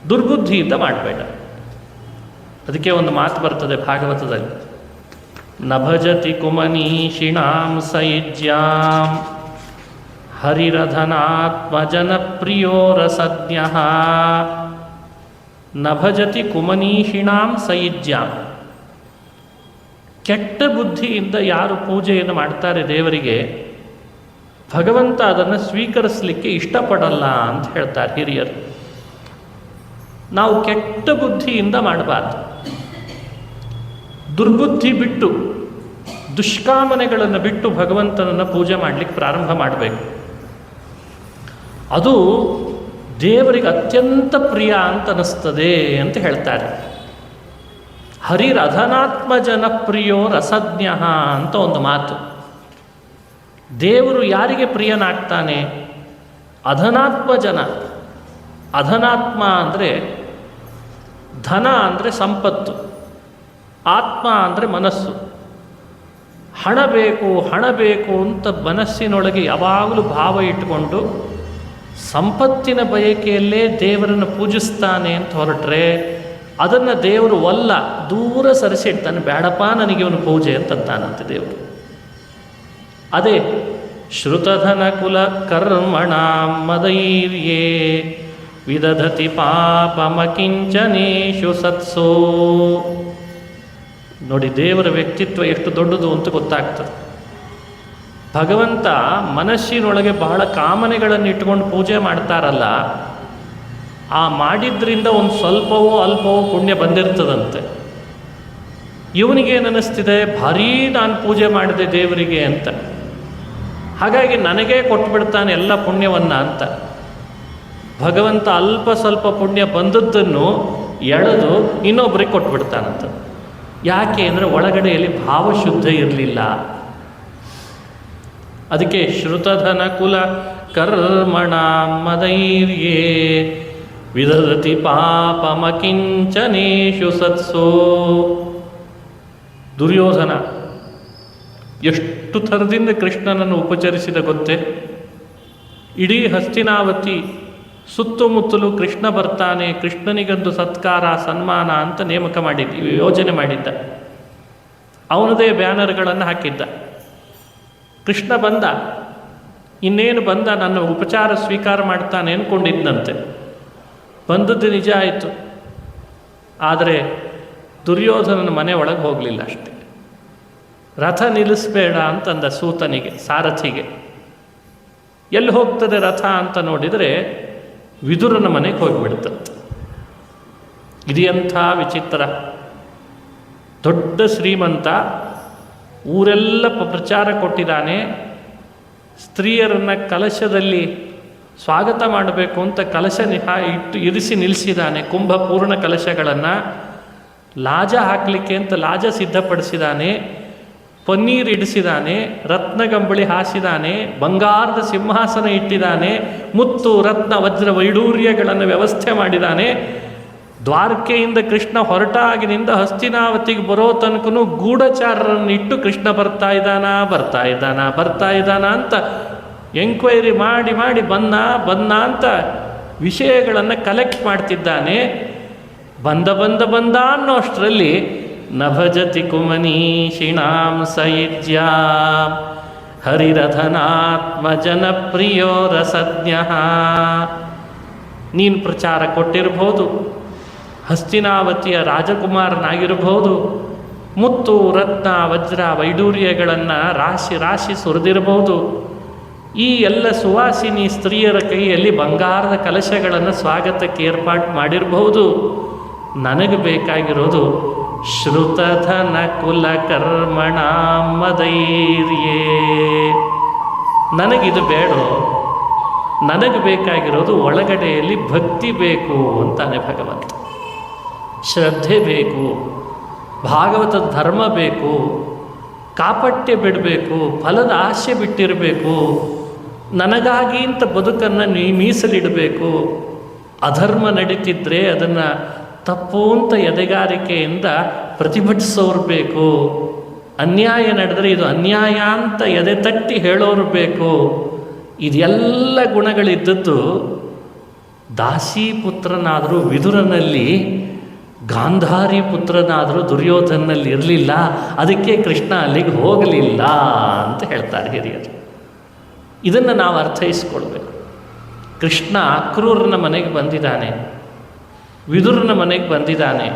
ದುರ್ಬುದ್ಧಿಯಿಂದ ಮಾಡಬೇಡ. ಅದಕ್ಕೆ ಒಂದು ಮಾತು ಬರ್ತದೆ ಭಾಗವತದಲ್ಲಿ, ನಭಜತಿ ಕುಮನೀಷಿಣಾಂ ಸಯುಜ್ಯಾಂ ಹರಿರಧನಾತ್ಮಜನಪ್ರಿಯೋ ರಸಜ್ಞಃ. ನಭಜತಿ ಕುಮನೀಷಿಣಾಂ ಸಯುಜ್ಯಾಂ. ಕೆಟ್ಟ ಬುದ್ಧಿಯಿಂದ ಯಾರು ಪೂಜೆಯನ್ನು ಮಾಡ್ತಾರೆ ದೇವರಿಗೆ, ಭಗವಂತ ಅದನ್ನು ಸ್ವೀಕರಿಸಲಿಕ್ಕೆ ಇಷ್ಟಪಡಲ್ಲ ಅಂತ ಹೇಳ್ತಾರೆ ಹಿರಿಯರು. ನಾವು ಕೆಟ್ಟ ಬುದ್ಧಿಯಿಂದ ಮಾಡಬಾರ್ದು. ದುರ್ಬುದ್ಧಿ ಬಿಟ್ಟು, ದುಷ್ಕಾಮನೆಗಳನ್ನು ಬಿಟ್ಟು ಭಗವಂತನನ್ನು ಪೂಜೆ ಮಾಡಲಿಕ್ಕೆ ಪ್ರಾರಂಭ ಮಾಡಬೇಕು. ಅದು ದೇವರಿಗೆ ಅತ್ಯಂತ ಪ್ರಿಯ ಅಂತ ಅನ್ನಿಸ್ತದೆ ಅಂತ ಹೇಳ್ತಾರೆ. ಹರಿರಧನಾತ್ಮ ಜನಪ್ರಿಯೋ ರಸಜ್ಞ ಅಂತ ಒಂದು ಮಾತು. ದೇವರು ಯಾರಿಗೆ ಪ್ರಿಯನಾಗ್ತಾನೆ? ಅಧನಾತ್ಮ ಜನ. ಅಧನಾತ್ಮ ಅಂದರೆ ಧನ ಅಂದರೆ ಸಂಪತ್ತು, ಆತ್ಮ ಅಂದರೆ ಮನಸ್ಸು. ಹಣ ಬೇಕು ಹಣ ಬೇಕು ಅಂತ ಮನಸ್ಸಿನೊಳಗೆ ಯಾವಾಗಲೂ ಭಾವ ಇಟ್ಟುಕೊಂಡು ಸಂಪತ್ತಿನ ಬಯಕೆಯಲ್ಲೇ ದೇವರನ್ನು ಪೂಜಿಸ್ತಾನೆ ಅಂತ ಹೊರಟ್ರೆ ಅದನ್ನು ದೇವರು ಒಲ್ಲ, ದೂರ ಸರಿಸಿಡ್ತಾನೆ. ಬೇಡಪ್ಪ ನನಗೆ ಇವನು ಪೂಜೆ ಅಂತಂತಾನಂತೆ ದೇವರು. ಅದೇ ಶ್ರುತಧನ ಕುಲ ಕರ್ಮಣ ಮದೈರ್ಯೇ ವಿದಧತಿ ಪಾಪಮಕಿಂಚನೇಶು ಸತ್ಸೋ. ನೋಡಿ, ದೇವರ ವ್ಯಕ್ತಿತ್ವ ಎಷ್ಟು ದೊಡ್ಡದು ಅಂತ ಗೊತ್ತಾಗ್ತದೆ. ಭಗವಂತ ಮನಸ್ಸಿನೊಳಗೆ ಬಹಳ ಕಾಮನೆಗಳನ್ನು ಇಟ್ಕೊಂಡು ಪೂಜೆ ಮಾಡ್ತಾರಲ್ಲ, ಆ ಮಾಡಿದ್ರಿಂದ ಒಂದು ಸ್ವಲ್ಪವೋ ಅಲ್ಪವೋ ಪುಣ್ಯ ಬಂದಿರ್ತದಂತೆ. ಇವನಿಗೇನನ್ನಿಸ್ತಿದೆ, ಭಾರೀ ನಾನು ಪೂಜೆ ಮಾಡಿದೆ ದೇವರಿಗೆ ಅಂತ, ಹಾಗಾಗಿ ನನಗೇ ಕೊಟ್ಬಿಡ್ತಾನೆ ಎಲ್ಲ ಪುಣ್ಯವನ್ನು ಅಂತ. ಭಗವಂತ ಅಲ್ಪ ಸ್ವಲ್ಪ ಪುಣ್ಯ ಬಂದದ್ದನ್ನು ಎಳೆದು ಇನ್ನೊಬ್ಬರಿಗೆ ಕೊಟ್ಬಿಡ್ತಾನಂತ. ಯಾಕೆ ಅಂದರೆ ಒಳಗಡೆಯಲ್ಲಿ ಭಾವಶುದ್ಧ ಇರಲಿಲ್ಲ. ಅದಕ್ಕೆ ಶ್ರುತಧನ ಕುಲ ಕರ್ಮಣ ಮದೈರ್ಯೇ ವಿದಧತಿ ಪಾಪಮಕಿಂಚನೇಶು ಸತ್ಸೋ. ದುರ್ಯೋಧನ ಎಷ್ಟು ಥರದಿಂದ ಕೃಷ್ಣನನ್ನು ಉಪಚರಿಸಿದ ಗೊತ್ತೇ? ಇಡೀ ಹಸ್ತಿನಾವತಿ ಸುತ್ತಮುತ್ತಲೂ ಕೃಷ್ಣ ಬರ್ತಾನೆ, ಕೃಷ್ಣನಿಗೊಂದು ಸತ್ಕಾರ ಸನ್ಮಾನ ಅಂತ ನೇಮಕ ಮಾಡಿದ್ದ, ಯೋಜನೆ ಮಾಡಿದ್ದ. ಅವನದೇ ಬ್ಯಾನರ್ಗಳನ್ನು ಹಾಕಿದ್ದ. ಕೃಷ್ಣ ಬಂದ, ಇನ್ನೇನು ಬಂದ, ನನ್ನ ಉಪಚಾರ ಸ್ವೀಕಾರ ಮಾಡ್ತಾನೆ ಅಂದ್ಕೊಂಡಿದ್ದಂತೆ. ಬಂದದ್ದು ನಿಜ ಆಯಿತು. ಆದರೆ ದುರ್ಯೋಧನನ ಮನೆ ಒಳಗೆ ಹೋಗಲಿಲ್ಲ ಅಷ್ಟೆ. ರಥ ನಿಲ್ಲಿಸಬೇಡ ಅಂತಂದ ಸೂತನಿಗೆ, ಸಾರಥಿಗೆ. ಎಲ್ಲಿ ಹೋಗ್ತದೆ ರಥ ಅಂತ ನೋಡಿದರೆ ವಿದುರನ ಮನೆಗೆ ಹೋಗಿಬಿಡ್ತಂತೆ. ಇದೆಂಥ ವಿಚಿತ್ರ! ದೊಡ್ಡ ಶ್ರೀಮಂತ, ಊರೆಲ್ಲ ಪ್ರಚಾರ ಕೊಟ್ಟಿದ್ದಾನೆ. ಸ್ತ್ರೀಯರನ್ನು ಕಲಶದಲ್ಲಿ ಸ್ವಾಗತ ಮಾಡಬೇಕು ಅಂತ ಕಲಶ ಇರಿಸಿ ನಿಲ್ಲಿಸಿದ್ದಾನೆ. ಕುಂಭಪೂರ್ಣ ಕಲಶಗಳನ್ನು ಲಾಜ ಹಾಕಲಿಕ್ಕೆ ಅಂತ ಲಾಜ ಸಿದ್ಧಪಡಿಸಿದ್ದಾನೆ. ಪನ್ನೀರ್ ಇಡಿಸಿದ್ದಾನೆ, ರತ್ನಗಂಬಳಿ ಹಾಸಿದ್ದಾನೆ, ಬಂಗಾರದ ಸಿಂಹಾಸನ ಇಟ್ಟಿದ್ದಾನೆ, ಮುತ್ತು ರತ್ನ ವಜ್ರ ವೈಡೂರ್ಯಗಳನ್ನು ವ್ಯವಸ್ಥೆ ಮಾಡಿದ್ದಾನೆ. ದ್ವಾರಕೆಯಿಂದ ಕೃಷ್ಣ ಹೊರಟಾಗಿನಿಂದ ಹಸ್ತಿನಾವತಿಗೆ ಬರೋ ತನಕನೂ ಗೂಢಚಾರರನ್ನಿಟ್ಟು ಕೃಷ್ಣ ಬರ್ತಾ ಇದ್ದಾನ ಅಂತ ಎಂಕ್ವೈರಿ ಮಾಡಿ ಬಂದ ಅಂತ ವಿಷಯಗಳನ್ನು ಕಲೆಕ್ಟ್ ಮಾಡ್ತಿದ್ದಾನೆ. ಬಂದ ಅನ್ನೋ ಅಷ್ಟರಲ್ಲಿ ನಭಜತಿ ಕುಮನೀಷಿಣಾಂ ಸಯುಜ್ಯ ಹರಿರಥನಾತ್ಮ ಜನಪ್ರಿಯೋ ರಸಜ್ಞಃ. ನೀನು ಪ್ರಚಾರ ಕೊಟ್ಟಿರ್ಬೋದು, ಹಸ್ತಿನಾವತಿಯ ರಾಜಕುಮಾರನಾಗಿರ್ಬೋದು, ಮುತ್ತು ರತ್ನ ವಜ್ರ ವೈಡೂರ್ಯಗಳನ್ನು ರಾಶಿ ಸುರಿದಿರ್ಬೋದು. ಈ ಎಲ್ಲ ಸುವಾಸಿನಿ ಸ್ತ್ರೀಯರ ಕೈಯಲ್ಲಿ ಬಂಗಾರದ ಕಲಶಗಳನ್ನು ಸ್ವಾಗತಕ್ಕೆ ಏರ್ಪಾಡು ಮಾಡಿರಬಹುದು. ನನಗೆ ಬೇಕಾಗಿರೋದು ಶ್ರುತಧನ ಕುಲ ಕರ್ಮಣ ಮದೈರ್ಯೇ. ನನಗಿದು ಬೇಡ, ನನಗೆ ಬೇಕಾಗಿರೋದು ಒಳಗಡೆಯಲ್ಲಿ ಭಕ್ತಿ ಬೇಕು ಅಂತಾನೆ ಭಗವಂತ. ಶ್ರದ್ಧೆ ಬೇಕು, ಭಾಗವತದ ಧರ್ಮ ಬೇಕು, ಕಾಪಟ್ಯ ಬಿಡಬೇಕು, ಫಲದ ಆಸೆ ಬಿಟ್ಟಿರಬೇಕು, ನನಗಾಗಿ ಅಂತ ಬದುಕನ್ನು ಮೀಸಲಿಡಬೇಕು. ಅಧರ್ಮ ನಡೀತಿದ್ರೆ ಅದನ್ನು ತಪ್ಪು ಅಂತ ಎದೆಗಾರಿಕೆಯಿಂದ ಪ್ರತಿಭಟಿಸೋರು ಬೇಕು. ಅನ್ಯಾಯ ನಡೆದರೆ ಇದು ಅನ್ಯಾಯ ಅಂತ ಎದೆ ತಟ್ಟಿ ಹೇಳೋರು ಬೇಕು. ಇದೆಲ್ಲ ಗುಣಗಳಿದ್ದದ್ದು ದಾಸಿ ಪುತ್ರನಾದರೂ ವಿದುರನಲ್ಲಿ, ಗಾಂಧಾರಿ ಪುತ್ರನಾದರೂ ದುರ್ಯೋಧನಲ್ಲಿ ಇರಲಿಲ್ಲ. ಅದಕ್ಕೆ ಕೃಷ್ಣ ಅಲ್ಲಿಗೆ ಹೋಗಲಿಲ್ಲ ಅಂತ ಹೇಳ್ತಾರೆ ಹಿರಿಯರು. ಇದನ್ನು ನಾವು ಅರ್ಥೈಸ್ಕೊಳ್ಬೇಕು. ಕೃಷ್ಣ ಅಕ್ರೂರನ ಮನೆಗೆ ಬಂದಿದ್ದಾನೆ, ವಿದುರನ ಮನೆಗೆ ಬಂದಿದ್ದಾನೆ,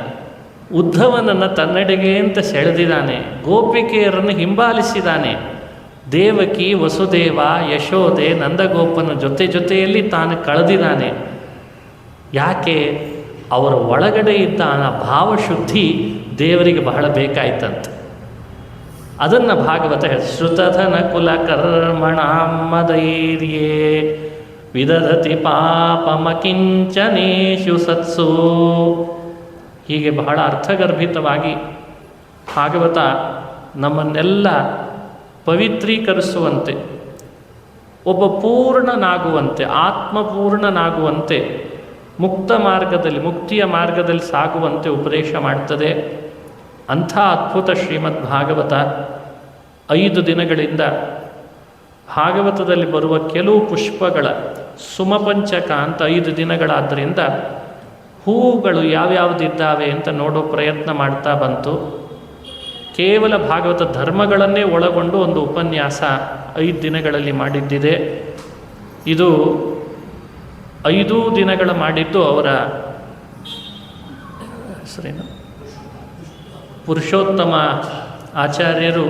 ಉದ್ಧವನನ್ನು ತನ್ನೆಡೆಗೆ ಅಂತ ಸೆಳೆದಿದ್ದಾನೆ, ಗೋಪಿಕೆಯರನ್ನು ಹಿಂಬಾಲಿಸಿದ್ದಾನೆ. ದೇವಕಿ, ವಸುದೇವ, ಯಶೋದೆ, ನಂದಗೋಪನ ಜೊತೆಯಲ್ಲಿ ತಾನು ಕಳೆದಿದ್ದಾನೆ. ಯಾಕೆ? ಅವರ ಒಳಗಡೆ ಇದ್ದ ಆ ಭಾವಶುದ್ಧಿ ದೇವರಿಗೆ ಬಹಳ ಬೇಕಾಯ್ತಂತೆ. ಅದನ್ನು ಭಾಗವತ ಶ್ರುತಧನ ಕುಲ ಕರ್ಮಣಾಂ ಮದೈರ್ಯೇ ವಿದಧತಿ ಪಾಪಮಕಿಂಚನೇಷು ಸತ್ಸು. ಹೀಗೆ ಬಹಳ ಅರ್ಥಗರ್ಭಿತವಾಗಿ ಭಾಗವತ ನಮ್ಮನ್ನೆಲ್ಲ ಪವಿತ್ರೀಕರಿಸುವಂತೆ, ಒಬ್ಬ ಪೂರ್ಣನಾಗುವಂತೆ, ಆತ್ಮಪೂರ್ಣನಾಗುವಂತೆ, ಮುಕ್ತ ಮಾರ್ಗದಲ್ಲಿ, ಮುಕ್ತಿಯ ಮಾರ್ಗದಲ್ಲಿ ಸಾಗುವಂತೆ ಉಪದೇಶ ಮಾಡ್ತದೆ. ಅಂಥ ಅದ್ಭುತ ಶ್ರೀಮದ್ ಭಾಗವತ 5 ದಿನಗಳಿಂದ ಭಾಗವತದಲ್ಲಿ ಬರುವ ಕೆಲವು ಪುಷ್ಪಗಳ ಸುಮಪಂಚಕ ಅಂತ 5 ದಿನಗಳಾದ್ದರಿಂದ ಹೂವುಗಳು ಯಾವ್ಯಾವುದಿದ್ದಾವೆ ಅಂತ ನೋಡೋ ಪ್ರಯತ್ನ ಮಾಡ್ತಾ ಬಂತು. ಕೇವಲ ಭಾಗವತ ಧರ್ಮಗಳನ್ನೇ ಒಳಗೊಂಡು ಒಂದು ಉಪನ್ಯಾಸ 5 ದಿನಗಳಲ್ಲಿ ಮಾಡಿದ್ದಿದೆ. ಇದು 5 ದಿನಗಳ ಮಾಡಿದ್ದು ಅವರ ಹೆಸರೇನು, ಪುರುಷೋತ್ತಮ ಆಚಾರ್ಯರು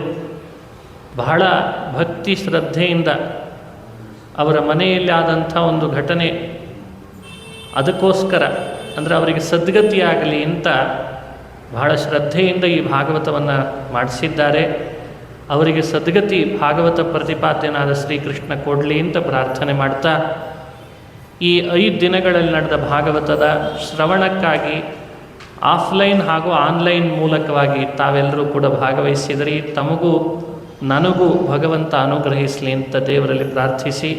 ಬಹಳ ಭಕ್ತಿ ಶ್ರದ್ಧೆಯಿಂದ ಅವರ ಮನೆಯಲ್ಲಿ ಆದಂಥ ಒಂದು ಘಟನೆ, ಅದಕ್ಕೋಸ್ಕರ ಅಂದರೆ ಅವರಿಗೆ ಸದ್ಗತಿಯಾಗಲಿ ಅಂತ ಬಹಳ ಶ್ರದ್ಧೆಯಿಂದ ಈ ಭಾಗವತವನ್ನು ಮಾಡಿಸಿದ್ದಾರೆ. ಅವರಿಗೆ ಸದ್ಗತಿ ಭಾಗವತ ಪ್ರತಿಪಾದ್ಯನಾದ ಶ್ರೀಕೃಷ್ಣ ಕೊಡಲಿ ಅಂತ ಪ್ರಾರ್ಥನೆ ಮಾಡ್ತಾ, ಈ 5 ದಿನಗಳಲ್ಲಿ ನಡೆದ ಭಾಗವತದ ಶ್ರವಣಕ್ಕಾಗಿ ಆಫ್ಲೈನ್ ಹಾಗೂ ಆನ್ಲೈನ್ ಮೂಲಕವಾಗಿ ತಾವೆಲ್ಲರೂ ಕೂಡ ಭಾಗವಹಿಸಿದರೆ ತಮಗೂ ನನಗೂ ಭಗವಂತ ಅನುಗ್ರಹಿಸಲಿ ಅಂತ ದೇವರಲ್ಲಿ ಪ್ರಾರ್ಥಿಸಿ,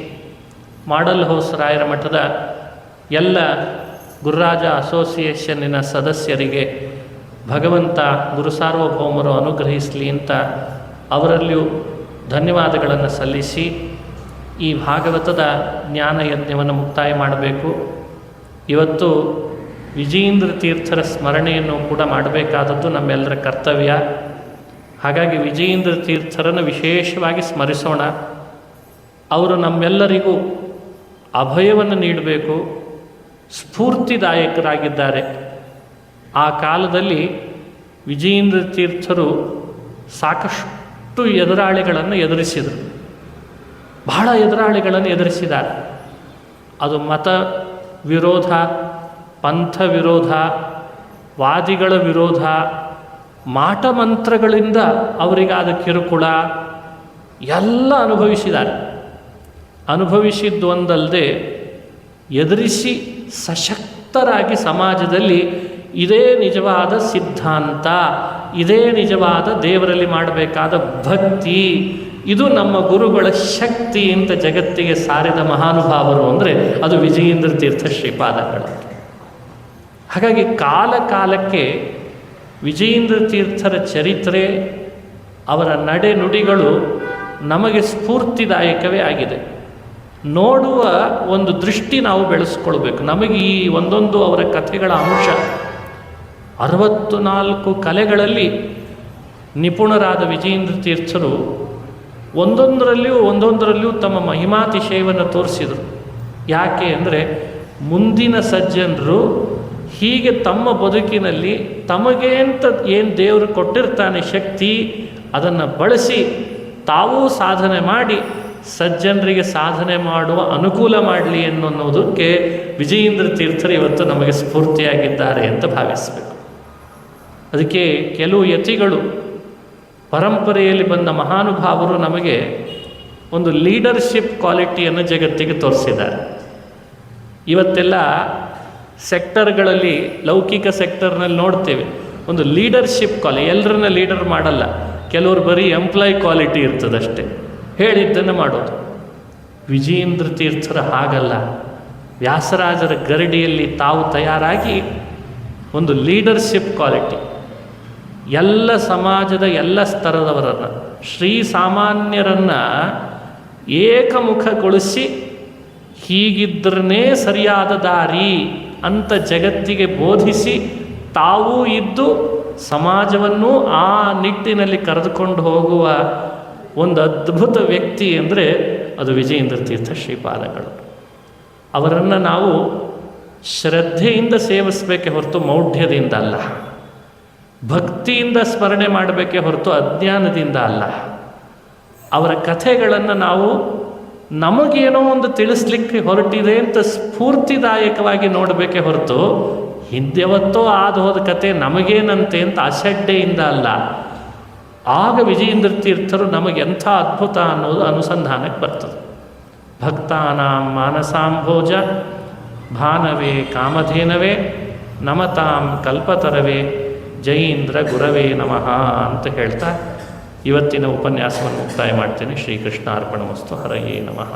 ಮಾಡಲ್ ಹೌಸ್ ರಾಯರ ಮಠದ ಎಲ್ಲ ಗುರುರಾಜ ಅಸೋಸಿಯೇಷನ್ನಿನ ಸದಸ್ಯರಿಗೆ ಭಗವಂತ ಗುರು ಸಾರ್ವಭೌಮರು ಅನುಗ್ರಹಿಸಲಿ ಅಂತ ಅವರಲ್ಲಿಯೂ ಧನ್ಯವಾದಗಳನ್ನು ಸಲ್ಲಿಸಿ ಈ ಭಾಗವತದ ಜ್ಞಾನ ಯಜ್ಞವನ್ನು ಮುಕ್ತಾಯ ಮಾಡಬೇಕು. ಇವತ್ತು ವಿಜಯೇಂದ್ರ ತೀರ್ಥರ ಸ್ಮರಣೆಯನ್ನು ಕೂಡ ಮಾಡಬೇಕಾದದ್ದು ನಮ್ಮೆಲ್ಲರ ಕರ್ತವ್ಯ. ಹಾಗಾಗಿ ವಿಜಯೇಂದ್ರ ತೀರ್ಥರನ್ನು ವಿಶೇಷವಾಗಿ ಸ್ಮರಿಸೋಣ. ಅವರು ನಮ್ಮೆಲ್ಲರಿಗೂ ಅಭಯವನ್ನು ನೀಡಬೇಕು, ಸ್ಫೂರ್ತಿದಾಯಕರಾಗಿದ್ದಾರೆ. ಆ ಕಾಲದಲ್ಲಿ ವಿಜಯೇಂದ್ರ ತೀರ್ಥರು ಸಾಕಷ್ಟು ಎದುರಾಳಿಗಳನ್ನು ಎದುರಿಸಿದರು. ಬಹಳ ಎದುರಾಳಿಗಳನ್ನು ಎದುರಿಸಿದ್ದಾರೆ. ಅದು ಮತ ವಿರೋಧ, ಪಂಥ ವಿರೋಧ, ವಾದಿಗಳ ವಿರೋಧ, ಮಾಟಮಂತ್ರಗಳಿಂದ ಅವರಿಗಾದ ಕಿರುಕುಳ ಎಲ್ಲ ಅನುಭವಿಸಿದ್ದಾರೆ. ಅನುಭವಿಸಿದ್ದು ಒಂದಲ್ಲದೆ ಎದುರಿಸಿ ಸಶಕ್ತರಾಗಿ ಸಮಾಜದಲ್ಲಿ ಇದೇ ನಿಜವಾದ ಸಿದ್ಧಾಂತ, ಇದೇ ನಿಜವಾದ ದೇವರಲ್ಲಿ ಮಾಡಬೇಕಾದ ಭಕ್ತಿ, ಇದು ನಮ್ಮ ಗುರುಗಳ ಶಕ್ತಿ ಅಂತ ಜಗತ್ತಿಗೆ ಸಾರಿದ ಮಹಾನುಭಾವರು ಅಂದರೆ ಅದು ವಿಜಯೇಂದ್ರ ತೀರ್ಥ ಶ್ರೀಪಾದಗಳು. ಹಾಗಾಗಿ ಕಾಲ ಕಾಲಕ್ಕೆ ವಿಜಯೇಂದ್ರ ತೀರ್ಥರ ಚರಿತ್ರೆ, ಅವರ ನಡೆ ನುಡಿಗಳು ನಮಗೆ ಸ್ಫೂರ್ತಿದಾಯಕವೇ ಆಗಿದೆ. ನೋಡುವ ಒಂದು ದೃಷ್ಟಿ ನಾವು ಬೆಳೆಸ್ಕೊಳ್ಬೇಕು. ನಮಗೆ ಈ ಒಂದೊಂದು ಅವರ ಕಥೆಗಳ ಅಂಶ, 64 ಕಲೆಗಳಲ್ಲಿ ನಿಪುಣರಾದ ವಿಜಯೇಂದ್ರ ತೀರ್ಥರು ಒಂದೊಂದರಲ್ಲಿಯೂ ತಮ್ಮ ಮಹಿಮಾತಿಶಯವನ್ನು ತೋರಿಸಿದರು. ಯಾಕೆ ಅಂದರೆ ಮುಂದಿನ ಸಜ್ಜನರು ಹೀಗೆ ತಮ್ಮ ಬದುಕಿನಲ್ಲಿ ತಮಗೆ ಅಂತ ಏನು ದೇವರು ಕೊಟ್ಟಿರ್ತಾನೆ ಶಕ್ತಿ, ಅದನ್ನು ಬಳಸಿ ತಾವೂ ಸಾಧನೆ ಮಾಡಿ ಸಜ್ಜನರಿಗೆ ಸಾಧನೆ ಮಾಡುವ ಅನುಕೂಲ ಮಾಡಲಿ ಅನ್ನೋದಕ್ಕೆ ವಿಜಯೇಂದ್ರ ತೀರ್ಥರು ಇವತ್ತು ನಮಗೆ ಸ್ಫೂರ್ತಿಯಾಗಿದ್ದಾರೆ ಅಂತ ಭಾವಿಸಬೇಕು. ಅದಕ್ಕೆ ಕೆಲವು ಯತಿಗಳು, ಪರಂಪರೆಯಲ್ಲಿ ಬಂದ ಮಹಾನುಭಾವರು ನಮಗೆ ಒಂದು ಲೀಡರ್ಶಿಪ್ ಕ್ವಾಲಿಟಿಯನ್ನು ಜಗತ್ತಿಗೆ ತೋರಿಸಿದ್ದಾರೆ. ಇವತ್ತೆಲ್ಲ ಸೆಕ್ಟರ್ಗಳಲ್ಲಿ, ಲೌಕಿಕ ಸೆಕ್ಟರ್ನಲ್ಲಿ ನೋಡ್ತೇವೆ ಒಂದು ಲೀಡರ್ಶಿಪ್ ಎಲ್ಲರನ್ನ ಲೀಡರ್ ಮಾಡಲ್ಲ, ಕೆಲವರು ಬರೀ ಎಂಪ್ಲಾಯ್ ಕ್ವಾಲಿಟಿ ಇರ್ತದಷ್ಟೇ, ಹೇಳಿದ್ದನ್ನು ಮಾಡೋದು. ವಿಜಯೇಂದ್ರ ತೀರ್ಥರ ಹಾಗಲ್ಲ. ವ್ಯಾಸರಾಜರ ಗರಡಿಯಲ್ಲಿ ತಾವು ತಯಾರಾಗಿ ಒಂದು ಲೀಡರ್ಶಿಪ್ ಕ್ವಾಲಿಟಿ, ಎಲ್ಲ ಸಮಾಜದ ಎಲ್ಲ ಸ್ತರದವರನ್ನು, ಶ್ರೀ ಸಾಮಾನ್ಯರನ್ನು ಏಕಮುಖಗೊಳಿಸಿ ಹೀಗಿದ್ರೇ ಸರಿಯಾದ ದಾರಿ ಅಂತ ಜಗತ್ತಿಗೆ ಬೋಧಿಸಿ ತಾವೂ ಇದ್ದು ಸಮಾಜವನ್ನು ಆ ನಿಟ್ಟಿನಲ್ಲಿ ಕರೆದುಕೊಂಡು ಹೋಗುವ ಒಂದು ಅದ್ಭುತ ವ್ಯಕ್ತಿ ಅಂದರೆ ಅದು ವಿಜಯೇಂದ್ರ ತೀರ್ಥ ಶ್ರೀಪಾದಗಳು. ಅವರನ್ನು ನಾವು ಶ್ರದ್ಧೆಯಿಂದ ಸೇವಿಸಬೇಕೆ ಹೊರತು ಮೌಢ್ಯದಿಂದ ಅಲ್ಲ, ಭಕ್ತಿಯಿಂದ ಸ್ಮರಣೆ ಮಾಡಬೇಕೆ ಹೊರತು ಅಜ್ಞಾನದಿಂದ ಅಲ್ಲ. ಅವರ ಕಥೆಗಳನ್ನು ನಾವು ನಮಗೇನೋ ಒಂದು ತಿಳಿಸ್ಲಿಕ್ಕೆ ಹೊರಟಿದೆ ಅಂತ ಸ್ಫೂರ್ತಿದಾಯಕವಾಗಿ ನೋಡಬೇಕೆ ಹೊರತು ಹಿಂದೆವತ್ತೋ ಆದ ಹೋದ ಕತೆ ನಮಗೇನಂತೆ ಅಂತ ಅಸಡ್ಡೆಯಿಂದ ಅಲ್ಲ. ಆಗ ವಿಜಯೇಂದ್ರ ತೀರ್ಥರು ನಮಗೆ ಎಂಥ ಅದ್ಭುತ ಅನ್ನೋದು ಅನುಸಂಧಾನಕ್ಕೆ ಬರ್ತದೆ. ಭಕ್ತಾನಾಂ ಮಾನಸಾಂಭೋಜ ಭಾನವೇ ಕಾಮಧೇನವೇ ನಮತಾಂ ಕಲ್ಪತರವೇ ಜಯೀಂದ್ರ ಗುರವೇ ನಮಃ ಅಂತ ಹೇಳ್ತಾ ಇವತ್ತಿನ ಉಪನ್ಯಾಸವನ್ನು ಮುಕ್ತಾಯ ಮಾಡ್ತೇನೆ. ಶ್ರೀಕೃಷ್ಣ ಅರ್ಪಣಮಸ್ತು. ಹರಯೇ ನಮಃ.